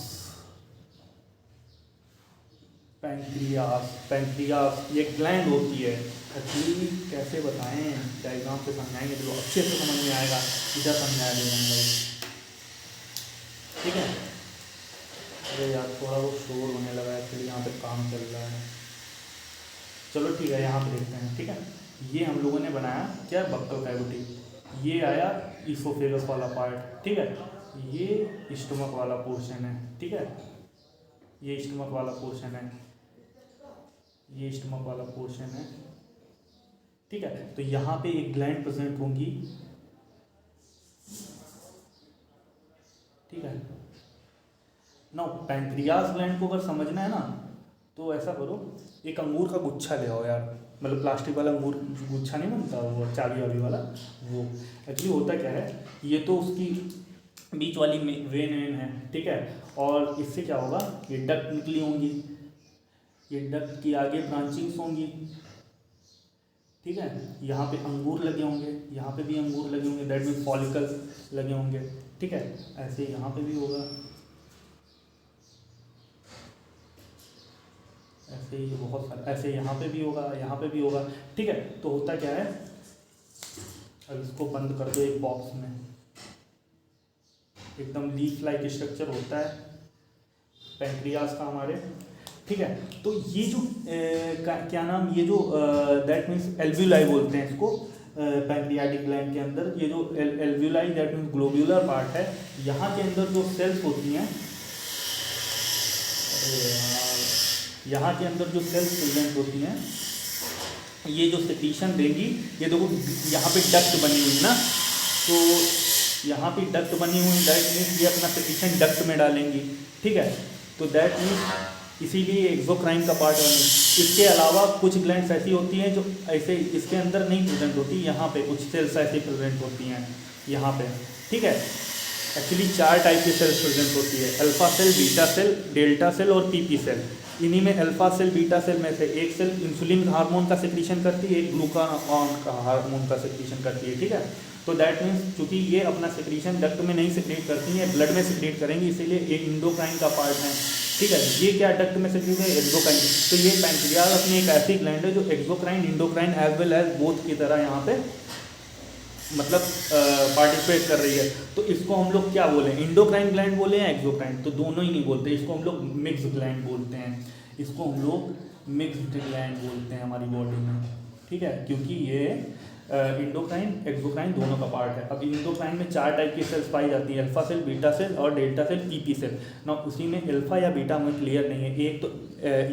पैंक्रियास, पैंक्रियास ये ग्लैंड होती है। एक्चुअली कैसे बताएं, डायग्राम से समझाएंगे तो अच्छे से समझ में आएगा, इधर समझा देंगे, ठीक है। अरे यार थोड़ा वो शोर होने लगा है, एक्चुअली यहाँ पे काम चल रहा है। चलो ठीक है, यहाँ पे देखते हैं, ठीक है। ये हम लोगों ने बनाया क्या, बक्कल कैविटी, ये आया इसोफेगस वाला पार्ट, ठीक है। ये स्टमक वाला पोर्शन है, ठीक है, ये स्टमक वाला पोर्शन है, ये स्टमक वाला पोर्शन है, ठीक है। तो यहाँ पे एक ग्लैंड प्रेजेंट होंगी, ठीक है। ना पैंक्रियास ग्लैंड को अगर समझना है ना, तो ऐसा करो, एक अंगूर का गुच्छा ले आओ यार, मतलब प्लास्टिक वाला अंगूर गुच्छा नहीं बनता वो चाबी वाबी वाला, वो एक्चुअली होता क्या है, ये तो उसकी बीच वाली वेन है, ठीक है। और इससे क्या होगा, ये डक्ट निकली होंगी, ये डक्ट की आगे ब्रांचिंग्स होंगी, ठीक है। यहाँ पे अंगूर लगे होंगे, यहाँ पे भी अंगूर लगे होंगे, दैट मीन्स फॉलिकल लगे होंगे, ठीक है। ऐसे यहाँ पे भी होगा, ऐसे ही बहुत सारे, ऐसे यहाँ पे भी होगा, यहाँ पे भी होगा, ठीक है। तो होता क्या है, अब इसको बंद कर दो एक बॉक्स में, एकदम लीफ लाइक स्ट्रक्चर होता है पैंक्रियास का हमारे, ठीक है। तो ये जो क्या नाम, ये जो दैट मीन्स एल्व्यूलाई बोलते हैं इसको, पैंक्रियाटिक ग्लैंड के अंदर ये जो alveoli that means globular part है, यहाँ के अंदर जो सेल्स होती हैं, यहाँ के अंदर जो सेल्स प्रेजेंट होती हैं, ये जो सेक्रीशन देंगी, ये देखो यहाँ पे डक्ट बनी हुई ना, तो यहाँ पे डक्ट बनी हुई, दैट मीन्स ये अपना सेक्रीशन डक्ट में डालेंगी, ठीक है। तो दैट मीन्स इसीलिए एक्सोक्राइन का पार्ट बनी। इसके अलावा कुछ ग्लैंड्स ऐसी होती हैं जो ऐसे इसके अंदर नहीं प्रेजेंट होती, यहाँ पे कुछ सेल्स ऐसी प्रेजेंट होती हैं यहाँ पे, ठीक है। एक्चुअली 4 टाइप की सेल्स प्रेजेंट होती है, alpha cell, beta cell, delta cell और पीपी सेल। इन्हीं में अल्फा सेल, बीटा सेल में से एक सेल इंसुलिन हार्मोन का सेक्रीशन करती है, एक ग्लूकागॉन का हार्मोन का सेक्रीशन करती है, ठीक है। तो दैट मीन्स चूंकि ये अपना सेक्रीशन डक्ट में नहीं सेक्रेट करती है, ब्लड में सेक्रेट करेंगी, इसीलिए एक इंडोक्राइन का पार्ट है, ठीक है। ये क्या डक्ट में सेक्रेट है, एक्सोक्राइन। तो ये पैंक्रियास अपनी एक ऐसी ग्लैंड है जो exocrine, endocrine as well as both की तरह यहाँ पे मतलब पार्टिसिपेट कर रही है। तो इसको हम लोग क्या बोले, इंडोक्राइन ग्लैंड बोले या एक्सोक्राइन, तो दोनों ही नहीं बोलते, इसको हम लोग मिक्स ग्लैंड बोलते हैं, इसको हम लोग मिक्स्ड ग्लैंड बोलते हैं हमारी बॉडी में, ठीक है। क्योंकि ये इंडोक्राइन एक्सोक्राइन दोनों का पार्ट है। अब इंडोक्राइन में 4 टाइप की सेल्स पाई जाती है, अल्फा सेल, बीटा सेल और डेल्टा सेल, पीपी सेल। ना उसी में अल्फा या बीटा में क्लियर नहीं है, एक तो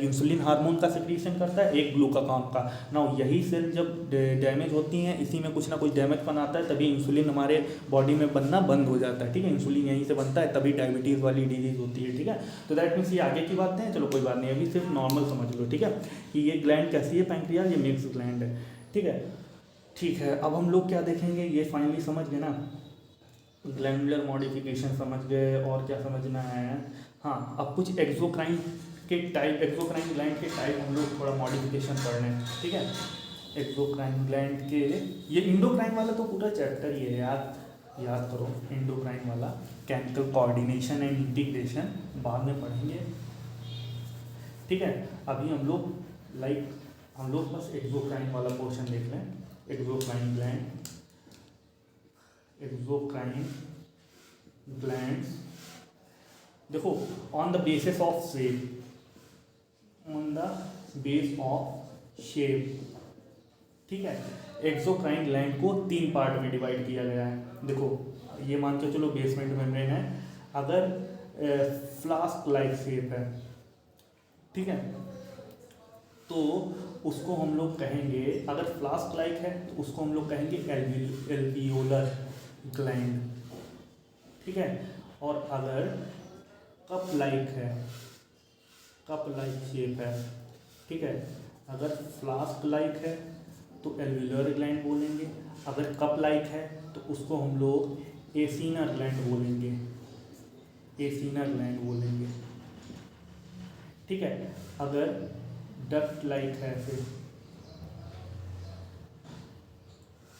इंसुलिन हार्मोन का सेक्रीशन करता है, एक ग्लूकागॉन का। ना यही सेल जब डैमेज होती हैं, इसी में कुछ ना कुछ डैमेज बनाता है, तभी इंसुलिन हमारे बॉडी में बनना बंद हो जाता है, ठीक है। इंसुलिन यहीं से बनता है, तभी डायबिटीज़ वाली डिजीज़ होती है, ठीक है। तो दैट मीन्स ये आगे की बातें हैं, चलो कोई बात नहीं, अभी सिर्फ नॉर्मल समझ लो, ठीक है, कि ये ग्लैंड कैसी है पैंक्रियास, ये मिक्स ग्लैंड है, ठीक है। ठीक है, अब हम लोग क्या देखेंगे, ये फाइनली समझ गए ना, ग्लैंडुलर मॉडिफिकेशन समझ गए, और क्या समझना है। हाँ, अब कुछ एक्सोक्राइन के टाइप, एक्सोक्राइन ग्लैंड के टाइप हम लोग थोड़ा मॉडिफिकेशन पढ़ लें, ठीक है। एक्सोक्राइन ग्लैंड के, ये इंडोक्राइन वाला तो पूरा चैप्टर ही है यार, याद करो, इंडोक्राइन वाला केमिकल कोऑर्डिनेशन एंड इंटीग्रेशन बाद में पढ़ेंगे, ठीक है। अभी हम लोग बस एक्सोक्राइन वाला पोर्शन देख लें। एक्सोक्राइन ग्लैंड, एक्सोक्राइन ग्लैंड्स, देखो on the basis of shape, on the base of shape, ठीक है। एक्सोक्राइन ग्लैंड को 3 पार्ट में डिवाइड किया गया है। देखो ये मान के चलो बेसमेंट मेम्ब्रेन है, अगर फ्लास्क लाइक शेप है, ठीक है, तो उसको हम लोग कहेंगे, अगर फ्लास्क लाइक है तो उसको हम लोग कहेंगे एल्वियोलर ग्लैंड, ठीक है। और अगर कप लाइक है, कप लाइक शेप है, ठीक है, अगर फ्लास्क लाइक है तो एल्वियोलर ग्लैंड बोलेंगे, अगर कप लाइक है तो उसको हम लोग एसिनर ग्लैंड बोलेंगे, एसिनर ग्लैंड बोलेंगे, ठीक है। अगर डक्ट लाइक है फिर,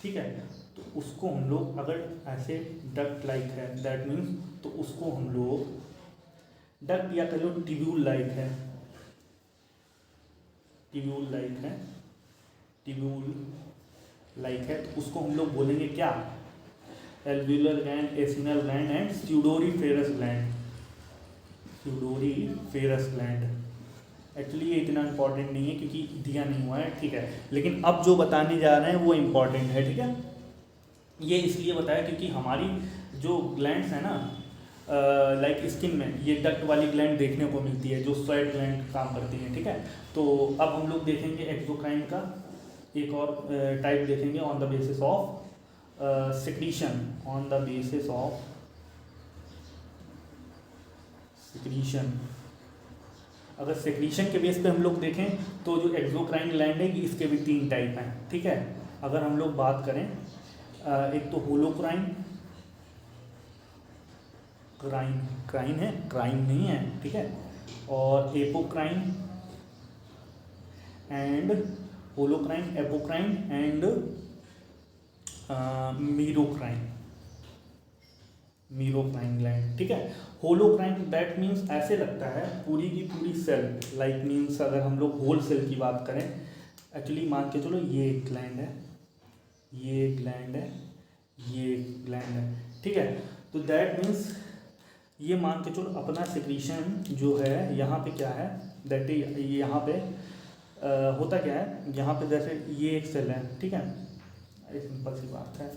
ठीक है, तो उसको हम लोग, अगर ऐसे डक्ट लाइक है दैट मीन्स, तो उसको हम लोग डक्ट या कह लो ट्यूब्यूल लाइक है, ट्यूब्यूल लाइक है, ट्यूब्यूल लाइक है, तो उसको हम लोग बोलेंगे क्या, alveolar gland, acinar gland and sudoriferous gland, sudoriferous gland. Actually ये इतना इंपॉर्टेंट नहीं है क्योंकि दिया नहीं हुआ है, ठीक है, लेकिन अब जो बताने जा रहे हैं वो इम्पॉर्टेंट है, ठीक है। ये इसलिए बताया क्योंकि हमारी जो ग्लैंड्स है ना, लाइक स्किन में ये डक्ट वाली ग्लैंड देखने को मिलती है जो स्वेट ग्लैंड काम करती हैं, ठीक है। तो अब हम लोग देखेंगे एक्सोक्राइन का एक और टाइप देखेंगे on the basis of secretion, on the basis of secretion. अगर सिक्रीशन के बेस पे हम लोग देखें तो जो एक्सोक्राइन ग्लैंड है इसके भी 3 टाइप हैं, ठीक है। अगर हम लोग बात करें एक तो होलोक्राइन, क्राइन, क्राइन है, क्राइन नहीं है, ठीक है, और apocrine and holocrine, apocrine and मीरोक्राइन, मीरोक्राइन gland, ठीक है। होलोक्राइन दैट मीन्स ऐसे लगता है पूरी की पूरी सेल, लाइक मीन्स अगर हम लोग होल सेल की बात करें, एक्चुअली मान के चलो ये एक ग्लैंड है, ये ग्लैंड है, ये ग्लैंड है, ठीक है। तो दैट मीन्स ये मान के चलो अपना सिक्रीशन जो है यहाँ पे क्या है, दैट इज यहाँ पे होता क्या है, यहाँ पे जैसे ये एक सेल है, ठीक है, एक सिंपल सी बात है,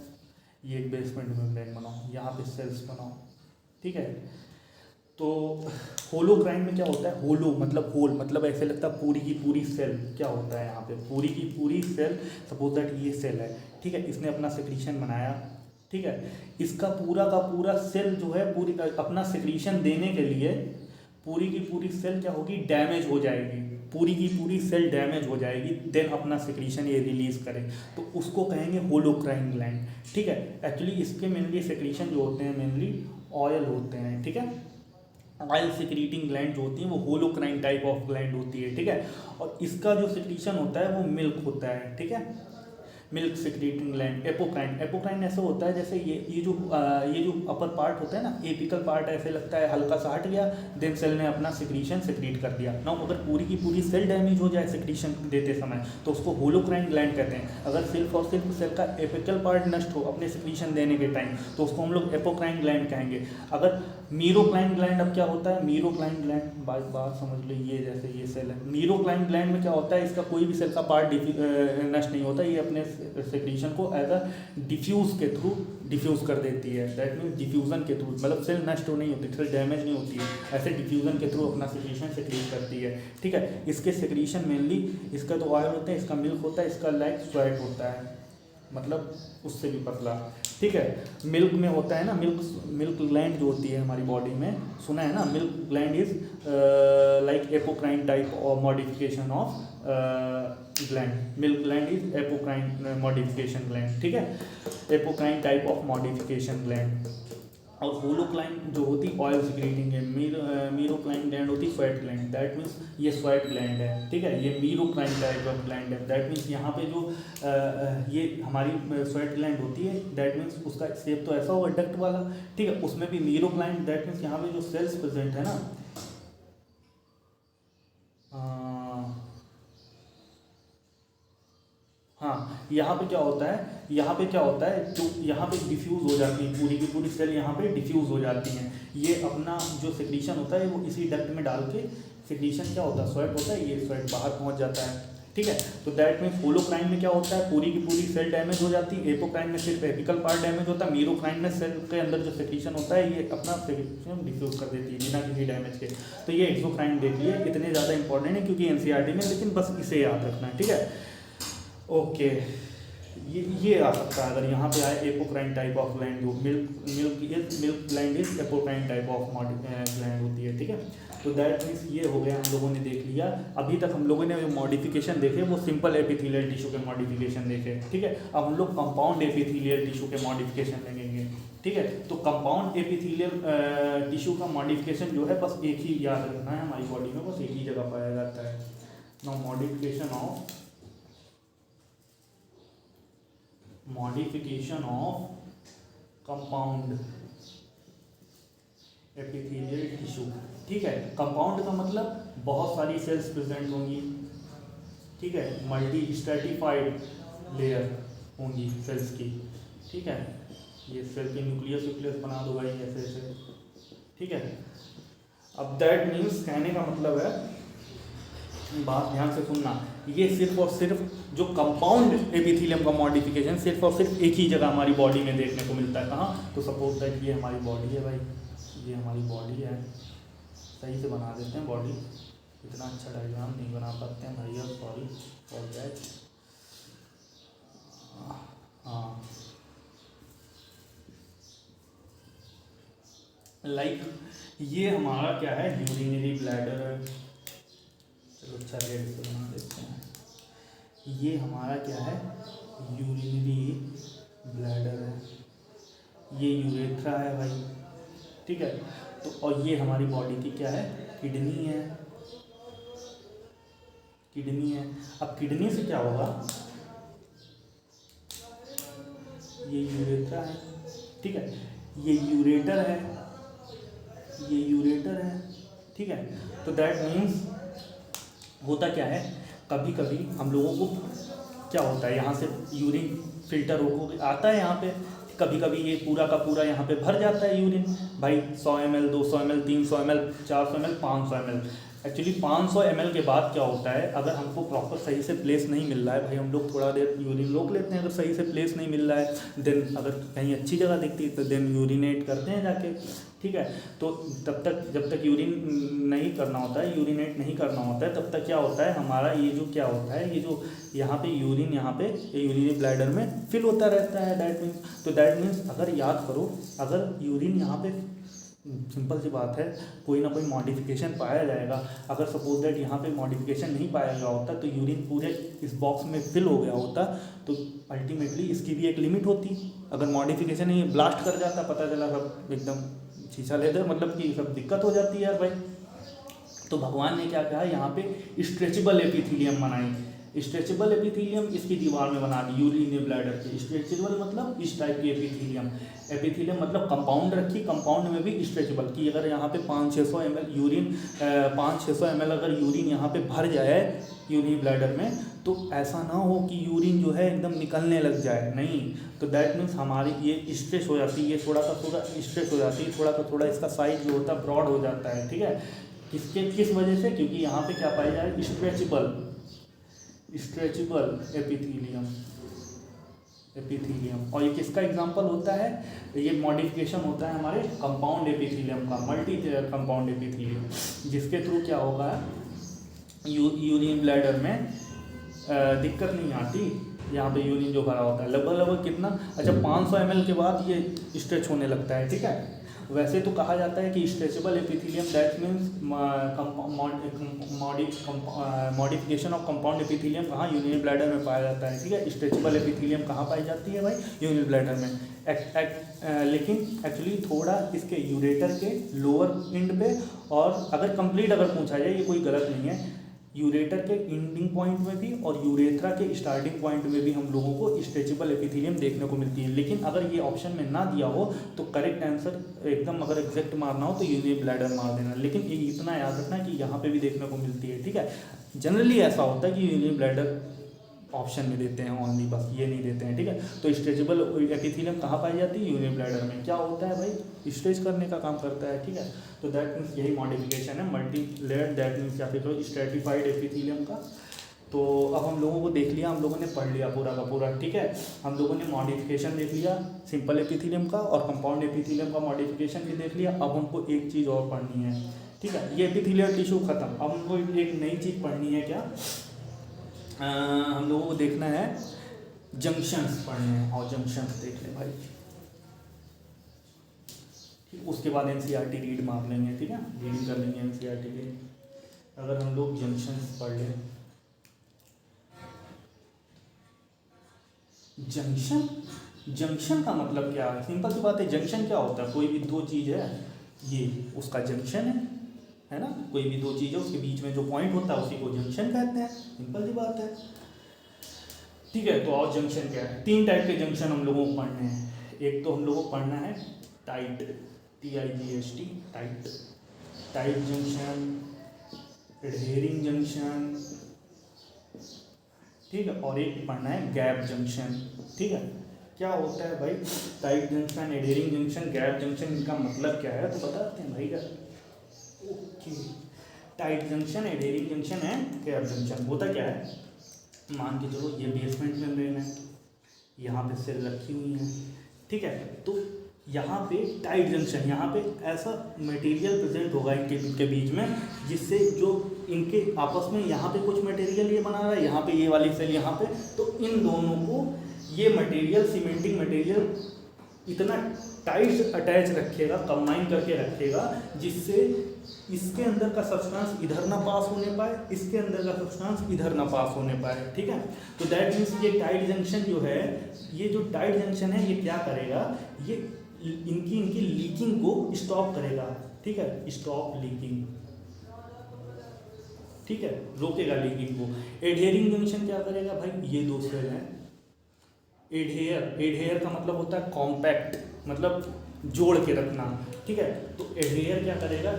ये एक बेसमेंट मेम्ब्रेन बनाओ, यहाँ पे सेल्स बनाओ, ठीक है। तो होलोक्राइन में क्या होता है, होलो मतलब होल, मतलब ऐसे लगता है पूरी की पूरी सेल, क्या होता है यहाँ पे पूरी की पूरी सेल, सपोज दैट ये सेल है, ठीक है, इसने अपना सिक्रीशन बनाया, ठीक है, इसका पूरा का पूरा सेल जो है पूरी अपना सिक्रीशन देने के लिए पूरी की पूरी सेल क्या होगी, डैमेज हो जाएगी, पूरी की पूरी सेल डैमेज हो जाएगी, देन अपना सिक्रीशन ये रिलीज करे, तो उसको कहेंगे होलोक्राइन ग्लैंड, ठीक है। एक्चुअली इसके मेनली सिक्रीशन जो होते हैं मेनली ऑयल होते हैं, ठीक है, ऑयल सिक्रीटिंग ग्लैंड जो होती है वो होलोक्राइन टाइप ऑफ ग्लैंड होती है, ठीक है। और इसका जो सिक्रीशन होता है वो मिल्क होता है, ठीक है, milk secreting gland. Apocrine, apocrine ऐसे होता है जैसे ये जो अपर पार्ट होता है ना, एपिकल पार्ट ऐसे लगता है हल्का सा हट गया, देन सेल ने अपना सिक्रीशन सिक्रीट कर दिया। नाउ अगर पूरी की पूरी सेल डैमेज हो जाए सिक्रीशन देते समय तो उसको होलोक्राइन ग्लैंड कहते हैं। अगर सिर्फ और सिर्फ सेल का एपिकल पार्ट नष्ट हो अपने सिक्रीशन देने के टाइम तो उसको हम लोग एपोक्राइन ग्लैंड कहेंगे। अगर मीरोक्राइन ग्लैंड, अब क्या होता है मीरोक्राइन ग्लैंड, बात समझ लो, ये जैसे ये सेल है, मीरोक्राइन ग्लैंड में क्या होता है, इसका कोई भी सेल का पार्ट नष्ट नहीं होता, ये अपने सिक्रीशन को एज अ डिफ्यूज के थ्रू डिफ्यूज कर देती है, दैट मीन्स डिफ्यूजन के थ्रू, मतलब सेल नष्ट नहीं होती, सेल डैमेज नहीं होती है, ऐसे डिफ्यूजन के थ्रू अपना सिक्रीशन सिक्रीट करती है, ठीक है। इसके सिक्रीशन मेनली, इसका तो ऑयल होता है, इसका मिल्क होता है, इसका लाइक स्वेट होता है, मतलब उससे भी पतला, ठीक है। मिल्क में होता है ना, मिल्क ग्लैंड जो होती है हमारी बॉडी में, सुना है ना, milk gland is like apocrine type और modification of gland, milk gland is apocrine modification gland, ठीक है, apocrine type of modification gland. और होलोक्राइन जो होती ऑयल सिक्रीटिंग है, मीरोक्राइन ग्लैंड होती स्वेट ग्लैंड, दैट मीन्स ये स्वेट ग्लैंड है, ठीक है, ये मीरोक्राइन टाइप ऑफ ग्लैंड है, दैट मीन्स यहाँ पे जो ये हमारी स्वेट ग्लैंड होती है, दैट मीन्स उसका शेप तो ऐसा होगा डक्ट वाला, ठीक है, उसमें भी मीरोक्राइन, दैट मीन्स यहाँ पे जो सेल्स प्रेजेंट है ना, हाँ, यहाँ पे क्या होता है, यहाँ पे क्या होता है, जो यहाँ पे डिफ्यूज़ हो जाती है पूरी की पूरी सेल, यहाँ पे डिफ्यूज़ हो जाती हैं, ये अपना जो सिक्रीशन होता है वो इसी डक्ट में डाल के सिक्रीशन क्या होता है, स्वेट होता है, ये स्वेट बाहर पहुँच जाता है, ठीक है। तो दैट मीन्स होलोक्राइन में क्या होता है, पूरी की पूरी सेल डैमेज हो जाती है, एपोक्राइन में सिर्फ एपिकल पार्ट डैमेज होता है, मीरोक्राइन में सेल के अंदर जो सेक्रीशन होता है ये अपना सेक्रीशन डिफ्यूज कर देती है बिना किसी डैमेज के। तो ये एक्सोक्राइन देख लिए, इतने ज़्यादा इंपॉर्टेंट है क्योंकि एनसीईआरटी में, लेकिन बस इसे याद रखना है, ठीक है। ओके, ये आ सकता है अगर यहाँ पे आए एपोक्राइन टाइप ऑफ ग्लैंड, जो milk gland is apocrine type of gland होती है, ठीक है। तो दैट मीन्स ये हो गया, हम लोगों ने देख लिया। अभी तक हम लोगों ने जो मॉडिफिकेशन देखे वो सिंपल एपिथेलियल टिश्यू के मॉडिफिकेशन देखे, ठीक है। अब हम लोग कंपाउंड एपिथेलियल टिश्यू के मॉडिफिकेशन देखेंगे, ठीक है। तो कंपाउंड एपिथेलियल टिश्यू का मॉडिफिकेशन जो है बस एक ही याद रखना है, हमारी बॉडी में बस एक ही जगह पाया जाता है। Now modification of compound epithelial tissue, ठीक है। कंपाउंड का मतलब बहुत सारी सेल्स प्रेजेंट होंगी, ठीक है, मल्टी स्ट्रेटिफाइड लेयर होंगी सेल्स की, ठीक है। ये सेल के न्यूक्लियस बना दो भाई ऐसे ऐसे, ठीक है। अब दैट मीन्स कहने का मतलब है, बात ध्यान से सुनना, ये सिर्फ और सिर्फ जो कंपाउंड एपिथेलियम का मॉडिफिकेशन सिर्फ और सिर्फ एक ही जगह हमारी बॉडी में देखने को मिलता है। कहाँ? तो सपोज दैट ये हमारी बॉडी है भाई, ये हमारी बॉडी है, सही से बना देते हैं बॉडी, इतना अच्छा डायग्राम नहीं बना पाते हैं भैया, सॉरी फॉर दैट। हाँ, लाइक ये हमारा क्या है, यूरिनरी ब्लैडर है, चलो अच्छा रेड से बना देते हैं। ये हमारा क्या है, यूरिनरी ब्लैडर है, ये यूरेथ्रा है भाई, ठीक है। तो और ये हमारी बॉडी की क्या है, किडनी है, किडनी है। अब किडनी से क्या होगा, ये यूरेथ्रा है, ठीक है, ये यूरेटर है, ये यूरेटर है, ठीक है। तो दैट मीन्स होता क्या है, कभी कभी हम लोगों को क्या होता है, यहाँ से यूरिन फिल्टर हो आता है यहाँ पे, कभी कभी ये पूरा का पूरा यहाँ पे भर जाता है यूरिन भाई, 100 ml 200 ml 300 ml 400 ml 500 ml। Actually 500 ml के बाद क्या होता है, अगर हमको प्रॉपर सही से प्लेस नहीं मिल रहा है भाई, हम लोग थोड़ा देर यूरिन रोक लेते हैं, अगर सही से प्लेस नहीं मिल रहा है देन, अगर कहीं अच्छी जगह दिखती है तो देन यूरिनेट करते हैं जाके, ठीक है। तो तब तक जब तक यूरिन नहीं करना होता है, यूरिनेट नहीं करना होता है, तब तक क्या होता है हमारा, ये जो क्या होता है, ये जो यहाँ पे यूरिन यहाँ पे यूरिनरी ब्लैडर में फिल होता रहता है, दैट मीन्स। तो दैट मीन्स अगर याद करो, अगर यूरिन यहाँ पे, सिंपल सी बात है, कोई ना कोई मॉडिफिकेशन पाया जाएगा, अगर सपोज दैट यहाँ पे मॉडिफिकेशन नहीं पाया गया होता तो यूरिन पूरे इस बॉक्स में फिल हो गया होता, तो अल्टीमेटली इसकी भी एक लिमिट होती। अगर मॉडिफिकेशन नहीं ब्लास्ट कर जाता, पता चला सब एकदम शीशा लेदर, मतलब कि सब दिक्कत हो जाती है यार भाई। तो भगवान ने क्या कहा, यहाँ पे स्ट्रेचेबल एपिथेलियम बनाई, स्ट्रेचेबल एपिथेलियम इसकी दीवार में बना दी यूरिनरी ब्लैडर की। स्ट्रेचेबल मतलब इस टाइप की एपिथेलियम, एपिथेलियम मतलब कंपाउंड रखी, कंपाउंड में भी स्ट्रेचेबल की। अगर यहाँ पे 500-600 ml यूरिन 500-600 ml अगर यूरिन यहाँ पे भर जाए यूरिनरी ब्लैडर में, तो ऐसा ना हो कि यूरिन जो है एकदम निकलने लग जाए, नहीं। तो दैट मीन्स हमारी ये स्ट्रेच हो जाती है, ये थोड़ा स्ट्रेच हो जाती है, थोड़ा सा थोड़ा इसका साइज जो होता है ब्रॉड हो जाता है, ठीक है। किस वजह से, क्योंकि यहाँ पे क्या पाया जाए, स्ट्रेचेबल एपिथेलियम। और ये किसका एग्जांपल होता है, ये मॉडिफिकेशन होता है हमारे कंपाउंड एपिथेलियम का, मल्टी कंपाउंड एपिथेलियम, जिसके थ्रू क्या होगा, यूरिन ब्लैडर में दिक्कत नहीं आती। यहाँ पे यूरिन जो भरा होता है लगभग कितना, अच्छा 500 ml के बाद ये स्ट्रेच होने लगता है, ठीक है। वैसे तो कहा जाता है कि stretchable epithelium that means modification of compound epithelium कहाँ, यूरिनरी ब्लैडर में पाया जाता है, ठीक है। स्ट्रेचेबल एपिथेलियम कहाँ पाई जाती है भाई, यूरिनरी ब्लैडर में। लेकिन एक्चुअली थोड़ा इसके यूरेटर के लोअर एंड पे, और अगर कंप्लीट अगर पूछा जाए, ये कोई गलत नहीं है, यूरेटर के एंडिंग पॉइंट में भी और यूरेथ्रा के स्टार्टिंग पॉइंट में भी हम लोगों को स्ट्रेचेबल एपिथेलियम देखने को मिलती है। लेकिन अगर ये ऑप्शन में ना दिया हो तो करेक्ट आंसर एकदम, अगर एग्जैक्ट मारना हो तो यूरिनरी ब्लैडर मार देना, लेकिन ये इतना याद रखना कि यहाँ पे भी देखने को मिलती है, ठीक है। जनरली ऐसा होता है कि यूरिनरी ब्लैडर ऑप्शन में देते हैं ओनली, बस ये नहीं देते हैं, ठीक है। तो स्ट्रेचेबल एपिथेलियम कहाँ पाई जाती है, यूरिनरी ब्लैडर में। क्या होता है भाई, स्ट्रेच करने का काम करता है, ठीक है। तो दैट मीन्स यही मॉडिफिकेशन है, मल्टी लेयर्ड, दैट मीन्स या फिर स्ट्रेटिफाइड एपिथेलियम का तो अब हम लोगों को देख लिया, हम लोगों ने पढ़ लिया पूरा का पूरा, ठीक है। हम लोगों ने मॉडिफिकेशन देख लिया सिंपल एपिथेलियम का, और कंपाउंड एपिथेलियम का मॉडिफिकेशन भी देख लिया। अब हमको एक चीज़ और पढ़नी है, ठीक है। ये एपिथेलियल टिश्यू खत्म, अब हमको एक नई चीज़ पढ़नी है। क्या हम लोगों को देखना है, जंक्शंस पढ़ने हैं, और जंक्शंस देख लें भाई, ठीक। उसके बाद एनसीईआरटी रीड मार लेंगे, ठीक है, रीडिंग कर लेंगे एनसीईआरटी की। अगर हम लोग जंक्शंस पढ़ लें, जंक्शन का मतलब क्या है? सिंपल सी बात है, जंक्शन क्या होता है? कोई भी दो चीज़ है, ये उसका जंक्शन है ना। कोई भी दो चीज़ है, उसके बीच में जो पॉइंट होता है उसी को जंक्शन कहते हैं, सिंपल सी बात है, ठीक है। तो और जंक्शन क्या है? तीन टाइप के जंक्शन हम लोगों को पढ़ने हैं। एक तो हम लोगों को पढ़ना है tight, TIGHT, tight junction, adhering junction, ठीक है, और एक पढ़ना है गैप जंक्शन, ठीक है। क्या होता है भाई tight junction, adhering junction, gap junction, इनका मतलब क्या है तो बताते हैं भाई। Okay, tight junction, adhering junction है, गैप जंक्शन होता क्या है? मान के चलो ये बेसमेंट मेम्ब्रेन है, यहाँ पे सेल रखी हुई है, ठीक है। तो यहाँ पे टाइट जंक्शन, यहाँ पे ऐसा मटेरियल प्रेजेंट होगा इनके बीच में, जिससे जो इनके आपस में यहाँ पे कुछ मटेरियल ये बना रहा है, यहाँ पे ये वाली सेल यहाँ पे, तो इन दोनों को ये मटेरियल, सीमेंटिंग मटेरियल इतना टाइट अटैच रखेगा, कंबाइन करके रखेगा, जिससे इसके अंदर का सब्सटेंस इधर ना पास होने पाए, इसके अंदर का सब्सटेंस इधर ना पास होने पाए, ठीक है। तो दैट मीन्स ये टाइट जंक्शन जो है, ये जो टाइट जंक्शन है, ये क्या करेगा? ये इनकी लीकिंग को स्टॉप करेगा, ठीक है, स्टॉप लीकिंग, ठीक है, रोकेगा लीकिंग को। एडहेरिंग जंक्शन क्या करेगा भाई? ये दो सेल हैं, एडहेयर का मतलब होता है कॉम्पैक्ट, मतलब जोड़ के रखना, ठीक है। तो एडहेयर क्या करेगा?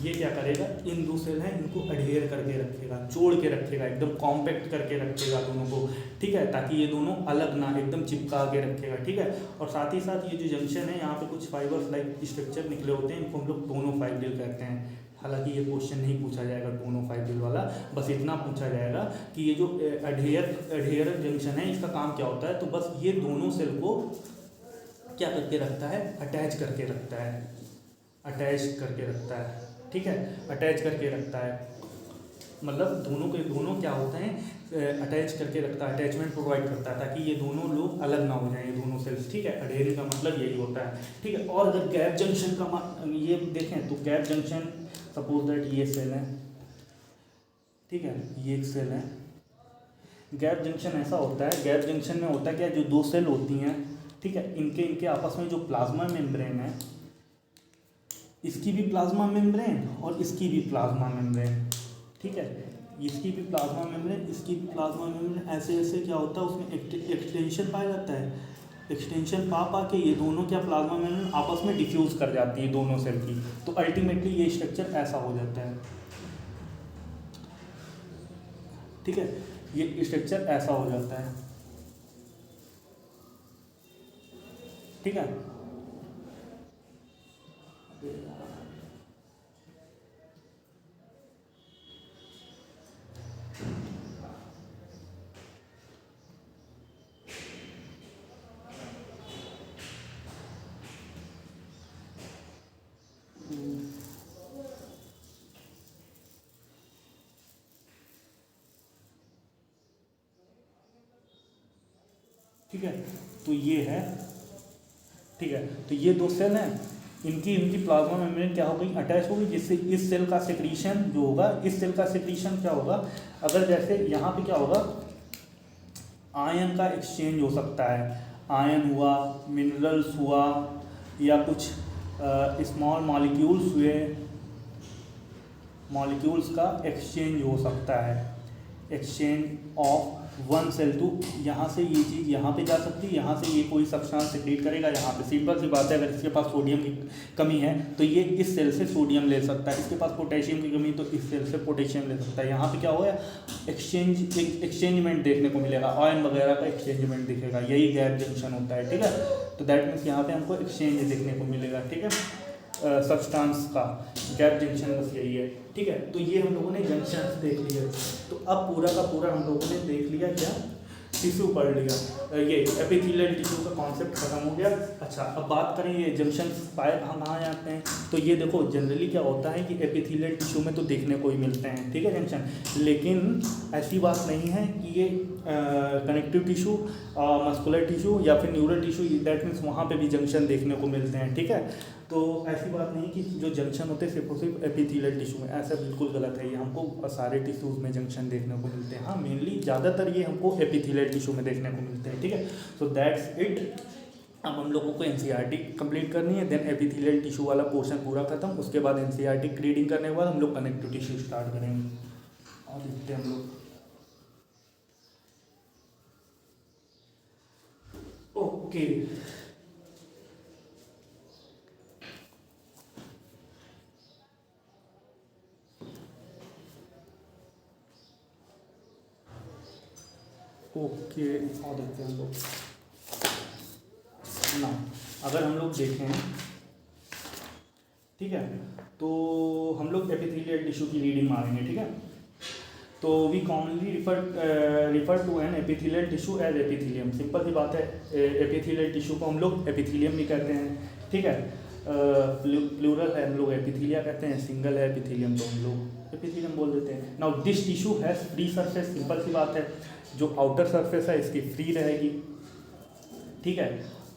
ये क्या करेगा? इन दो सेल हैं, इनको एडहेयर करके रखेगा, जोड़ के रखेगा, एकदम कॉम्पैक्ट करके रखेगा दोनों को, ठीक है, ताकि ये दोनों अलग ना, एकदम चिपका के रखेगा, ठीक है। और साथ ही साथ ये जो जंक्शन है, यहाँ पे कुछ फाइबर्स लाइक स्ट्रक्चर निकले होते हैं, इनको हम लोग टोनो फाइब्रिल कहते हैं। हालांकि ये क्वेश्चन नहीं पूछा जाएगा टोनो फाइब्रिल वाला, बस इतना पूछा जाएगा कि ये जो एडहेयर जंक्शन है, इसका काम क्या होता है? तो बस ये दोनों सेल को क्या करके रखता है? अटैच करके रखता है, अटैच करके रखता है, ठीक है, अटैच करके रखता है। मतलब दोनों के दोनों क्या होते हैं? अटैच करके रखता है, अटैचमेंट प्रोवाइड करता है, ताकि ये दोनों लोग अलग ना हो जाएं, ये दोनों सेल्स, ठीक है। एडहेरिंग का मतलब यही होता है, ठीक है। और अगर गैप जंक्शन का ये देखें तो गैप जंक्शन, सपोज दैट ये सेल है, ठीक है, ये एक सेल है। गैप जंक्शन ऐसा होता है, गैप जंक्शन में होता है क्या? जो दो सेल होती हैं, ठीक है, इनके आपस में जो प्लाज्मा मेम्ब्रेन है, इसकी भी प्लाज्मा मेम्ब्रेन और इसकी भी प्लाज्मा मेम्ब्रेन, ठीक है, इसकी भी प्लाज्मा मेम्ब्रेन, इसकी भी प्लाज्मा मेम्ब्रेन, ऐसे ऐसे क्या होता है उसमें एक्सटेंशन पाया जाता है। एक्सटेंशन पा के ये दोनों क्या प्लाज्मा मेम्ब्रेन आपस में डिफ्यूज़ कर जाती है दोनों सेल की, तो अल्टीमेटली ये स्ट्रक्चर ऐसा हो जाता है, ठीक है, ये स्ट्रक्चर ऐसा हो जाता है, ठीक है। ठीक है, तो ये है, ठीक है, तो ये दो सेल हैं, इनकी प्लाज्मा मेम्ब्रेन क्या हो गई? अटैच हो गई, जिससे इस सेल का सेक्रीशन जो होगा, इस सेल का सेक्रीशन क्या होगा? अगर जैसे यहाँ पे क्या होगा, आयन का एक्सचेंज हो सकता है, आयन हुआ, मिनरल्स हुआ, या कुछ स्मॉल मॉलिक्यूल्स हुए, मॉलिक्यूल्स का एक्सचेंज हो सकता है, exchange of one cell to, यहाँ से ये चीज़ यहाँ पे जा सकती है, यहाँ से ये कोई सब्सटेंस सेक्रेट करेगा यहाँ पे, सिंपल सी बात है। अगर इसके पास सोडियम की कमी है तो ये इस सेल से सोडियम ले सकता है, इसके पास पोटेशियम की कमी तो इस सेल से पोटेशियम ले सकता है। यहाँ पे क्या होगा? एक्सचेंजमेंट देखने को मिलेगा, आयन वगैरह का एक्सचेंजमेंट दिखेगा, यही गैप जंक्शन होता है, ठीक है। तो दैट मीन्स यहाँ पे हमको एक्सचेंज देखने को मिलेगा, ठीक है। सब्सटेंस का गैप जंक्शन बस यही है, ठीक है। तो ये हम लोगों ने जंक्शन देख लिया। तो अब पूरा का पूरा हम लोगों ने देख लिया क्या, टिश्यू पढ़ लिया, ये एपिथेलियल टिश्यू का कॉन्सेप्ट खत्म हो गया। अच्छा, अब बात करें ये जंक्शन पाए हम कहाँ जाते हैं। तो ये देखो जनरली क्या होता है कि एपिथेलियल टिश्यू में तो देखने को ही मिलते हैं, ठीक है जंक्शन, लेकिन ऐसी बात नहीं है कि ये कनेक्टिव टिश्यू, मस्कुलर टिश्यू या फिर न्यूरल टिश्यू, दैट मीन्स वहाँ पे भी जंक्शन देखने को मिलते हैं, ठीक है। तो ऐसी बात नहीं कि जो जंक्शन होते हैं सिर्फ और सिर्फ एपिथेलियल टिश्यू में, ऐसा बिल्कुल गलत है। ये हमको सारे टिश्यूज़ में जंक्शन देखने को मिलते हैं। हाँ, मेनली ज़्यादातर ये हमको एपिथेलियल टिश्यू में देखने को मिलते हैं, ठीक है। So that's it. अब हम लोगों को एनसीईआरटी कंप्लीट करनी है, देन एपिथेलियल टिश्यू वाला पोर्शन पूरा खत्म, उसके बाद एनसीईआरटी रीडिंग करने के बाद हम लोग कनेक्टिव टिश्यू स्टार्ट करेंगे। और देखते हैं हम लोग, ओके। ओके, और देखते हैं हम लोग ना, अगर हम लोग देखें, ठीक है, तो हम लोग एपिथेलियल टिश्यू की रीडिंग मारेंगे, ठीक है। तो we commonly refer to an epithelial tissue as epithelium. Simple सी बात है, एपिथेलियल टिश्यू को हम लोग एपिथेलियम भी कहते हैं, ठीक है। प्लूरल है, हम लोग एपिथेलिया कहते हैं, सिंगल है एपिथेलियम तो हम लोग एपिथेलियम बोल देते हैं। Now this tissue has free surface. Simple सी बात है, जो आउटर सरफेस है इसकी फ्री रहेगी, ठीक है।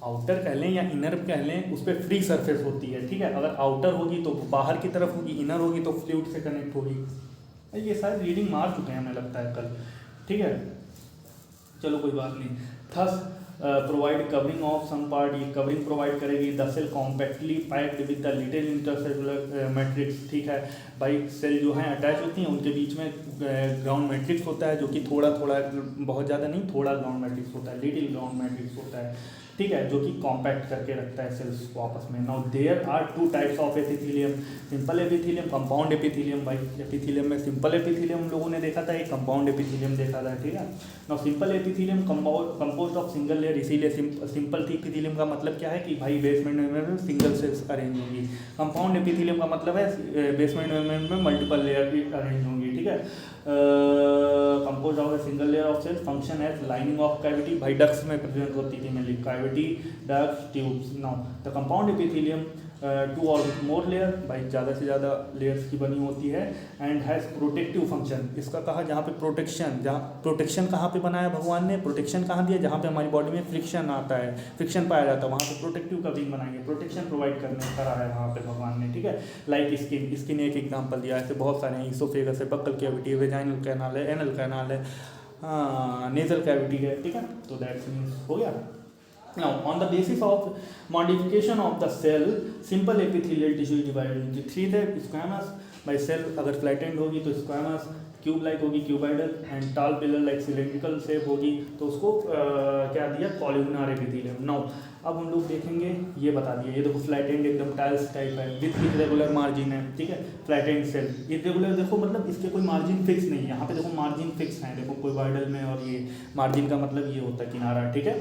आउटर कह लें या इनर कह लें, उस पर फ्री सरफेस होती है, ठीक है। अगर आउटर होगी तो बाहर की तरफ होगी, इनर होगी तो फ्लूइड से कनेक्ट होगी। ये शायद रीडिंग मार चुके हैं हमें लगता है कल, ठीक है, चलो कोई बात नहीं। Thus provide covering of some part, ये कवरिंग प्रोवाइड करेगी। The cell compactly packed with the little intercellular matrix, ठीक है भाई। सेल जो हैं अटैच होती हैं, उनके बीच में ग्राउंड मैट्रिक्स होता है, जो कि थोड़ा थोड़ा, बहुत ज़्यादा नहीं, थोड़ा ग्राउंड मैट्रिक्स होता है, लिटिल ग्राउंड मैट्रिक्स होता है, ठीक है, जो कि कॉम्पैक्ट करके रखता है सेल्स को आपस में। Now there are two types of epithelium, simple epithelium, compound epithelium. भाई एपिथेलियम में सिंपल एपिथेलियम हम लोगों ने देखा था, एक कंपाउंड एपिथेलियम देखा था, ठीक है। Now simple epithelium composed of single layer, इसीलिए सिंपल एपिथेलियम का मतलब क्या है कि भाई बेसमेंट मेम्ब्रेन में सिंगल सेल्स अरेंज होंगी। कंपाउंड एपिथेलियम का मतलब है बेसमेंट मेम्ब्रेन में मल्टीपल लेयर भी अरेंज होंगी, ठीक है। Compose of a single layer of cells, function as lining of cavity. भाई डक्ट्स में प्रेजेंट होती थी mainly, cavity, ducts, tubes. Now the compound epithelium two और मोर लेयर, भाई ज़्यादा से ज़्यादा लेयर्स की बनी होती है। एंड हैज़ प्रोटेक्टिव फंक्शन, इसका कहा जहाँ पे प्रोटेक्शन, जहाँ प्रोटेक्शन कहाँ पे बनाया भगवान ने, प्रोटेक्शन कहाँ दिया, जहाँ पे हमारी बॉडी में फ्रिक्शन आता है, फ्रिक्शन पाया जाता है, वहाँ पे प्रोटेक्टिव कवरिंग बनाएंगे, प्रोटेक्शन प्रोवाइड करने करा है वहाँ पे भगवान ने, ठीक है। लाइक स्किन, स्किन एक एग्जाम्पल दिया है, ऐसे बहुत सारे हैं, इसोफेगस है, बक्कल कैविटी, वेजाइनल कैनाल है, एनल कैनाल है, नेजल कैविटी है, ठीक है। तो दैट्स मीन्स हो गया। Now, on the basis of modification of the cell, simple epithelial tissue is divided into three types: squamous, by cell अगर flattened होगी तो squamous, क्यूब लाइक होगी क्यूबाइडल, एंड टाल पिलर लाइक सिलेंड्रिकल शेप होगी तो उसको क्या दिया, कॉलमनार एपिथेलियम। नाउ अब हम लोग देखेंगे, ये बता दिया, ये देखो फ्लैटेंड एकदम टाइल्स टाइप है, विथ इरेगुलर मार्जिन है, ठीक है। फ्लैटेंड सेल इरेगुलर, देखो मतलब इसके कोई मार्जिन फिक्स नहीं है, यहाँ पे देखो मार्जिन फिक्स है, देखो क्यूबाइडल में, और ये मार्जिन का मतलब ये होता है किनारा, ठीक है।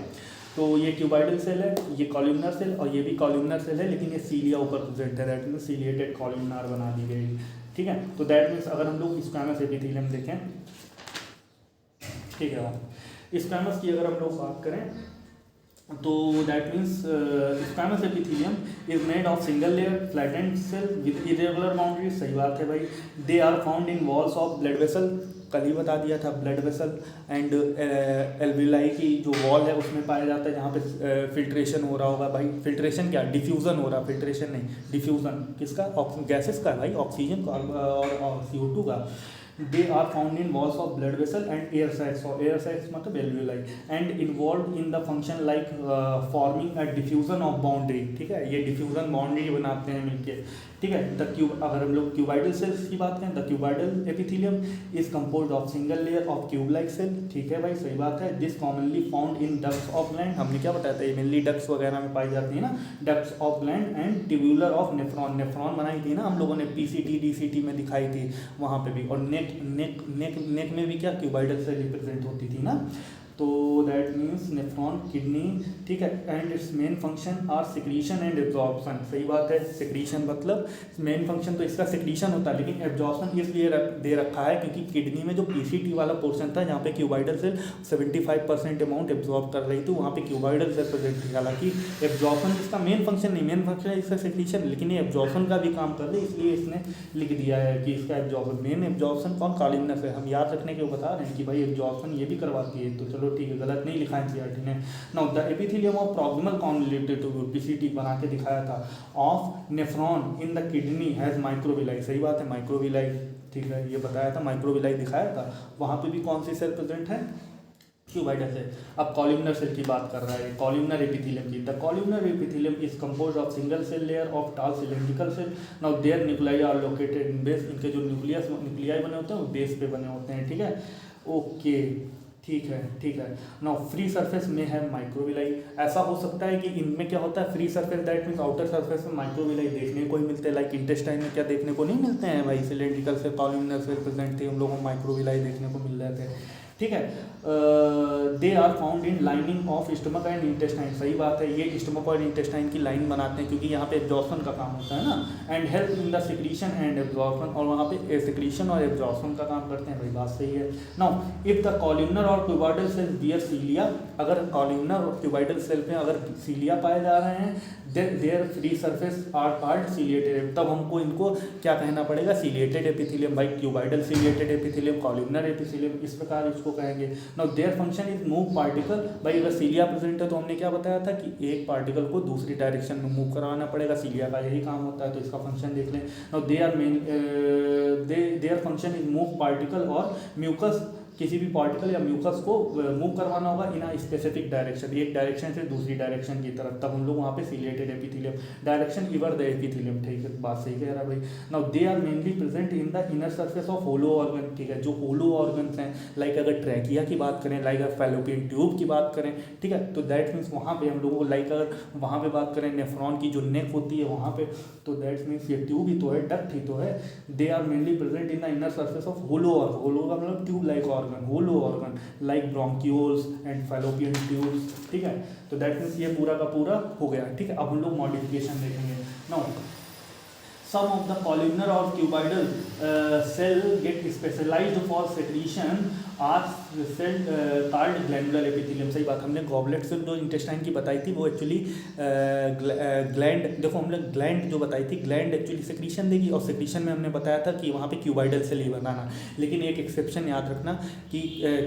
तो ये क्यूबाइडल सेल है, ये कॉलमनार सेल, और ये भी कॉलमनार सेल है, लेकिन ये सीलिया ऊपर प्रेजेंट है, दैट मीन्स सीलिएटेड कॉलमनार बना दी गई, ठीक है। तो दैट मीन्स अगर हम लोग स्क्वैमस एपिथेलियम देखें, ठीक है, स्क्वैमस की अगर हम लोग बात करें तो that means squamous epithelium is made of single layer flattened cell with irregular boundary. सही बात है भाई। They are found in walls of blood vessel, कल ही बता दिया था, ब्लड वेसल एंड एल्विलाई की जो वॉल है उसमें पाया जाता है, जहाँ पे फिल्ट्रेशन हो रहा होगा। भाई फिल्ट्रेशन क्या, डिफ्यूज़न हो रहा, फिल्ट्रेशन नहीं, डिफ्यूज़न किसका, गैसेस का भाई, ऑक्सीजन का और CO2 का। They are found in walls of blood vessel and air sacs, और एयर सैक्स मतलब alveoli, and involve in the function like forming a diffusion of boundary, ठीक है। ये डिफ्यूजन बाउंड्री बनाते हैं मिलके, ठीक है। द क्यूब, अगर हम लोग क्यूबाइडल सेल्स की बात करें, the cuboidal epithelium is composed of single layer of cube like cell, ठीक है भाई, सही बात है। This commonly found in ducts of gland, हमने क्या बताया था, ये मेनली डक्ट्स वगैरह में पाई जाती है ना, ducts of gland and tubular of nephron, nephron बनाई थी ना हम लोगों ने, PCT DCT में दिखाई थी वहाँ पे भी। और नेक में भी क्या क्यूबाइडल से रिप्रेजेंट होती थी ना। तो दैट मीन्स नेफ्रॉन किडनी, ठीक है, and its main function are secretion and absorption. सही बात है, सिक्रीशन मतलब मेन फंक्शन तो इसका सिक्रीशन होता है, लेकिन एब्जॉर्प्शन इसलिए दे रखा है क्योंकि किडनी में जो पीसीटी वाला पोर्शन था जहाँ पे क्यूबाइडल सेल 75% अमाउंट एब्जॉर्ब कर रही थी, वहाँ पे क्यूबाइडल सेल प्रेजेंट थी। हालांकि एब्जॉर्प्शन इसका मेन फंक्शन नहीं, मेन फंक्शन है इसका सिक्रीशन, लेकिन ये एब्जॉर्प्शन का भी काम कर रही है, इसलिए इसने लिख दिया है कि इसका एब्जॉर्प्शन, मेन एब्जॉर्प्शन कौन, कॉलमनर से। हम याद रखने के बता रहे हैं कि भाई एब्जॉर्प्शन ये भी करवाती है, तो चलो ठीक है, गलत नहीं लिखा एनसीईआरटी ने। Now the epithelium of proximal convoluted tubule, PCT बना के दिखाया था, of nephron in the kidney has microvilli. सही बात है, माइक्रोविलाई, ठीक है, ये बताया था, माइक्रोविलाई दिखाया था। वहाँ पे भी कौन सी सेल प्रेजेंट है, क्यूबाइडल सेल। अब कॉलमनर सेल की बात कर रहा है, कॉलमनर एपिथेलियम की। The columnar epithelium is composed of single cell layer of tall cylindrical cell. Now their nuclei are located in base, इनके जो न्यूक्लियाई बने होते हैं वो बेस पे बने होते हैं, ठीक है, ओके, ठीक है, ठीक है। नाउ फ्री सरफेस में है माइक्रोविलाई। ऐसा हो सकता है कि इनमें क्या होता है, free surface that means outer surface में माइक्रोविलाई देखने को ही मिलते हैं, लाइक इंटेस्टाइन में क्या देखने को नहीं मिलते हैं भाई, सिलेंड्रिकल से कॉलमनर सेल प्रेजेंट थे, हम लोगों को माइक्रोविलाई देखने को मिल रहे थे, ठीक है। They are found in lining of stomach and intestine. सही बात है, ये स्टमक और इंटेस्टाइन की लाइन बनाते हैं क्योंकि यहाँ पे एब्जॉर्प्शन का काम होता है ना, and help in the secretion and absorption, और वहाँ पे सिक्रीशन और एब्जॉर्प्शन का काम करते हैं, भाई बात सही है। नाउ इफ द कॉलमनर और क्यूबाइडल सेल बियर सीलिया, अगर कॉलमनर और क्यूबाइडल सेल में अगर सीलिया पाए जा रहे हैं, then their free surface are called ciliated, तब हमको इनको क्या कहना पड़ेगा, सीलिएटेड एपिथेलियम, भाई cuboidal ciliated epithelium, columnar epithelium, इस प्रकार इसको कहेंगे। Now their function is move particle, भाई अगर सीलिया प्रेजेंट है तो हमने क्या बताया था कि एक पार्टिकल को दूसरी डायरेक्शन में मूव करवाना पड़ेगा, सीलिया का यही काम होता है, तो इसका फंक्शन देख लें। Now their function is move particle और म्यूकस, किसी भी पार्टिकल या म्यूकस को मूव करवाना होगा इन अ स्पेसिफिक डायरेक्शन, एक डायरेक्शन से दूसरी डायरेक्शन की तरफ, तब हम लोग वहाँ पे ciliated epithelium, direction ever the epithelium, ठीक है, बात सही कह रहा है भाई। Now they are mainly present in the inner surface of hollow organ, ठीक है, जो होलो ऑर्गन्स हैं, लाइक अगर ट्रैकिया की बात करें, लाइक अगर फैलोपियन ट्यूब की बात करें, ठीक है, तो दैट मीन्स वहाँ पे हम लोगों को, लाइक अगर वहाँ पे बात करें नेफ्रॉन की जो नेक होती है वहाँ पे, तो दैट मीन्स ये ट्यूब ही तो है, डक्ट ही तो है। They are mainly present in the inner surface of hollow organ, hollow का मतलब tube like organ, hollow organ like bronchioles and fallopian tubes, ठीक है, तो दैट मीन्स ये पूरा का पूरा हो गया, ठीक है। अब हम लोग मॉडिफिकेशन देखेंगे। Now some of the columnar or cuboidal cell get specialized for secretion are cell called glandular epithelium। सही बात, हमने गॉबलेट सेल जो इंटेस्टाइन की बताई थी वो एक्चुअली ग्लैंड, देखो हमने ग्लैंड जो बताई थी, ग्लैंड एक्चुअली सेक्रीशन देगी, और सेक्रीशन में हमने बताया था कि वहाँ पे क्यूबाइडल सेल ही बनाना, लेकिन एक एक्सेप्शन याद रखना कि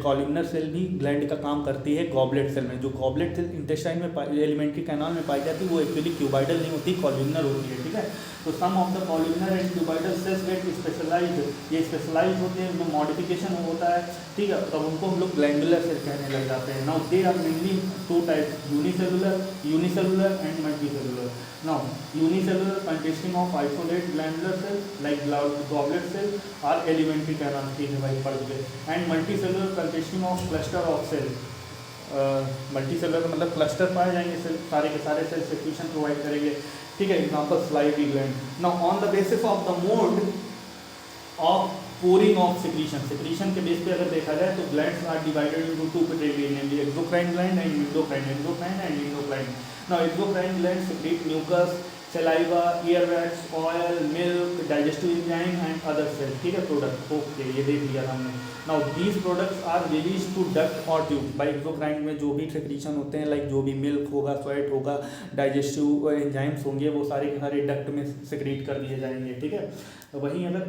कॉलमनर सेल भी ग्लैंड का काम करती है गॉबलेट सेल में। जो गॉबलेट सेल इंटेस्टाइन में एलिमेंट्री कैनाल में पाई जाती है वो एक्चुअली क्यूबाइडल नहीं होती, कॉलमनर होती है, ठीक है। तो some of the columnar and cuboidal cells get specialised, ये स्पेशलाइज होते हैं, उनमें मॉडिफिकेशन होता है, ठीक है, तब उनको हम लोग ग्लैंडुलर सेल कहने लग जाते हैं। Now they are mainly two types, unicellular and multicellular. Now unicellular consisting of isolate glandular cell like goblet cell are alimentary canal, ठीक है भाई पढ़ गए, and multicellular consisting of cluster of cell, multicellular मतलब क्लस्टर पाए जाएंगे cell, सारे के सारे सेल सेक्रीशन प्रोवाइड करेंगे, ठीक है। Example salivary gland. Now on the basis of the mode of pouring of secretion, secretion के बेस पे अगर देखा जाए तो glands are divided into two category, namely exocrine gland and endocrine, exocrine and endocrine. Now exocrine gland secrete mucus, saliva, earwax, oil, milk, digestive enzyme and other cell, ठीक है, product, okay, ये देख लिया हमने। Now these products are release to duct और tube, by exocrine में जो भी सेक्रीशन होते हैं, लाइक जो भी मिल्क होगा, स्वेट होगा, डाइजेस्टिव एंजाइम्स होंगे, वो सारे के सारे डक्ट में सेक्रेट कर दिए जाएंगे, ठीक है। वहीं अगर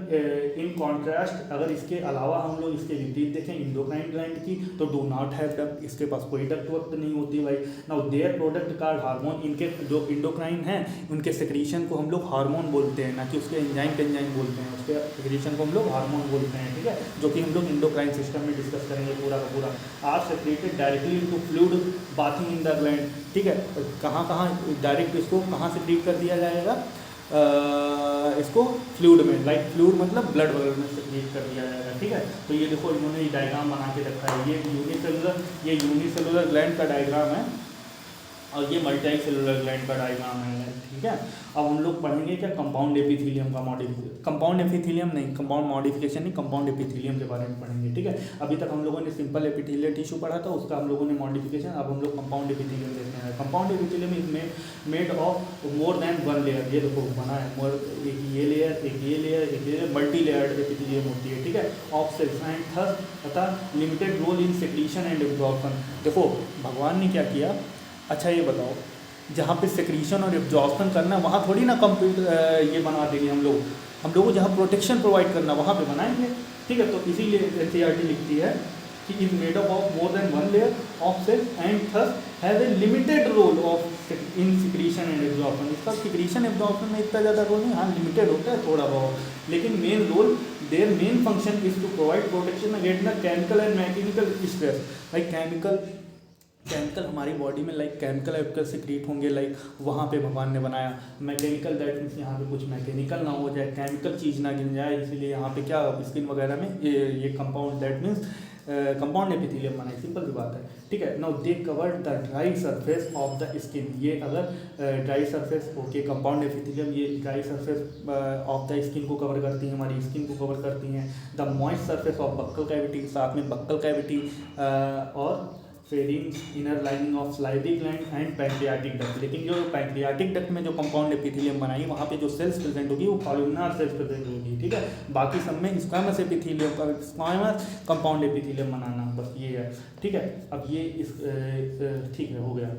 इन कॉन्ट्रास्ट अगर इसके अलावा हम लोग इसके विपरीत देखें इंडोक्राइन ग्लैंड की, तो डू नॉट हैव डक्ट, इसके पास कोई डक्ट वक्त नहीं होती भाई। Now their product card hormone, इनके जो इंडोक्राइन हैं उनके सेक्रीशन को हम लोग हार्मोन बोलते हैं, ना कि उसके एंजाइम के एंजाइम बोलते हैं, उसके सेक्रीशन को हम लोग हार्मोन बोलते हैं, ठीक है, जो कि हम लोग इंडोक्राइन सिस्टम में डिस्कस करेंगे पूरा का पूरा। Are secreted directly into fluid bathing in the gland, ठीक है, कहाँ कहाँ डायरेक्ट इसको कहाँ सेक्रेट कर दिया जाएगा, इसको फ्लूइड में, लाइक फ्लूइड मतलब ब्लड वगैरह में सेक्रेट कर दिया जाएगा, ठीक है। तो ये देखो इन्होंने ये डायग्राम बना के रखा है, ये यूनिसेलुलर ग्लैंड का डायग्राम है। और ये मल्टी सेलुलर ग्लैंड का डायग्राम है, ठीक है। अब हम लोग पढ़ेंगे क्या, कंपाउंड एपिथेलियम का मॉडिफिकेशन, कंपाउंड एपिथेलियम नहीं, कंपाउंड मॉडिफिकेशन नहीं, कंपाउंड एपिथेलियम के बारे में पढ़ेंगे, ठीक है। अभी तक हम लोगों ने सिंपल एपिथेलियल टिश्यू पढ़ा था, उसका हम लोगों ने मॉडिफिकेशन, अब हम लोग कंपाउंड एपिथेलियम देखते हैं। Compound epithelium is made of more than one layer, ये देखो बना है एक ये लेयर, एक ये लेयर, एक ये लेयर, मल्टी लेयर्ड एपिथेलियम होती है, ठीक है, ऑफ सेल्स एंड थस तथा limited role in secretion and absorption. देखो भगवान ने क्या किया, अच्छा ये बताओ, जहाँ पे सेक्रीशन और एब्जॉर्प्शन करना वहाँ थोड़ी ना ये बना देंगे हम लोगों को जहाँ प्रोटेक्शन प्रोवाइड करना वहाँ पे बनाएंगे, ठीक है। तो इसीलिए NCERT लिखती है कि is made up of more than one layer of cells and thus has a limited role of in secretion and absorption. इसका सिक्रीशन एब्जॉर्प्शन में इतना ज़्यादा रोल नहीं, हाँ लिमिटेड होता है थोड़ा बहुत, लेकिन main role their main function is to provide protection against the chemical and mechanical stress. Like chemical हमारी बॉडी में लाइक केमिकल सिक्रीट होंगे, लाइक वहाँ पे भगवान ने बनाया। मैकेनिकल दैट मीन्स यहाँ पे कुछ मैकेनिकल ना हो जाए, केमिकल चीज़ ना गिर जाए, इसीलिए यहाँ पे क्या स्किन वगैरह में ये compound that means compound epithelium बनाए, सिंपल सी बात है, ठीक है। Now they cover the dry surface of the skin, ये अगर dry surface okay, compound epithelium ये dry surface of the skin को कवर करती हैं, हमारी स्किन को कवर करती हैं। The moist surface of buccal cavity, साथ में बक्कल कैविटी और pharynx, inner lining of salivary gland and pancreatic duct. लेकिन जो पैंक्रियाटिक डक्ट में जो कंपाउंड एपिथेलियम बनाई वहाँ पे जो सेल्स प्रेजेंट होगी वो कॉलमनार सेल्स प्रेजेंट होगी, ठीक है। बाकी सब में स्क्वामस एपिथेलियम का स्क्वामस कंपाउंड एपिथेलियम बनाना, बस ये है, ठीक है। अब ये ठीक है, हो गया,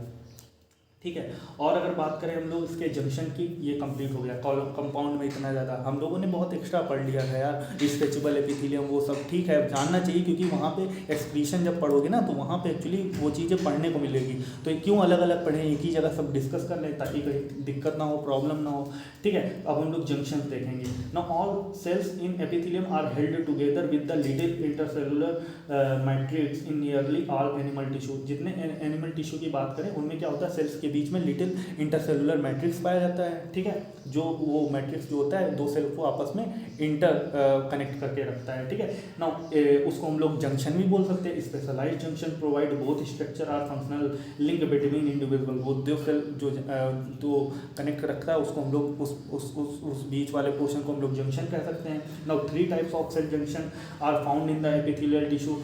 ठीक है। और अगर बात करें हम लोग इसके जंक्शन की, ये कंप्लीट हो गया। कंपाउंड में इतना ज़्यादा हम लोगों ने बहुत एक्स्ट्रा पढ़ लिया है यार, स्ट्रेचेबल एपिथेलियम वो सब ठीक है, जानना चाहिए, क्योंकि वहाँ पे एक्सक्रीशन जब पढ़ोगे ना तो वहाँ पे एक्चुअली वो चीज़ें पढ़ने को मिलेगी। तो क्यों अलग अलग पढ़ें, एक ही जगह सब डिस्कस कर लें ताकि कहीं दिक्कत ना हो, प्रॉब्लम ना हो, ठीक है। अब हम लोग जंक्शन देखेंगे ना। All cells in epithelium are held together with the little intercellular matrix in nearly all animal tissue. जितने एनिमल टिश्यू की बात करें उनमें क्या होता है, सेल्स के बीच में लिटिल इंटरसेलुलर मैट्रिक्स पाया जाता है, ठीक है। जो वो मैट्रिक्स जो होता है दो सेल को आपस में कनेक्ट करके रखता है, ठीक है ना। उसको हम लोग जंक्शन भी बोल सकते हैं। Specialized junction provide both structure और फंक्शनल लिंक बिटवीन इंडिविजुअल। वो दो सेल जो कनेक्ट रखता है उसको हम लोग उस बीच वाले पोर्शन को हम लोग जंक्शन कह सकते हैं। Now 3 types of cell junction are found in the epithelial tissue,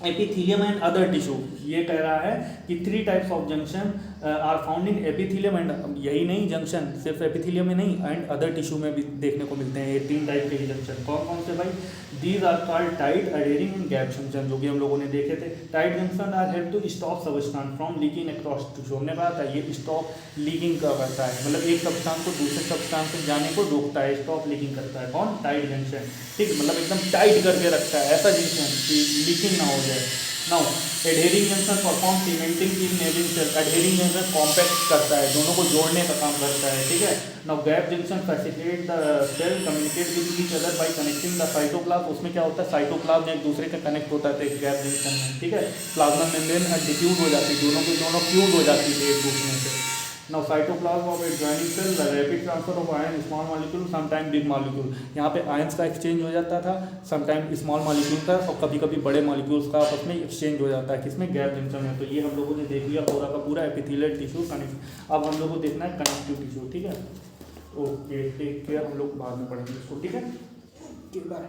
epithelium and other tissue. ये कह रहा है कि 3 types of junction are found in epithelium and, यही नहीं जंक्शन सिर्फ एपिथेलियम में नहीं, एंड अदर टिश्यू में भी देखने को मिलते हैं। ये 3 टाइप के जंक्शन कौन कौन से भाई, these are called tight, adhering and gap junction, जो कि हम लोगों ने देखे थे। Tight junction are help to stop substance from leaking across tissue. हमने कहा था ये स्टॉप लीकिंग का करता है, मतलब एक सबस्टेंस को दूसरे सबस्टेंस से जाने को रोकता है, स्टॉप लीकिंग करता है। कौन, टाइट जंक्शन, ठीक, मतलब एकदम टाइट करके रखता है, ऐसा जंक्शन कि लीकिंग ना हो जाए। Now adhering junction perform cementing in नेविंग सेल। एडहेरिंग जंक्शन कॉम्पैक्ट करता है, दोनों को जोड़ने का काम करता है, ठीक है। Now gap junction facilitate the cell communicate with each other by connecting the cytoplasm. उसमें क्या होता है, साइटोप्लाज्म एक दूसरे का कनेक्ट होता है गैप जंक्शन में, ठीक है। प्लाज्मा मेम्ब्रेन डिफ्यूज हो जाती है, दोनों की दोनों फ्यूज हो जाती है एक दूसरे से। Now cytoplasm of a joining cell, the rapid transfer of ion, small molecule, sometime big molecule। यहाँ पे आयंस का एक्सचेंज हो जाता था, समटाइम स्मॉल मॉलिक्यूल का, और कभी कभी बड़े मॉलिक्यूल्स का आपस में एक्सचेंज हो जाता है, किसमें, गैप जंक्शन में। तो ये हम लोगों ने देख लिया पूरा का पूरा एपिथेलियल टिश्यू कनेक्ट। अब हम लोग को देखना है कनेक्टिव टिश्यू, ठीक है। ओके, टेक केयर, हम लोग बाद में पढ़ेंगे इसको, ठीक है, बाय।